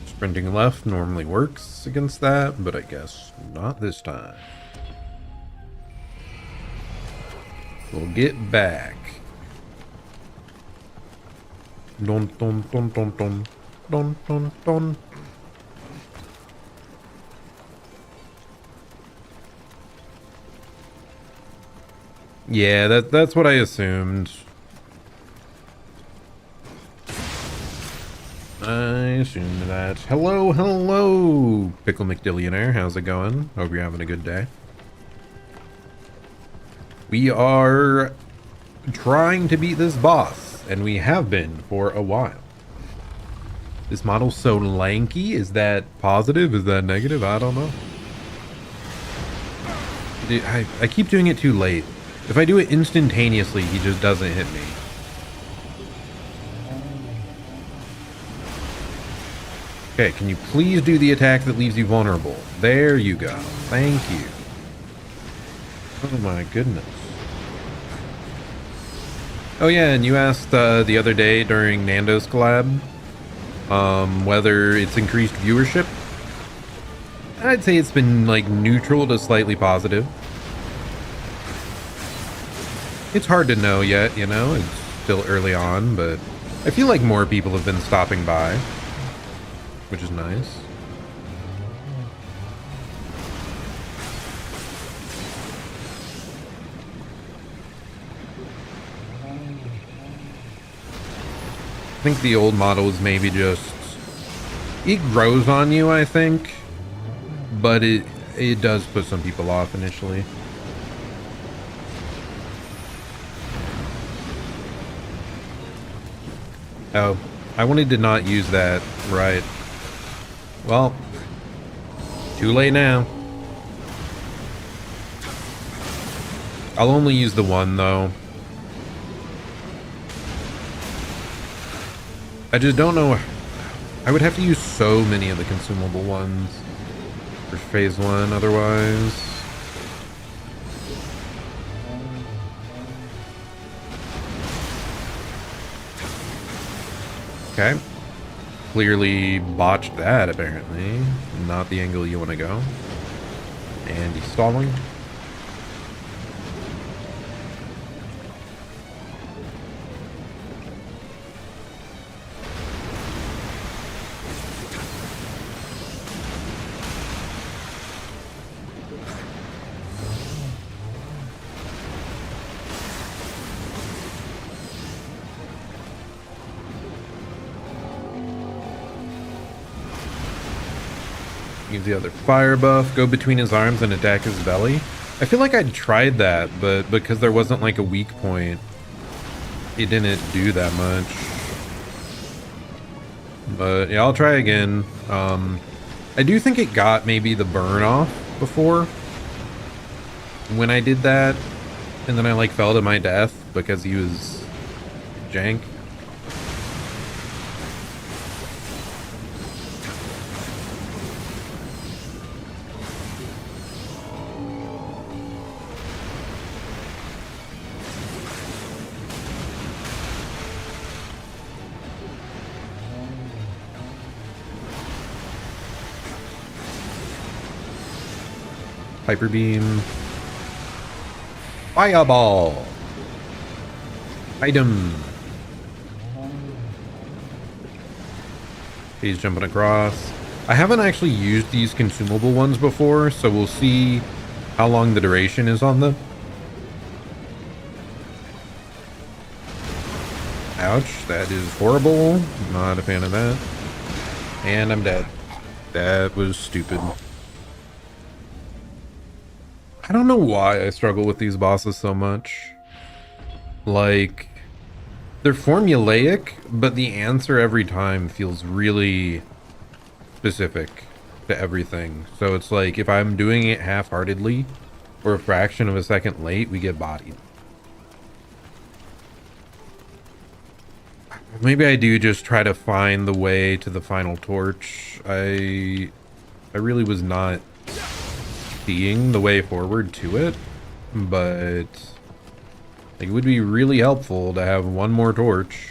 Speaker 1: Sprinting left normally works against that, but I guess not this time. We'll get back. Dun dun dun dun dun dun dun dun. Yeah, that's what I assumed. I assumed that. Hello, Pickle McDillionaire. How's it going? Hope you're having a good day. We are trying to beat this boss, and we have been for a while. This model's so lanky. Is that positive? Is that negative? I don't know. Dude, I keep doing it too late. If I do it instantaneously, he just doesn't hit me. Okay, can you please do the attack that leaves you vulnerable? There you go. Thank you. Oh my goodness. Oh yeah, and you asked the other day during Nando's collab whether it's increased viewership. I'd say it's been like neutral to slightly positive. It's hard to know yet, you know, it's still early on, but I feel like more people have been stopping by, which is nice. I think the old model is maybe just... It grows on you, I think. But it does put some people off initially. Oh, I wanted to not use that. Right. Well, too late now. I'll only use the one, though. I just don't know. I would have to use so many of the consumable ones for phase 1 otherwise. Okay. Clearly botched that, apparently. Not the angle you want to go. And he's stalling. Use the other fire buff, go between his arms and attack his belly. I feel like I'd tried that, but because there wasn't like a weak point, it didn't do that much. But yeah, I'll try again. I do think it got maybe the burn off before when I did that, and then I like fell to my death because he was jank. Hyper beam. Fireball. Item. He's jumping across. I haven't actually used these consumable ones before, so we'll see how long the duration is on them. Ouch, that is horrible. Not a fan of that. And I'm dead. That was stupid. I don't know why I struggle with these bosses so much. Like, they're formulaic, but the answer every time feels really specific to everything. So it's like, if I'm doing it half-heartedly, or a fraction of a second late, we get bodied. Maybe I do just try to find the way to the final torch. I really was not seeing the way forward to it, but it would be really helpful to have one more torch.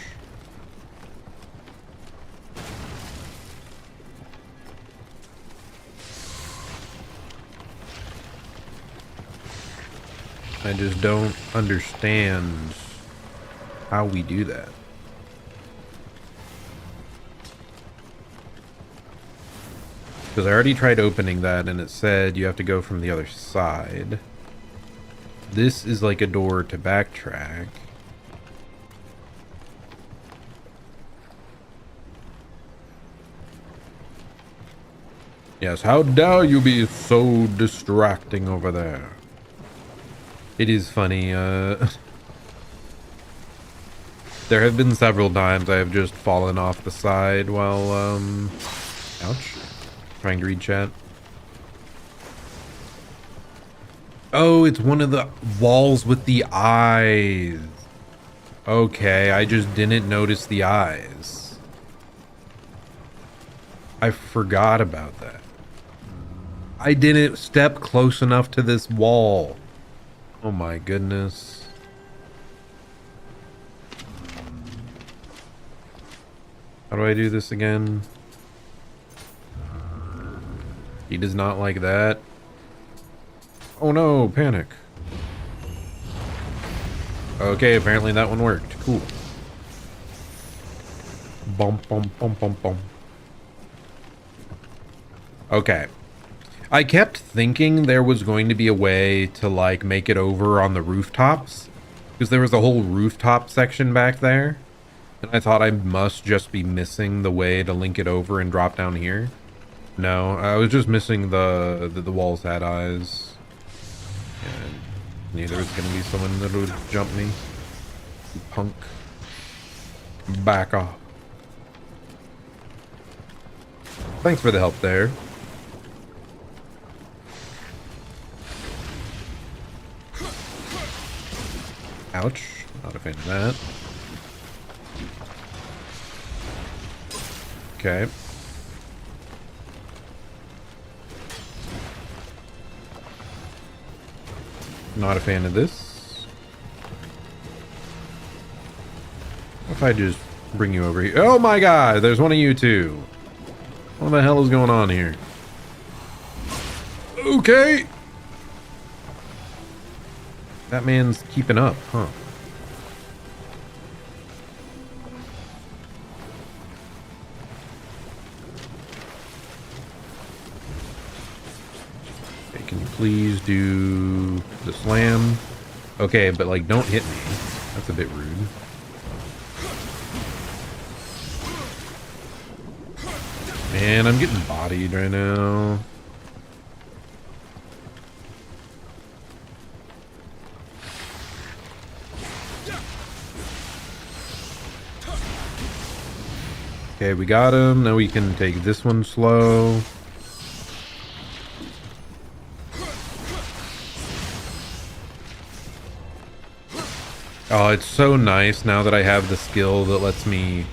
Speaker 1: I just don't understand how we do that. Because I already tried opening that and it said you have to go from the other side. This is like a door to backtrack. Yes, how dare you be so distracting over there? It is funny, there have been several times I have just fallen off the side while, ouch. Trying to read chat. Oh, it's one of the walls with the eyes. Okay, I just didn't notice the eyes. I forgot about that. I didn't step close enough to this wall. Oh my goodness. How do I do this again? He does not like that. Oh no, panic. Okay, apparently that one worked. Cool. Bum, bum, bum, bum, bum. Okay. I kept thinking there was going to be a way to like make it over on the rooftops, because there was a whole rooftop section back there. And I thought I must just be missing the way to link it over and drop down here. No, I was just missing the walls had eyes. And knew there was gonna be someone that would jump me. You punk. Back off. Thanks for the help there. Ouch. Not a fan of that. Okay. Not a fan of this. What if I just bring you over here? Oh my god, there's one of you two. What the hell is going on here? Okay. That man's keeping up, huh? Okay, can you please do the slam? Okay, but like, don't hit me. That's a bit rude. Man, I'm getting bodied right now. Okay, we got him. Now we can take this one slow. Oh, it's so nice now that I have the skill that lets me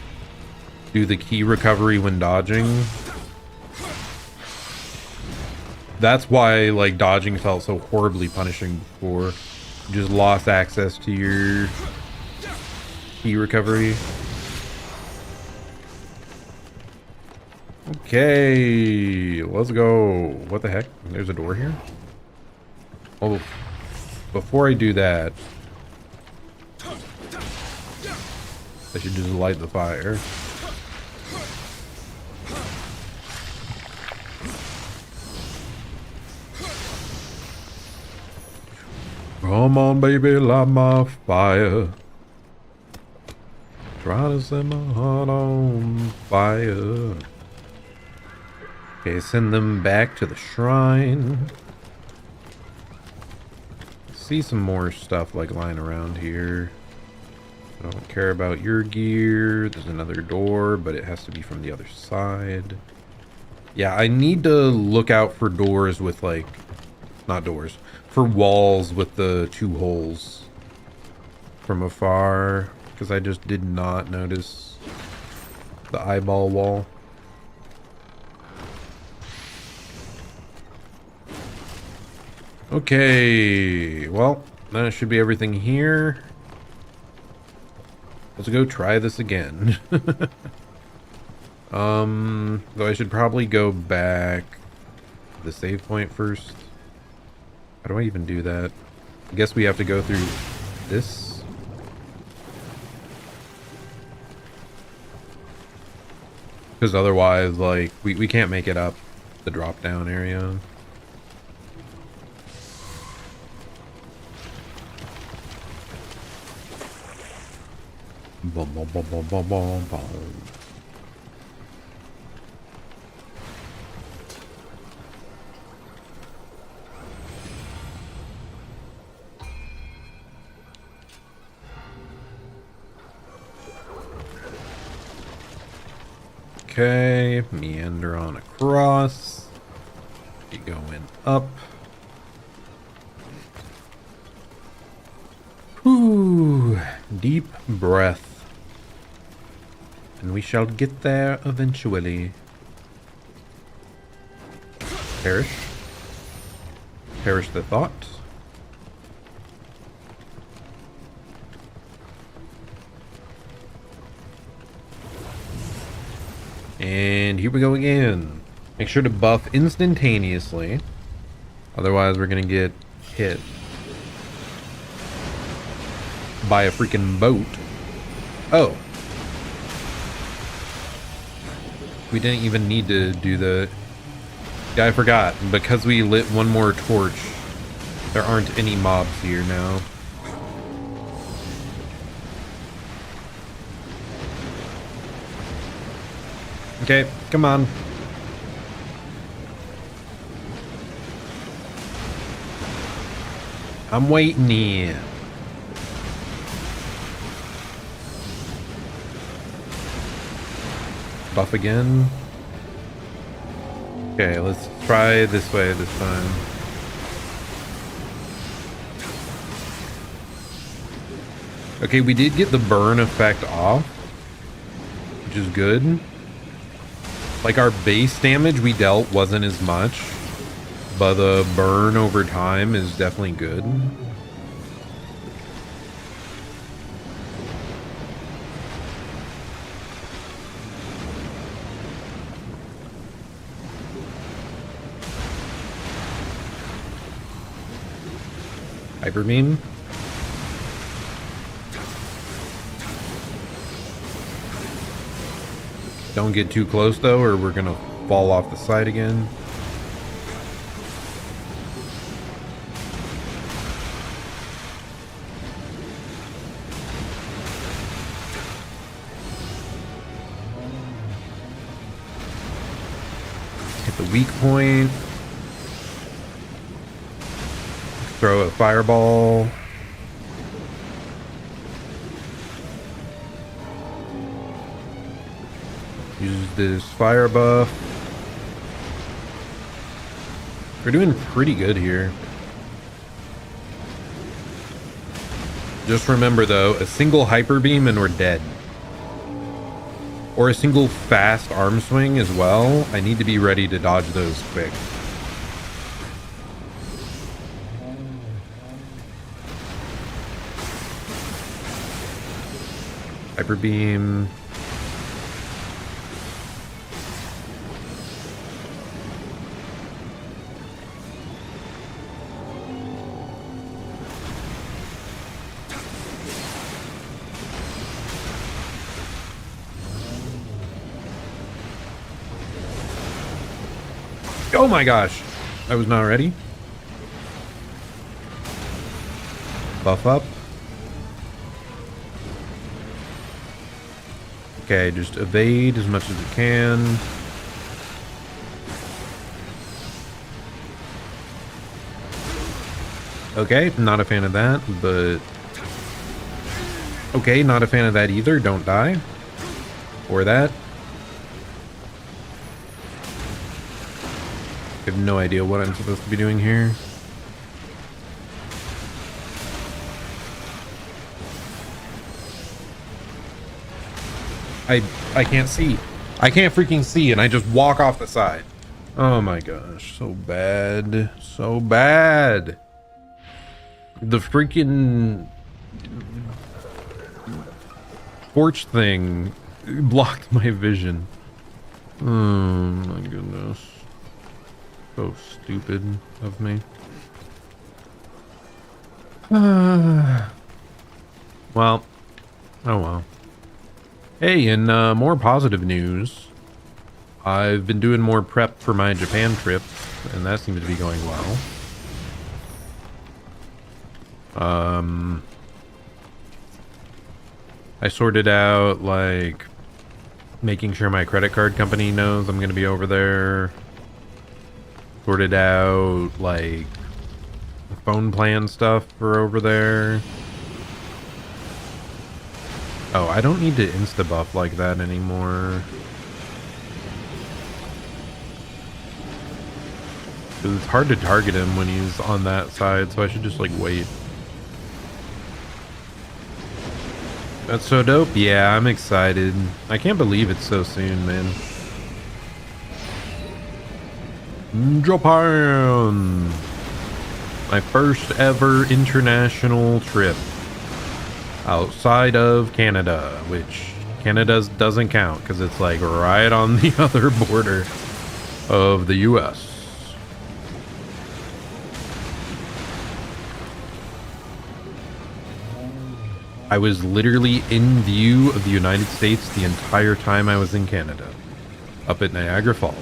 Speaker 1: do the key recovery when dodging. That's why, like, dodging felt so horribly punishing before. You just lost access to your key recovery. Okay, let's go. What the heck? There's a door here? Oh, before I do that, I should just light the fire. Come on, baby, light my fire. Try to set my heart on fire. Okay, send them back to the shrine. See some more stuff like lying around here. I don't care about your gear. There's another door, but it has to be from the other side. Yeah, I need to look out for doors with like... Not doors. For walls with the two holes from afar. Because I just did not notice the eyeball wall. Okay, well, that should be everything here. Let's go try this again. Though I should probably go back to the save point first. How do I even do that? I guess we have to go through this. Because otherwise, like, we can't make it up the drop down area. Boom, boom, boom, boom, boom, boom, boom. Okay, meander on across. Keep going up. Whew, deep breath. And we shall get there eventually. Perish. Perish the thought. And here we go again. Make sure to buff instantaneously. Otherwise, we're gonna get hit by a freaking boat. Oh. We didn't even need to do the... Yeah, I forgot. Because we lit one more torch, there aren't any mobs here now. Okay, come on. I'm waiting here. Buff again. Okay, let's try this way this time. Okay, we did get the burn effect off, which is good. Like, our base damage we dealt wasn't as much, but the burn over time is definitely good. Hyper beam. Don't get too close though, or we're gonna fall off the side again. Hit the weak point. Throw a fireball. Use this fire buff. We're doing pretty good here. Just remember though, a single hyper beam and we're dead. Or a single fast arm swing as well. I need to be ready to dodge those quick. Hyper beam. Oh my gosh, I was not ready. Buff up. Okay, just evade as much as you can. Okay, not a fan of that, but... Okay, not a fan of that either, don't die. Or that. I have no idea what I'm supposed to be doing here. I can't see. I can't freaking see, and I just walk off the side. Oh my gosh, so bad. So bad. The freaking torch thing blocked my vision. Oh my goodness. So stupid of me. Well, oh well. Hey, and more positive news. I've been doing more prep for my Japan trip, and that seems to be going well. I sorted out, like, making sure my credit card company knows I'm going to be over there. Sorted out, like, phone plan stuff for over there. Oh, I don't need to insta-buff like that anymore. 'Cause it's hard to target him when he's on that side, so I should just, like, wait. That's so dope. Yeah, I'm excited. I can't believe it's so soon, man. Japan! My first ever international trip. Outside of Canada, which Canada doesn't count because it's like right on the other border of the US. I was literally in view of the United States the entire time I was in Canada, up at Niagara Falls.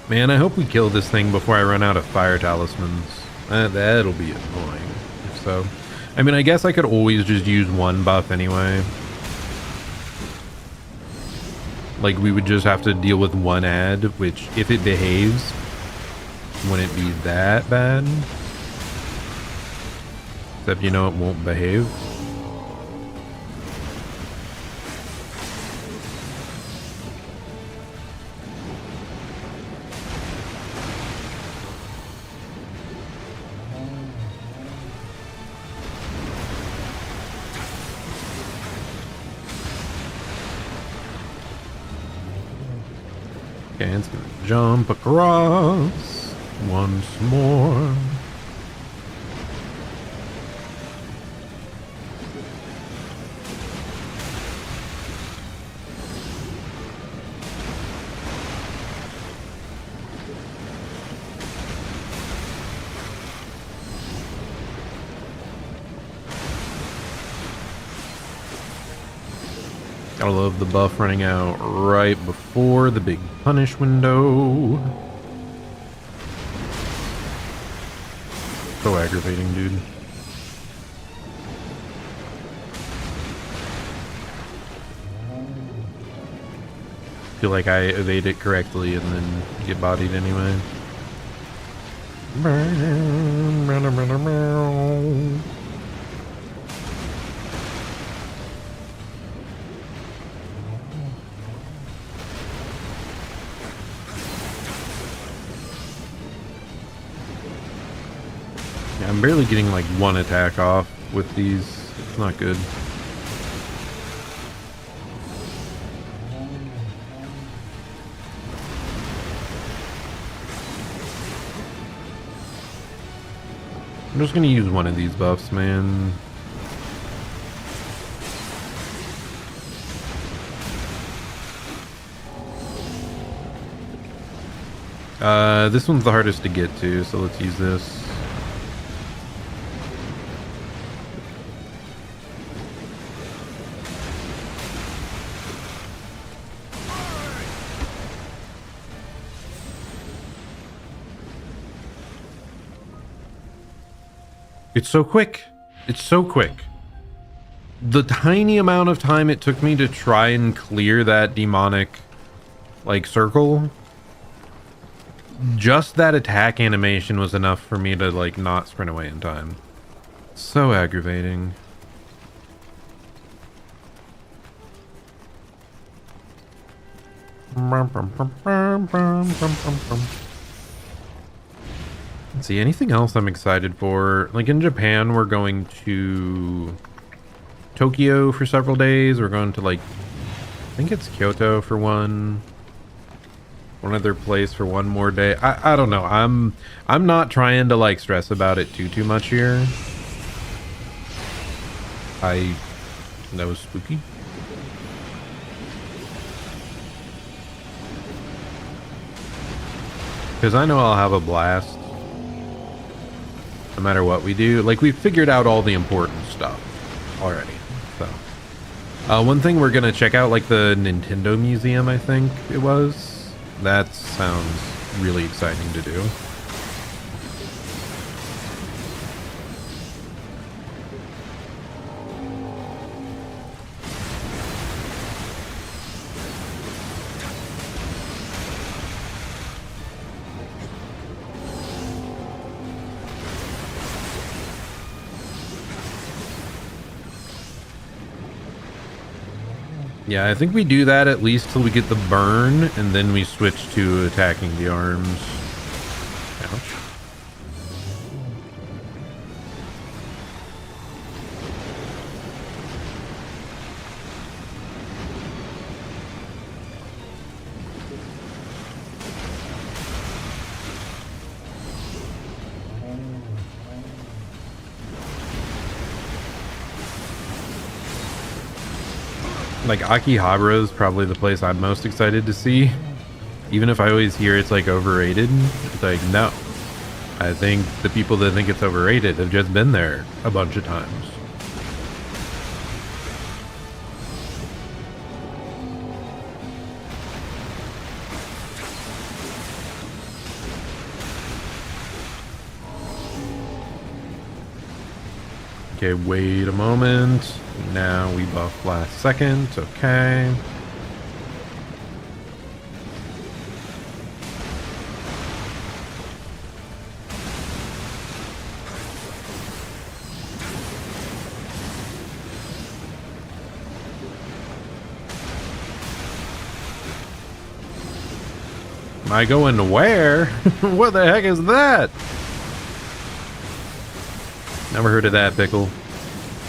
Speaker 1: Man, I hope we kill this thing before I run out of fire talismans. That'll be annoying. If so. I mean, I guess I could always just use one buff anyway. Like, we would just have to deal with one ad, which, if it behaves, wouldn't be that bad. Except, you know, it won't behave. Okay, it's gonna jump across once more. Gotta love the buff running out right before the big punish window. So aggravating, dude. Feel like I evade it correctly and then get bodied anyway. Yeah, I'm barely getting like one attack off with these. It's not good. I'm just gonna use one of these buffs, man. This one's the hardest to get to, so let's use this. It's so quick. It's so quick. The tiny amount of time it took me to try and clear that demonic, like, circle, just that attack animation was enough for me to, like, not sprint away in time. So aggravating. Let's see, anything else I'm excited for? Like, in Japan, we're going to Tokyo for several days. We're going to, like, I think it's Kyoto for one other place for one more day. I don't know. I'm not trying to, like, stress about it too much here. That was spooky. Because I know I'll have a blast no matter what we do. Like, we've figured out all the important stuff already. So, one thing we're gonna check out, like the Nintendo Museum, I think it was. That sounds really exciting to do. Yeah, I think we do that at least till we get the burn, and then we switch to attacking the arms. Ouch. Like, Akihabara is probably the place I'm most excited to see. Even if I always hear it's, like, overrated. It's like, no. I think the people that think it's overrated have just been there a bunch of times. Okay, wait a moment. Now we buff last second. Okay. Am I going where? What the heck is that? Never heard of that, Pickle.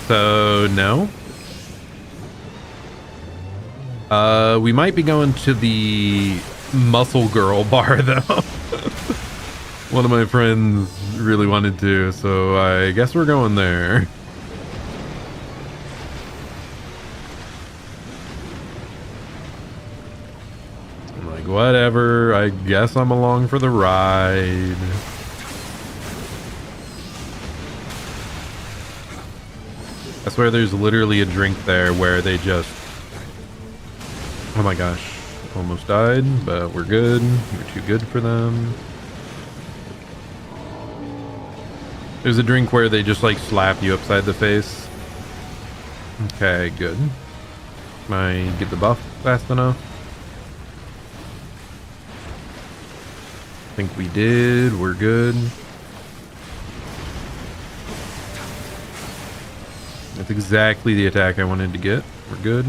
Speaker 1: So, no. We might be going to the Muscle Girl bar, though. One of my friends really wanted to, so I guess we're going there. I'm like, whatever, I guess I'm along for the ride. I swear there's literally a drink there where they just... Oh my gosh. Almost died, but we're good. We're too good for them. There's a drink where they just like slap you upside the face. Okay, good. Can I get the buff fast enough? I think we did. We're good. That's exactly the attack I wanted to get. We're good.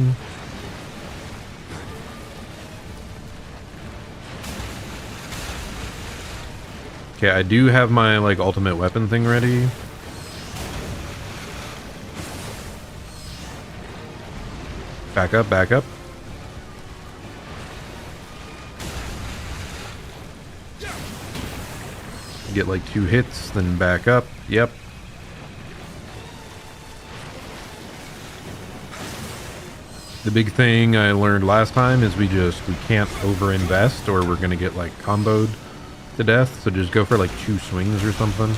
Speaker 1: Okay, I do have my like ultimate weapon thing ready. Back up, back up. Get like 2 hits, then back up. Yep. The big thing I learned last time is we can't overinvest or we're gonna get like comboed to death, so just go for like 2 swings or something.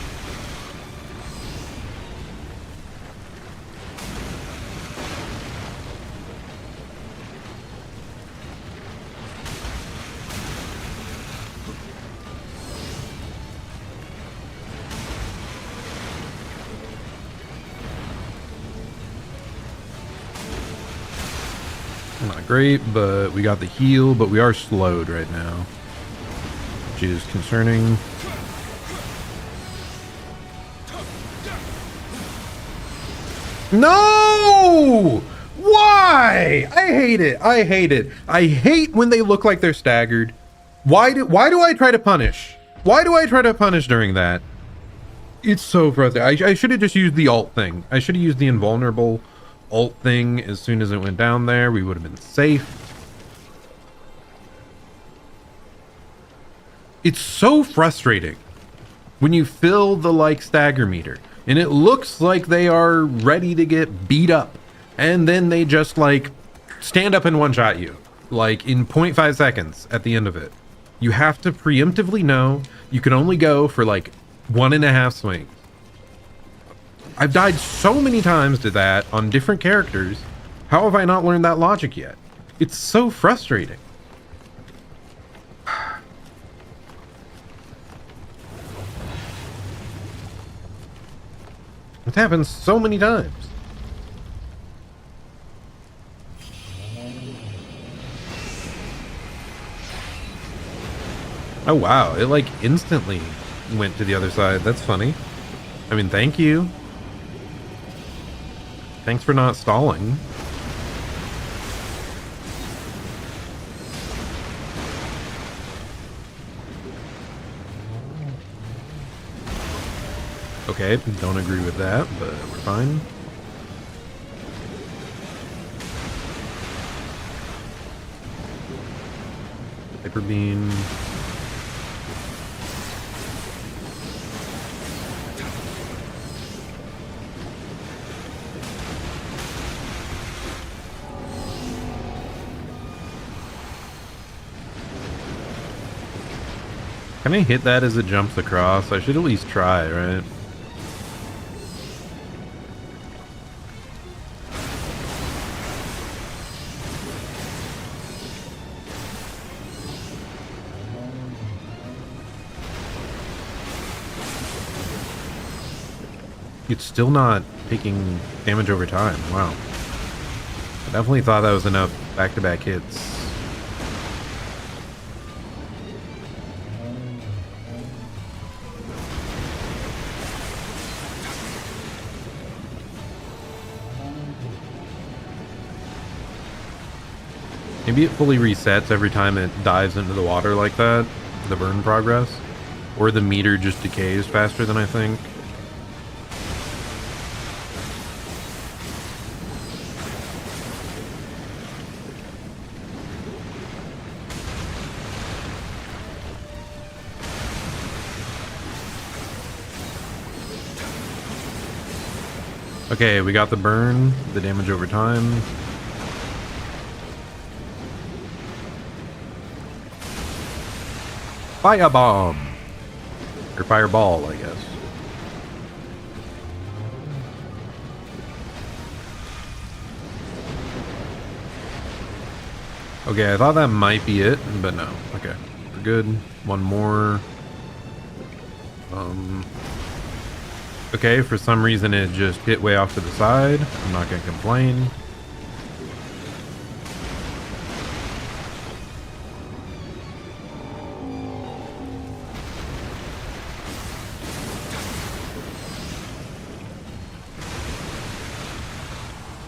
Speaker 1: Not great, but we got the heal, but we are slowed right now, which is concerning. No! Why? I hate it. I hate it. I hate when they look like they're staggered. Why do I try to punish? Why do I try to punish during that? It's so frustrating. I should have just used the alt thing. I should have used the invulnerable alt thing as soon as it went down there. We would have been safe. It's so frustrating when you fill the like stagger meter and it looks like they are ready to get beat up, and then they just like stand up and one shot you like in 0.5 seconds at the end of it. You have to preemptively know you can only go for like 1.5 swings. I've died so many times to that on different characters. How have I not learned that logic yet? It's so frustrating. It happens so many times. Oh wow, it like instantly went to the other side. That's funny. I mean, thank you. Thanks for not stalling. Okay, don't agree with that, but we're fine. Hyper beam. Can I hit that as it jumps across? I should at least try, right? It's still not taking damage over time. Wow. I definitely thought that was enough back-to-back hits. Maybe it fully resets every time it dives into the water like that, the burn progress. Or the meter just decays faster than I think. Okay, we got the burn, the damage over time. Firebomb! Or fireball, I guess. Okay, I thought that might be it, but no. Okay, we're good. One more. Okay, for some reason it just hit way off to the side. I'm not gonna complain.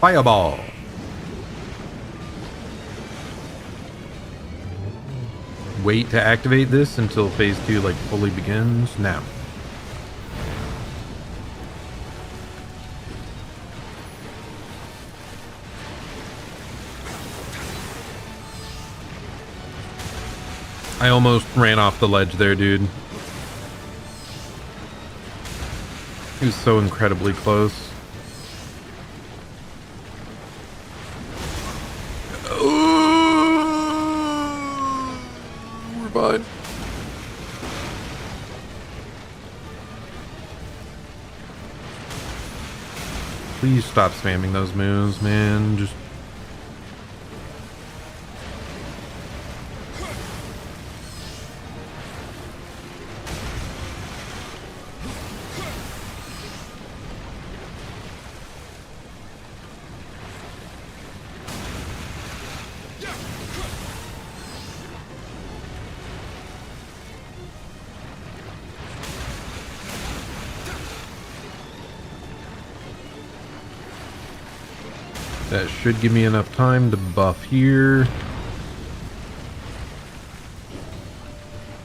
Speaker 1: Fireball. Wait to activate this until phase 2 like fully begins now. I almost ran off the ledge there, dude. He was so incredibly close. We're fine. Please stop spamming those moves, man. Just... that should give me enough time to buff here.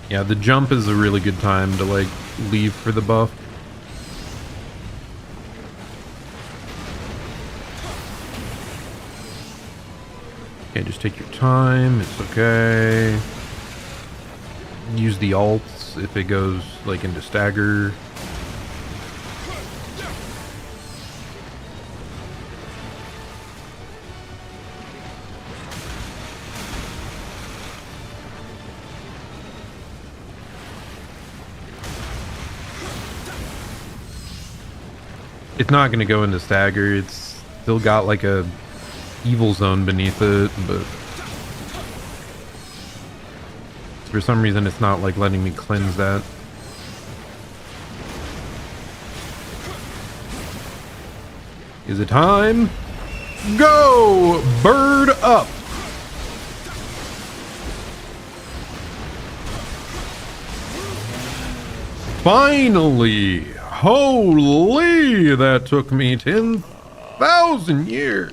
Speaker 1: Yeah, the jump is a really good time to like leave for the buff. Okay, just take your time. It's okay. Use the alts if it goes like into stagger. It's not going to go into stagger. It's still got like a evil zone beneath it, but for some reason it's not like letting me cleanse that. Is it time? Go! Bird up! Finally! Holy! That took me 10,000 years!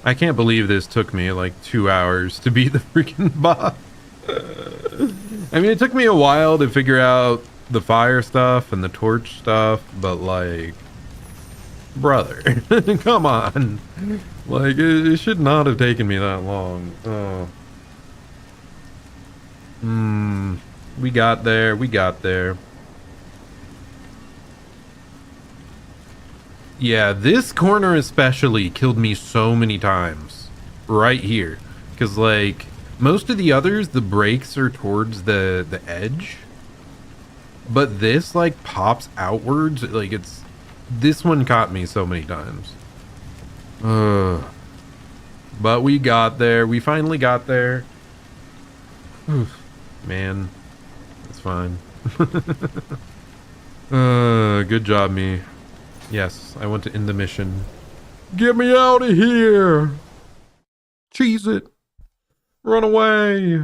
Speaker 1: I can't believe this took me like 2 hours to beat the freaking boss. I mean, it took me a while to figure out the fire stuff and the torch stuff, but like, brother, come on. Like, it should not have taken me that long. Oh. We got there. We got there. Yeah, this corner especially killed me so many times. Right here. Because, like, most of the others, the breaks are towards the edge. But this, like, pops outwards. Like, it's... This one caught me so many times. But we got there. We finally got there. Man, that's fine. Good job, me. Yes, I want to end the mission. Get me out of here! Cheese it! Run away!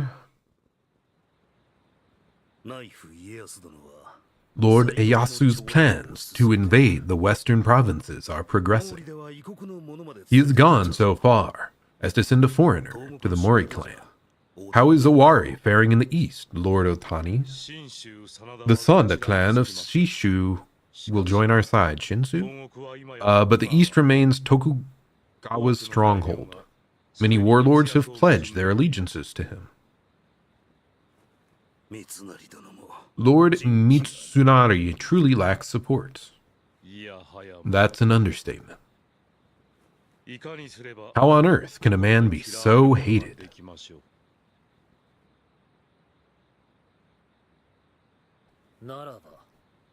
Speaker 1: Lord Ieyasu's plans to invade the western provinces are progressing. He has gone so far as to send a foreigner to the Mori clan. How is Owari faring in the east, Lord Otani? The Sonda clan of Shishu will join our side, Shinsu? But the east remains Tokugawa's stronghold. Many warlords have pledged their allegiances to him. Lord Mitsunari truly lacks support. That's an understatement. How on earth can a man be so hated?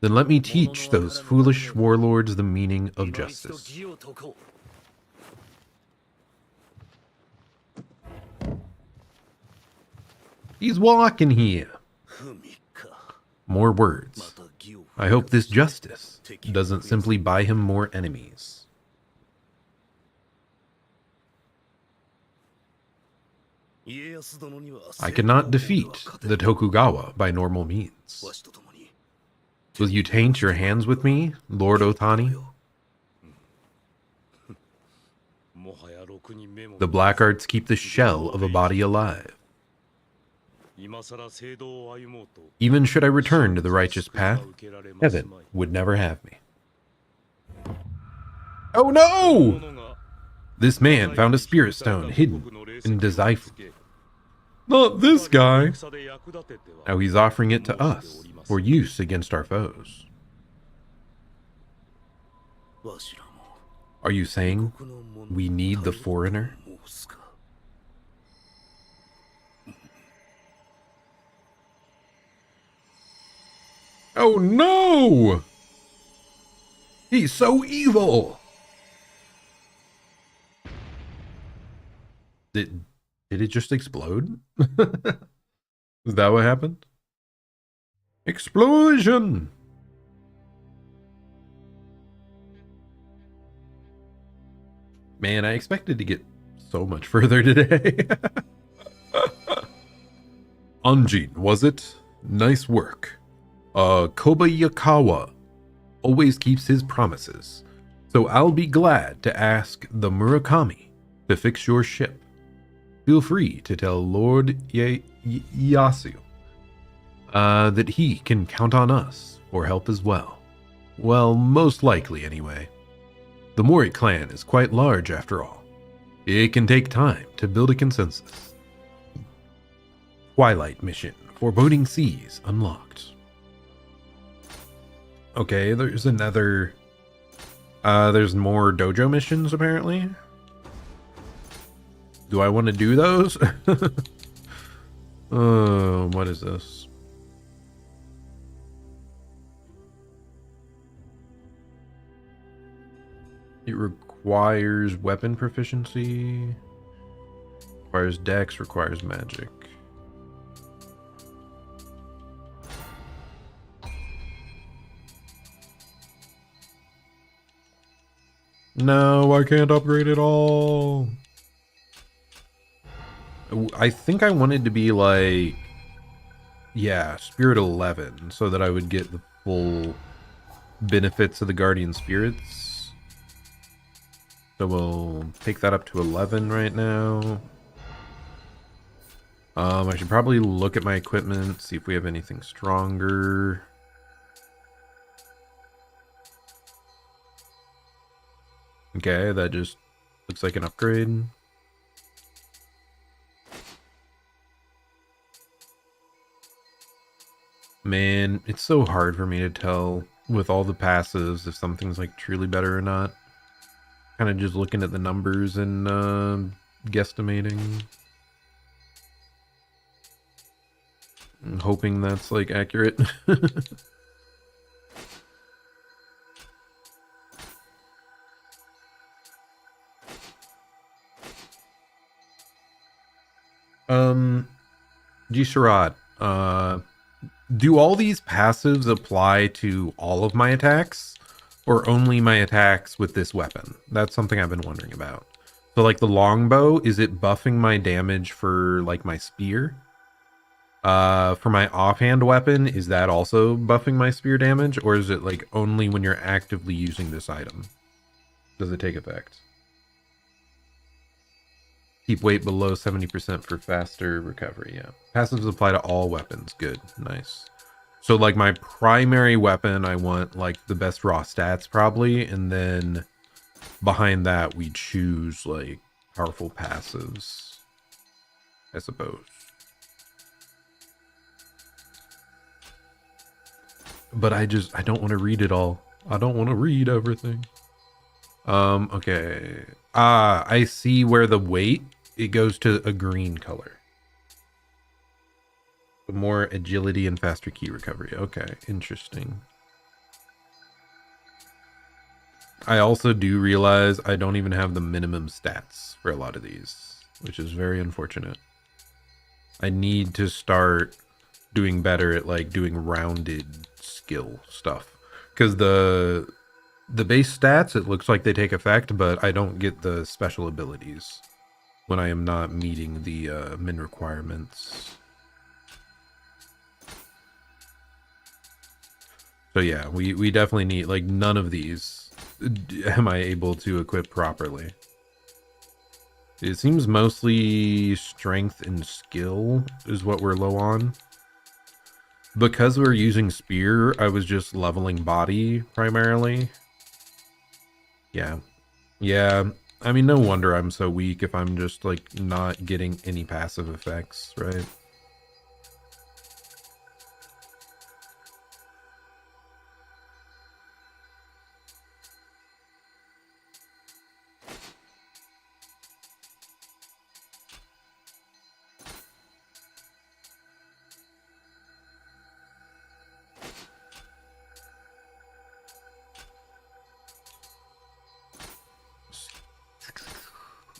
Speaker 1: Then let me teach those foolish warlords the meaning of justice. He's walking here. More words. I hope this justice doesn't simply buy him more enemies. I cannot defeat the Tokugawa by normal means. Will you taint your hands with me, Lord Otani? The black arts keep the shell of a body alive. Even should I return to the righteous path, heaven would never have me. Oh no! This man found a spirit stone hidden in Dazaifu. Not this guy! Now he's offering it to us for use against our foes. Are you saying we need the foreigner? Oh no! He's so evil! Did it just explode? Is that what happened? Explosion! Man, I expected to get so much further today. Anjin, was it? Nice work. Kobayakawa always keeps his promises, so I'll be glad to ask the Murakami to fix your ship. Feel free to tell Lord Yasu that he can count on us for help as well. Well, most likely anyway. The Mori clan is quite large after all. It can take time to build a consensus. Twilight mission, Foreboding Seas unlocked. Okay, there's another... there's more dojo missions, apparently. Do I want to do those? What is this? It requires weapon proficiency. Requires dex, requires magic. No, I can't upgrade it all. I think I wanted to be like, yeah, Spirit 11, so that I would get the full benefits of the Guardian Spirits. So we'll take that up to 11 right now. I should probably look at my equipment, see if we have anything stronger. Okay, that just looks like an upgrade. Man, it's so hard for me to tell with all the passives if something's like truly better or not. Kind of just looking at the numbers and guesstimating. I'm hoping that's like accurate. Gisharat, Do all these passives apply to all of my attacks, or only my attacks with this weapon? That's something I've been wondering about. So like the longbow, is it buffing my damage for like my spear? For my offhand weapon, is that also buffing my spear damage, or is it like only when you're actively using this item does it take effect? Keep weight below 70% for faster recovery. Yeah. Passives apply to all weapons. Good. Nice. So like my primary weapon, I want like the best raw stats probably. And then behind that, we choose like powerful passives, I suppose. But I don't want to read it all. I don't want to read everything. Okay. I see where the weight, it goes to a green color. More agility and faster key recovery. Okay, interesting. I also do realize I don't even have the minimum stats for a lot of these, which is very unfortunate. I need to start doing better at like doing rounded skill stuff, because the base stats, it looks like they take effect, but I don't get the special abilities when I am not meeting the min requirements. So yeah, we definitely need, like, none of these am I able to equip properly. It seems mostly strength and skill is what we're low on. Because we're using spear, I was just leveling body primarily. Yeah. Yeah. I mean, no wonder I'm so weak if I'm just, like, not getting any passive effects, right?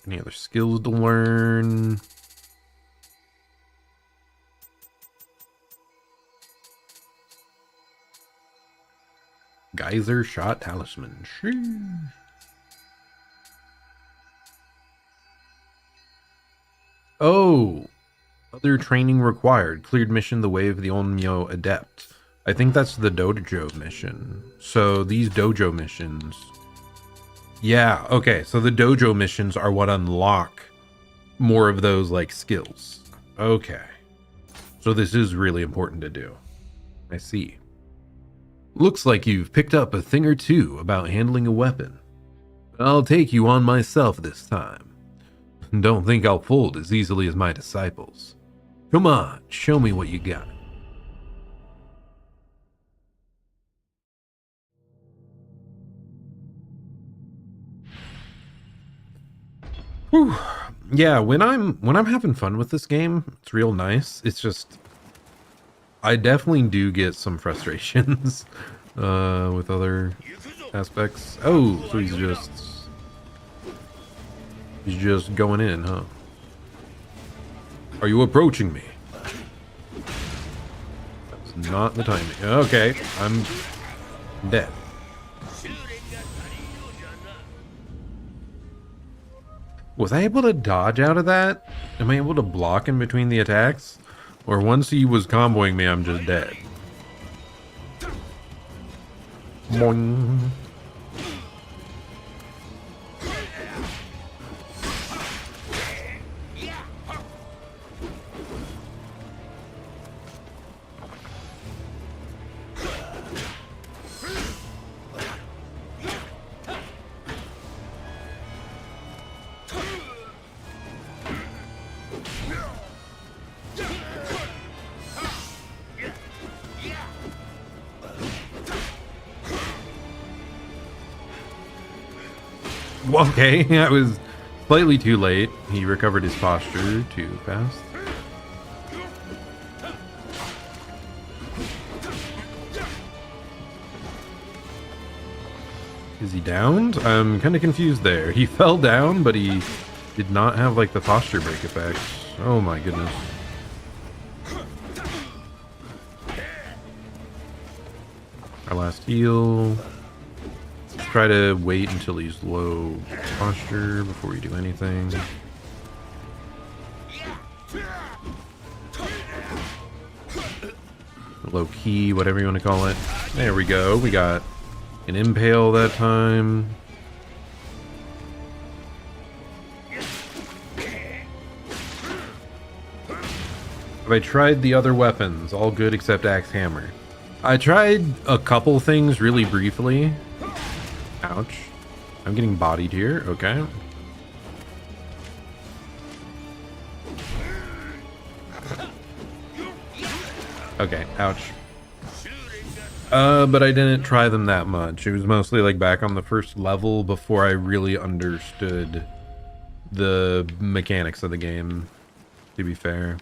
Speaker 1: Any other skills to learn? Geyser shot talisman. Sheesh. Oh, other training required. Cleared mission, the way of the Nioh adept. I think that's the dojo mission. So these dojo missions. Yeah, okay, so the dojo missions are what unlock more of those, like, skills. Okay. So this is really important to do. I see. Looks like you've picked up a thing or two about handling a weapon. I'll take you on myself this time. Don't think I'll fold as easily as my disciples. Come on, show me what you got. Whew. Yeah, when I'm having fun with this game, it's real nice. It's just I definitely do get some frustrations with other aspects. Oh, so he's just going in, huh? Are you approaching me? That's not the timing. Okay, I'm dead. Was I able to dodge out of that? Am I able to block in between the attacks? Or once he was comboing me, I'm just dead? Boing. Okay, I was slightly too late. He recovered his posture too fast. Is he downed? I'm kind of confused there. He fell down, but he did not have like the posture break effect. Oh my goodness. Our last heal. Let's try to wait until he's low posture before we do anything. Low key, whatever you want to call it. There we go. We got an impale that time. Have I tried the other weapons? All good except axe hammer. I tried a couple things really briefly. Ouch. I'm getting bodied here. Okay. Okay, ouch. But I didn't try them that much. It was mostly like back on the first level before I really understood the mechanics of the game, to be fair.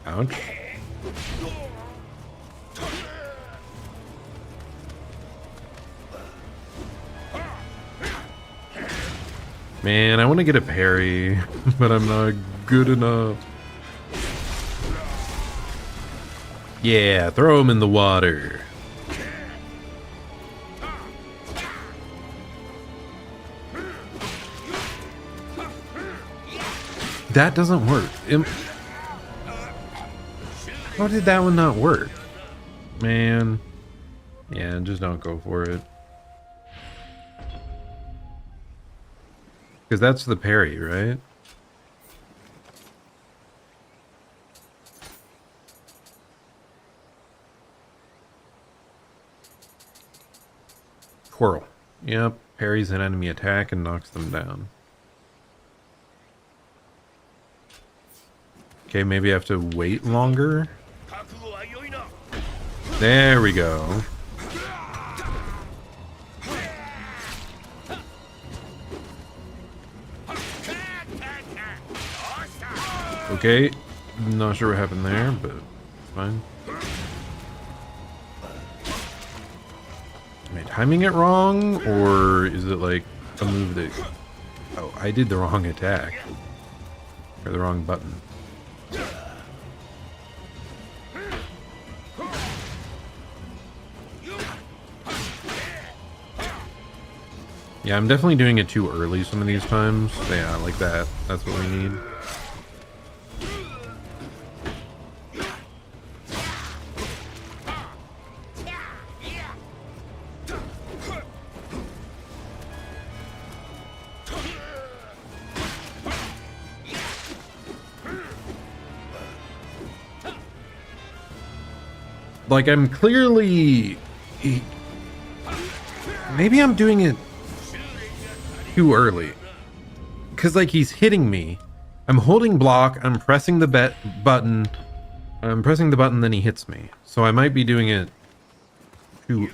Speaker 1: Ouch. Man, I want to get a parry, but I'm not good enough. Yeah, throw him in the water. That doesn't work. How did that one not work? Man. Yeah, just don't go for it. Because that's the parry, right? Twirl. Yep, parries an enemy attack and knocks them down. Okay, maybe I have to wait longer. There we go. Okay, not sure what happened there, but fine. Am I timing it wrong, or is it like a move that... Oh, I did the wrong attack. Or the wrong button. Yeah, I'm definitely doing it too early some of these times. Yeah, like that. That's what we need. Like, I'm clearly... Maybe I'm doing it too early. Because, like, he's hitting me. I'm holding block, I'm pressing the button. I'm pressing the button, then he hits me. So I might be doing it too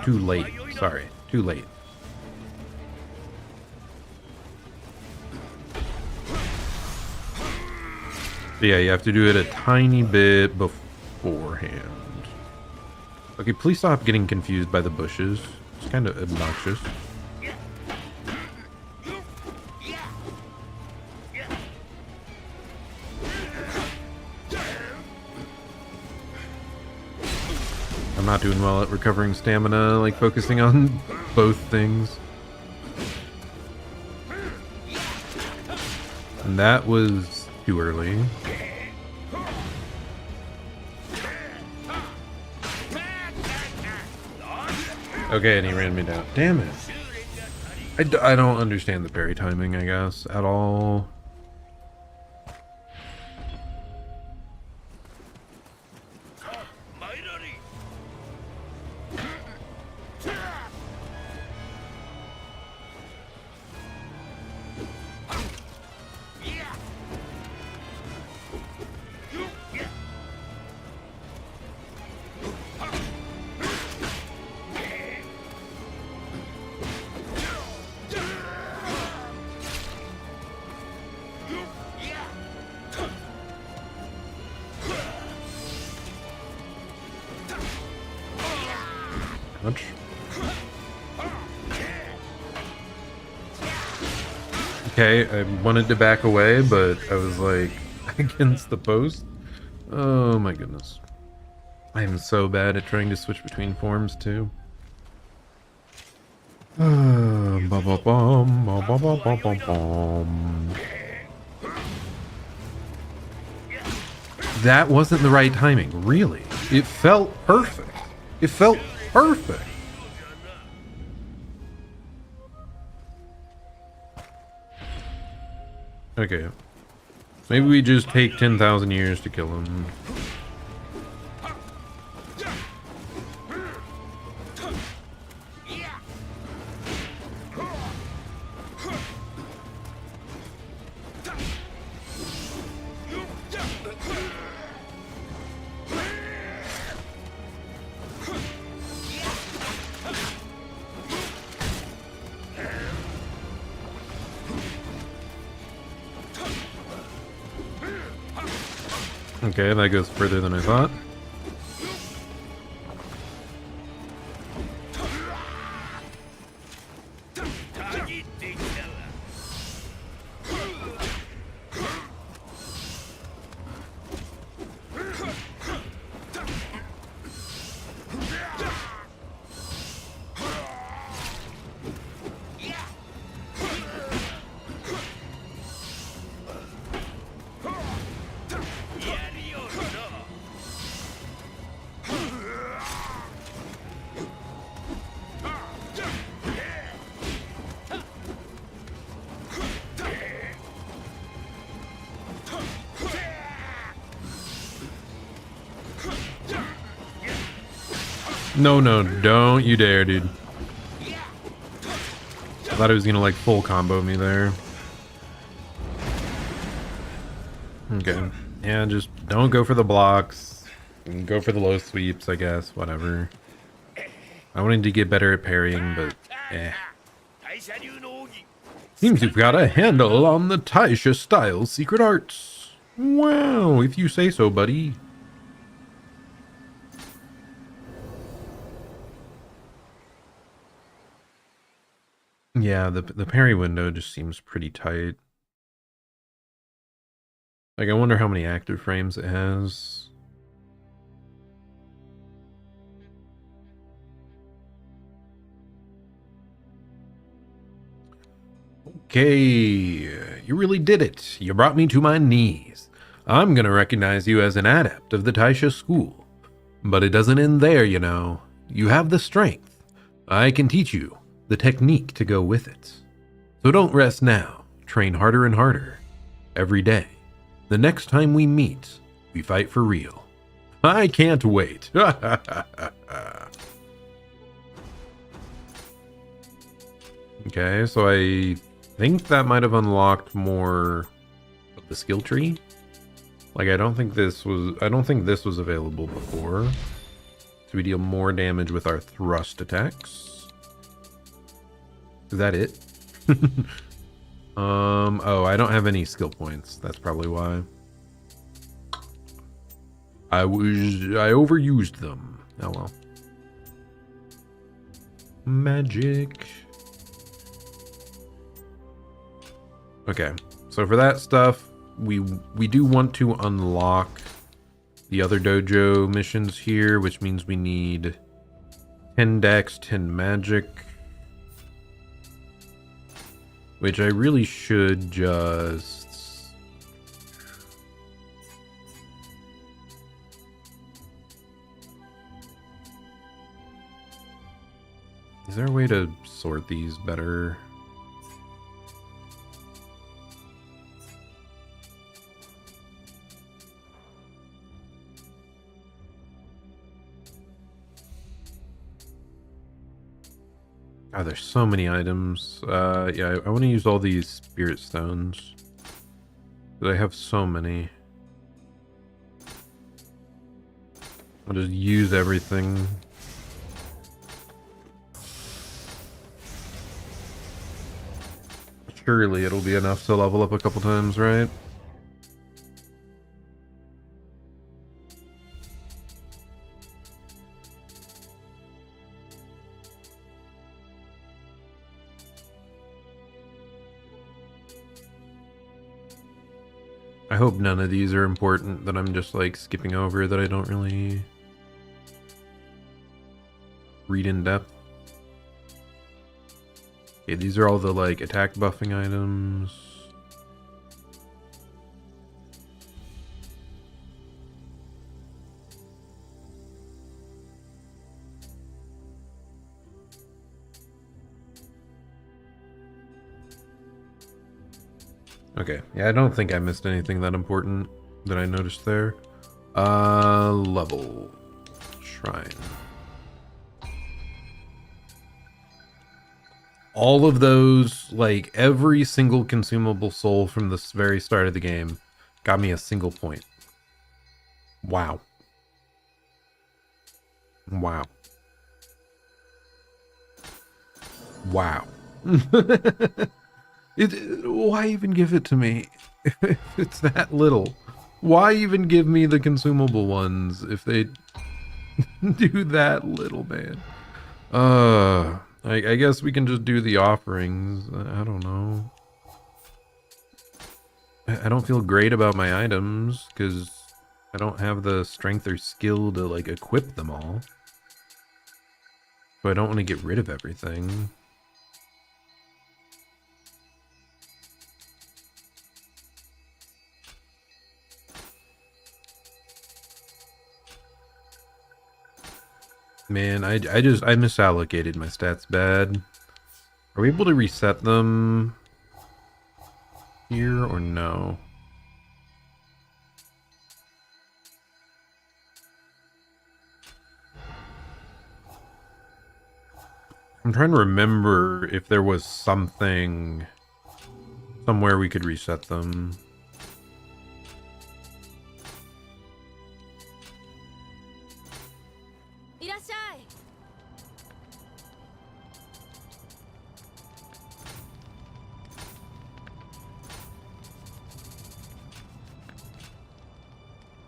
Speaker 1: late. Sorry, too late. So yeah, you have to do it a tiny bit beforehand. Okay, please stop getting confused by the bushes. It's kind of obnoxious. I'm not doing well at recovering stamina, like focusing on both things. And that was too early. Okay, and he ran me down. Damn it. I don't understand the parry timing, I guess, at all. Okay, I wanted to back away, but I was like against the post. Oh my goodness. I am so bad at trying to switch between forms too. Ba-ba-bum, ba-ba-ba-ba-bum. That wasn't the right timing, really. It felt perfect. It felt perfect. Okay. Maybe we just take 10,000 years to kill him. Okay, that goes further than I thought. No, no, don't you dare, dude. I thought it was gonna like full combo me there. Okay. Yeah, just don't go for the blocks. Go for the low sweeps, I guess. Whatever. I wanted to get better at parrying, but eh. Seems you've got a handle on the Taisha style secret arts. Wow, if you say so, buddy. Yeah, the parry window just seems pretty tight. Like, I wonder how many active frames it has. Okay, you really did it. You brought me to my knees. I'm gonna recognize you as an adept of the Taisha school. But it doesn't end there, you know. You have the strength. I can teach you the technique to go with it. So don't rest now. Train harder and harder. Every day. The next time we meet, we fight for real. I can't wait. Okay, so I think that might have unlocked more of the skill tree. Like, I don't think this was available before. So we deal more damage with our thrust attacks. Is that it? Oh, I don't have any skill points. That's probably why. I overused them. Oh well. Magic. Okay, so for that stuff, we do want to unlock the other dojo missions here, which means we need 10 dex, 10 magic. Which I really should just... Is there a way to sort these better? God, there's so many items. Yeah, I want to use all these spirit stones. But I have so many. I'll just use everything. Surely it'll be enough to level up a couple times, right? I hope none of these are important that I'm just like skipping over, that I don't really read in depth. Okay, these are all the like attack buffing items. Okay, yeah, I don't think I missed anything that important that I noticed there. Level. Shrine. All of those, like, every single consumable soul from the very start of the game got me a single point. Wow. Wow. Wow. Why even give it to me if it's that little? Why even give me the consumable ones if they do that little, man? I guess we can just do the offerings. I don't know. I don't feel great about my items because I don't have the strength or skill to like equip them all. So I don't want to get rid of everything. Man, I misallocated my stats bad. Are we able to reset them here or no? I'm trying to remember if there was something somewhere we could reset them.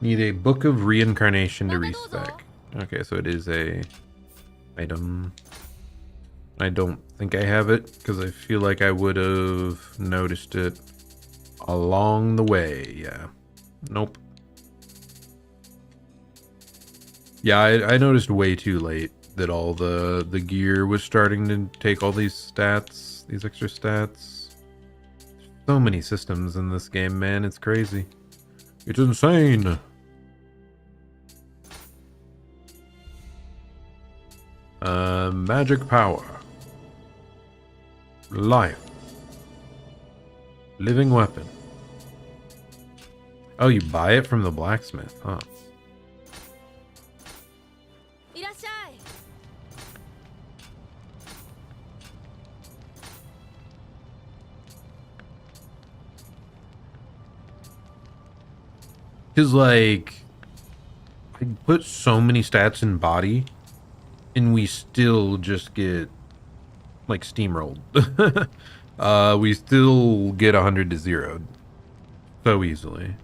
Speaker 1: Need a book of reincarnation to respec. Okay, so it is a item. I don't think I have it because I feel like I would have noticed it along the way. Yeah. Nope. Yeah, I noticed way too late that all the gear was starting to take all these stats, these extra stats. So many systems in this game, man. It's crazy. It's insane. Magic power. Life. Living weapon. Oh, you buy it from the blacksmith, huh? Because, like, I put so many stats in body, and we still just get, like, steamrolled. We still get 100 to 0 so easily.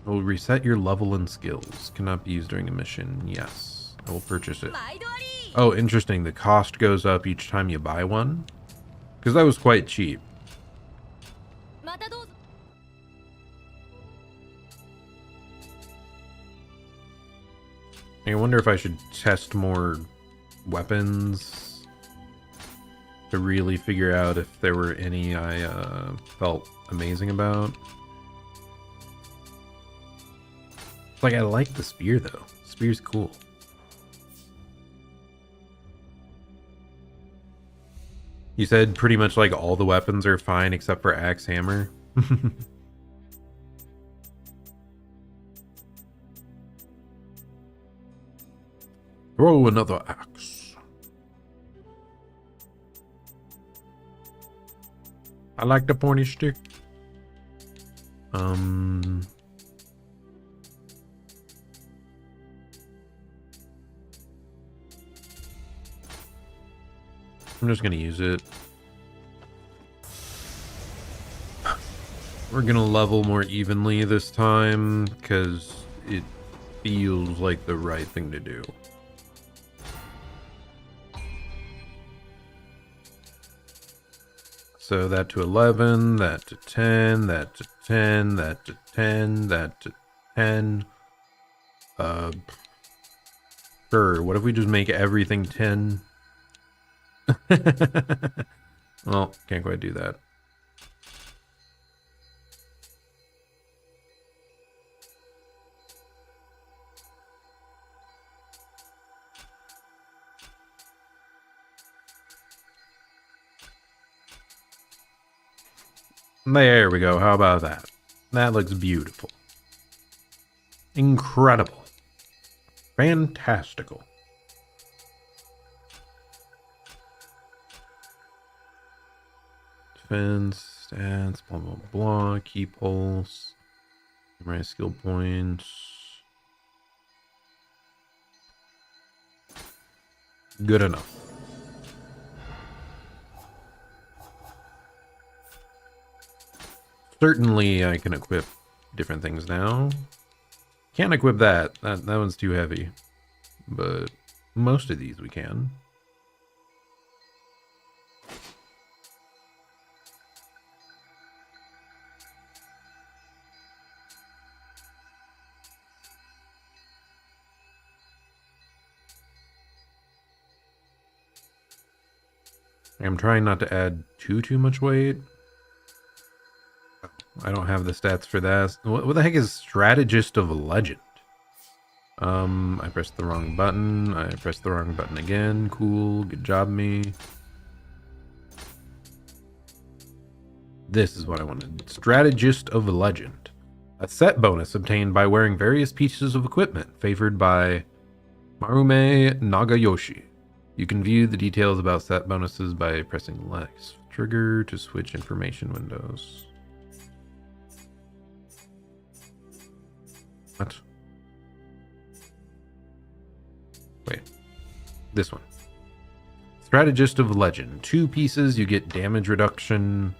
Speaker 1: Will reset your level and skills. Cannot be used during a mission. Yes, I will purchase it. Oh, interesting. The cost goes up each time you buy one, because that was quite cheap. I wonder if I should test more weapons to really figure out if there were any I felt amazing about. Like, I like the spear though. Spear's cool. You said pretty much like all the weapons are fine except for axe hammer. Throw another axe. I like the pointy stick. I'm just gonna use it. We're gonna level more evenly this time because it feels like the right thing to do. so that to 11, that to 10, that to 10, that to 10, that to 10. Sure, what if we just make everything 10? Well, can't quite do that. There we go. How about that? That looks beautiful. Incredible. Fantastical. Defense, stats, blah, blah, blah. Key pulse. My skill points. Good enough. Certainly I can equip different things now. Can't equip that. That one's too heavy. But most of these we can. I'm trying not to add too much weight. I don't have the stats for that. What the heck is Strategist of Legend? I pressed the wrong button. I pressed the wrong button again. Cool. Good job, me. This is what I wanted. Strategist of Legend. A set bonus obtained by wearing various pieces of equipment favored by Marume Nagayoshi. You can view the details about set bonuses by pressing Lex trigger to switch information windows. What? Wait. This one. Strategist of Legend. 2 pieces, you get damage reduction.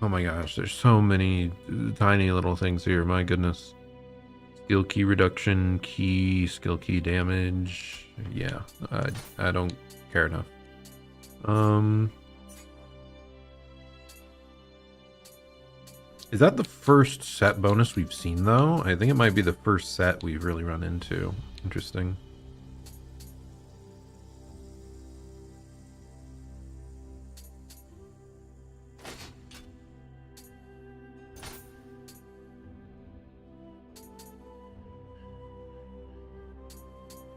Speaker 1: Oh my gosh, there's so many tiny little things here. My goodness. Skill key reduction, key, skill key damage. Yeah, I don't care enough. Is that the first set bonus we've seen, though? I think it might be the first set we've really run into. Interesting.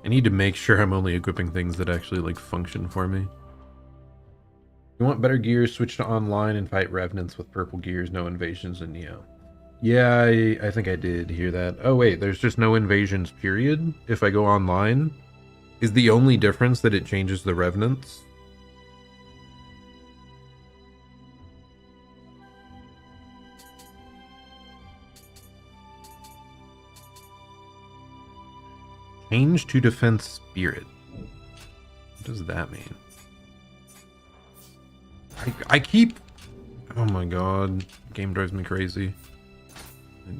Speaker 1: I need to make sure I'm only equipping things that actually, like, function for me. You want better gears, switch to online and fight revenants with purple gears, no invasions in Nioh. Yeah, I think I did hear that. Oh wait, there's just no invasions, period? If I go online? Is the only difference that it changes the revenants? Change to defense spirit. What does that mean? I keep... Oh my god. Game drives me crazy.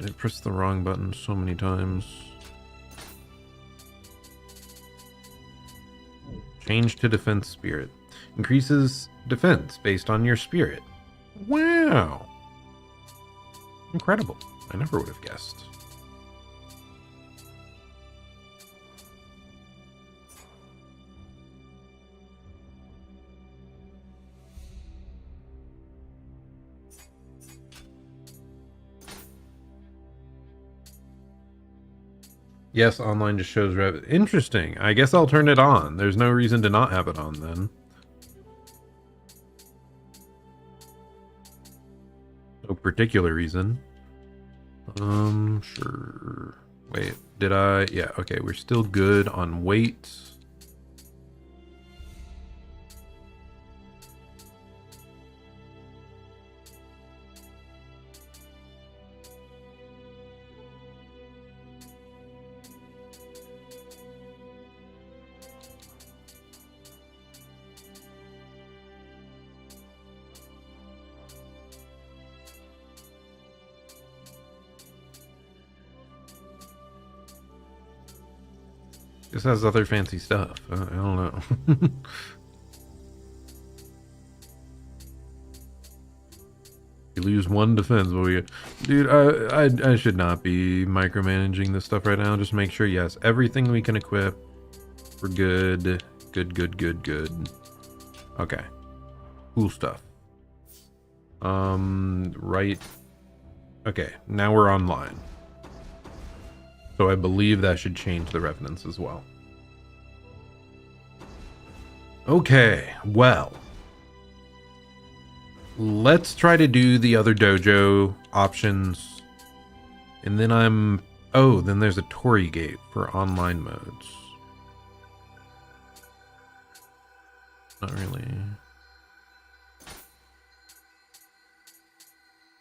Speaker 1: I pressed the wrong button so many times. Change to defense spirit. Increases defense based on your spirit. Wow. Incredible. I never would have guessed. Yes, online just shows rev. Interesting. I guess I'll turn it on. There's no reason to not have it on then. No particular reason. Sure. Wait, did I? Yeah, okay, we're still good on weight. This has other fancy stuff. I don't know. You lose one defense, but we... Dude, I should not be micromanaging this stuff right now. Just make sure, yes, everything we can equip. We're good. Good. Okay. Cool stuff. Right. Okay, now we're online. So I believe that should change the revenants as well. Okay, well. Let's try to do the other dojo options. And then then there's a Tori gate for online modes. Not really.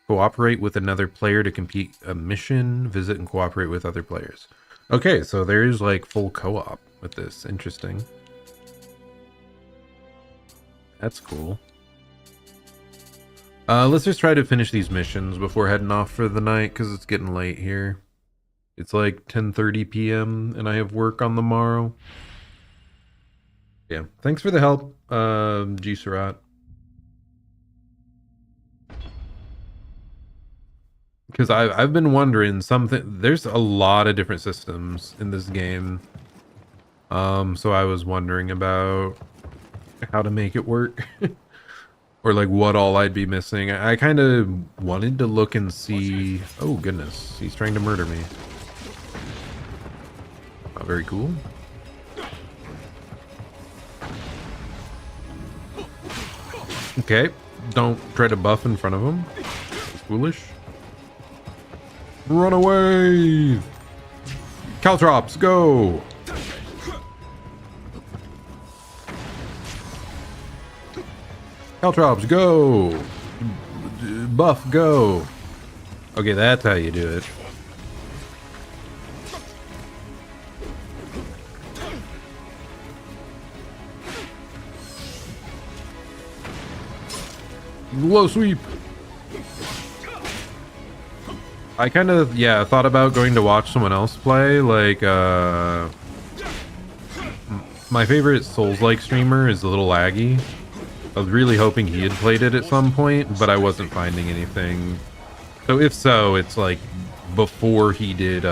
Speaker 1: Cooperate with another player to complete a mission. Visit and cooperate with other players. Okay, so there is like full co-op with this. Interesting. That's cool. Let's just try to finish these missions before heading off for the night, because it's getting late here. It's like 10:30 p.m. and I have work on the morrow. Yeah, thanks for the help, G. Surat. Because I've been wondering there's a lot of different systems in this game. So I was wondering about how to make it work. Or like what all I'd be missing. I kind of wanted to look and see... Oh goodness, he's trying to murder me. Oh, very cool. Okay, don't try to buff in front of him. It's foolish. Run away! Caltrops, go! Caltrops, go! Buff, go! Okay, that's how you do it. Low sweep! I kind of, thought about going to watch someone else play, like, my favorite Souls-like streamer is a little laggy. I was really hoping he had played it at some point, but I wasn't finding anything. So if so, it's like before he did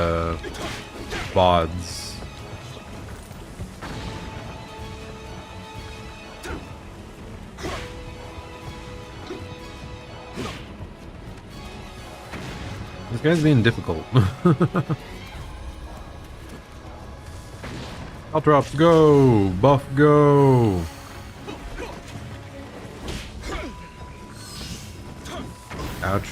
Speaker 1: VODs. This guy's being difficult. Caltrops, go! Buff, go! Ouch.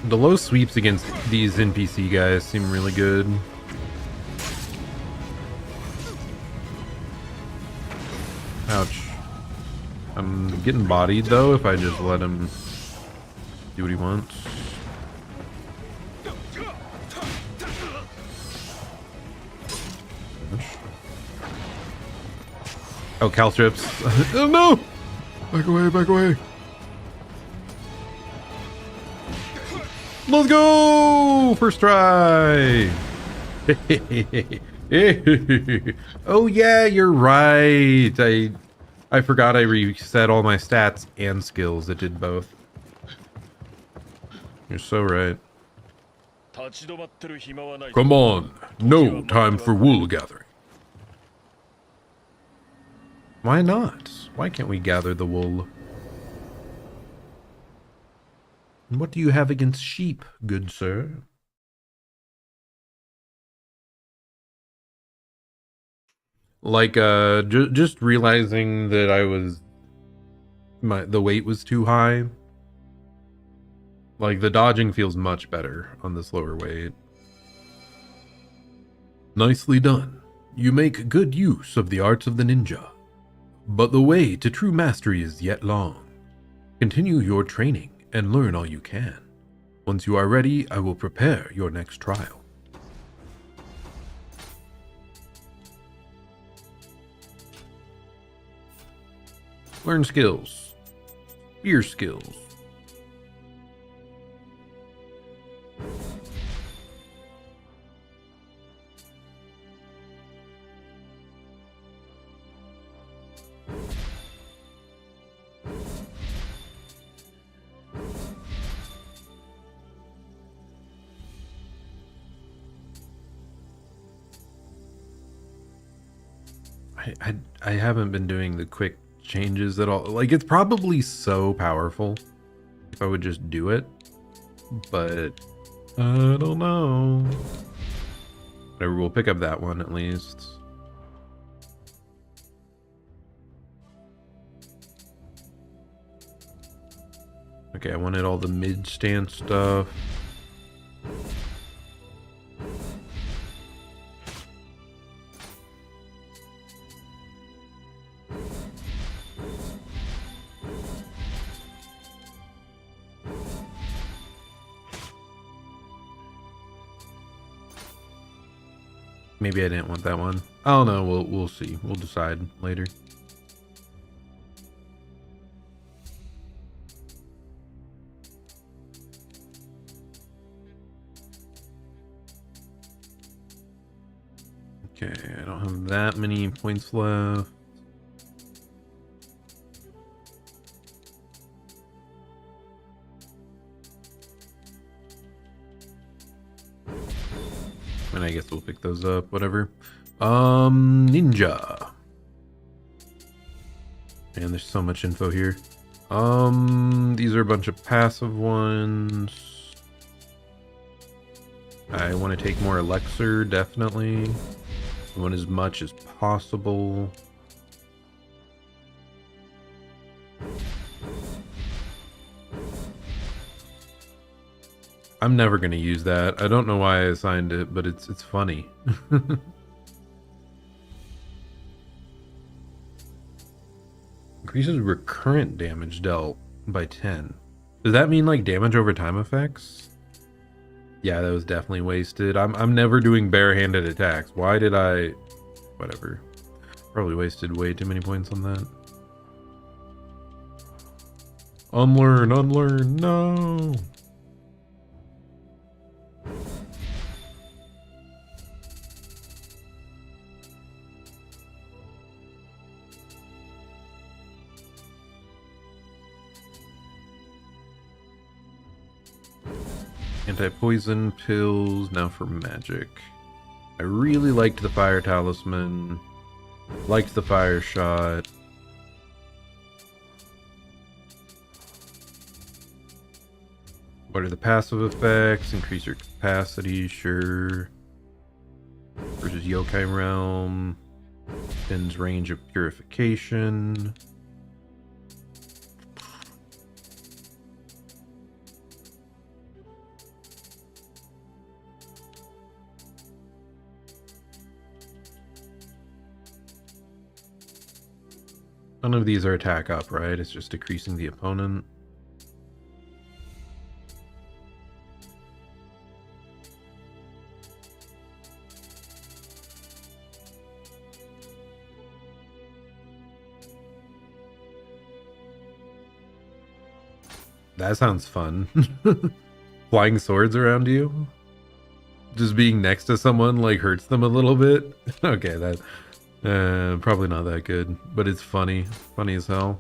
Speaker 1: The low sweeps against these NPC guys seem really good. Ouch. I'm getting bodied though if I just let him do what he wants. Oh, caltrips. Oh no! Back away, back away. Let's go! First try! Oh yeah, you're right. I forgot I reset all my stats and skills. It did both. You're so right. Come on. No time for wool gathering. Why not? Why can't we gather the wool? What do you have against sheep, good sir? Like, just realizing that the weight was too high. Like, the dodging feels much better on this lower weight. Nicely done. You make good use of the arts of the ninja. But the way to true mastery is yet long. Continue your training and learn all you can. Once you are ready, I will prepare your next trial. Learn skills. Spear skills. I haven't been doing the quick changes at all. Like, it's probably so powerful if I would just do it, but I don't know. Whatever, we'll pick up that one at least. Okay, I wanted all the mid-stance stuff. Maybe I didn't want that one. I don't know. We'll see. We'll decide later. Okay, I don't have that many points left. And I guess we'll pick those up, whatever. Ninja. Man, there's so much info here. These are a bunch of passive ones. I want to take more elixir, definitely. I want as much as possible. I'm never going to use that. I don't know why I assigned it, but it's funny. Increases recurrent damage dealt by 10. Does that mean like damage over time effects? Yeah, that was definitely wasted. I'm never doing barehanded attacks. Why did I... Whatever. Probably wasted way too many points on that. Unlearn, unlearn, no! Anti-poison pills, now for magic. I really liked the fire talisman. Liked the fire shot. What are the passive effects? Increase your capacity, sure. Versus Yokai Realm. Extends range of purification. None of these are attack up, right? It's just decreasing the opponent. That sounds fun. Flying swords around you? Just being next to someone like hurts them a little bit? Okay, that... probably not that good, but it's funny. Funny as hell.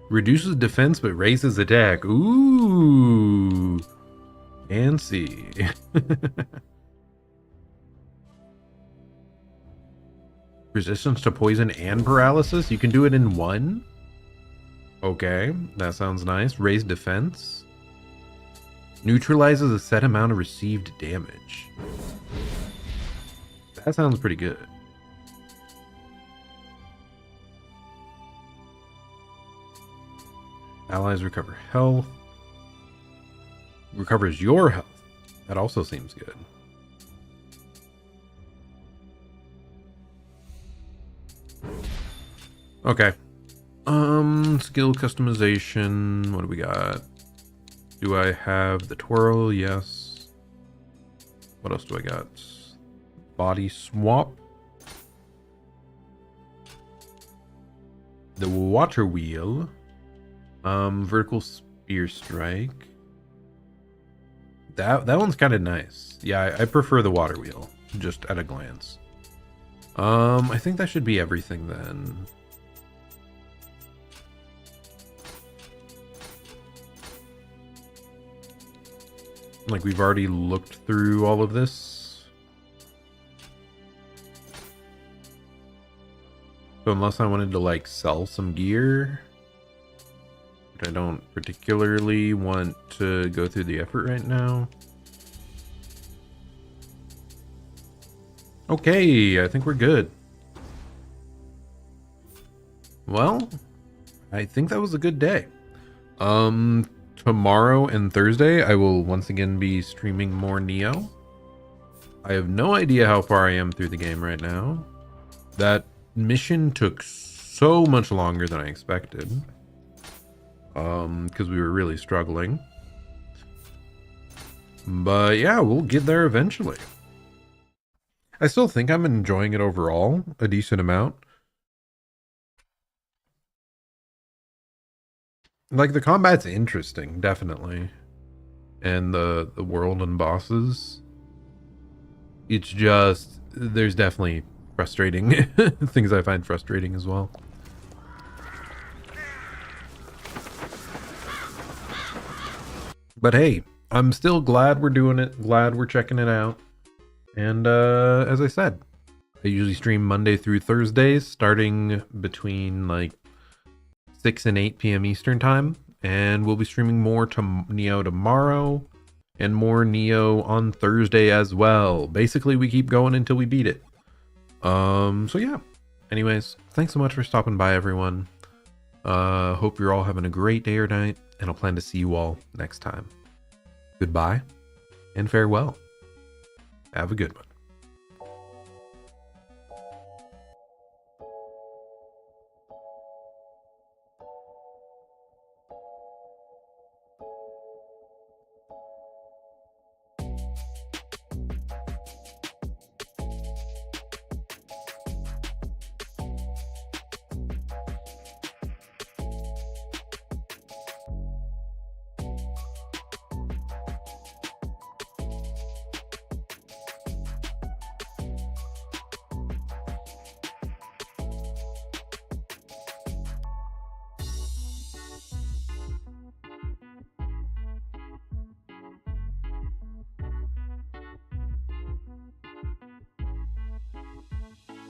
Speaker 1: Reduces defense but raises attack. Ooh. Fancy. Resistance to poison and paralysis? You can do it in one? Okay, that sounds nice. Raise defense. Neutralizes a set amount of received damage. That sounds pretty good. Allies recover health. Recovers your health. That also seems good. Okay. Skill customization. What do we got? Do I have the twirl? Yes. What else do I got? Body swap. The water wheel. Vertical spear strike. That one's kind of nice. Yeah, I prefer the water wheel, just at a glance. I think that should be everything then. Like, we've already looked through all of this. So unless I wanted to, like, sell some gear, but I don't particularly want to go through the effort right now. Okay, I think we're good. Well, I think that was a good day. Tomorrow and Thursday, I will once again be streaming more Nioh. I have no idea how far I am through the game right now. That mission took so much longer than I expected. Because we were really struggling. But yeah, we'll get there eventually. I still think I'm enjoying it overall, a decent amount. Like, the combat's interesting, definitely. And the world and bosses. It's just, there's definitely frustrating things I find frustrating as well. But hey, I'm still glad we're doing it, glad we're checking it out. And as I said, I usually stream Monday through Thursdays, starting between like 6 and 8 p.m. Eastern time. And we'll be streaming more to Nioh tomorrow and more Nioh on Thursday as well. Basically, we keep going until we beat it. So yeah. Anyways, thanks so much for stopping by, everyone. Hope you're all having a great day or night, and I'll plan to see you all next time. Goodbye and farewell. Have a good one.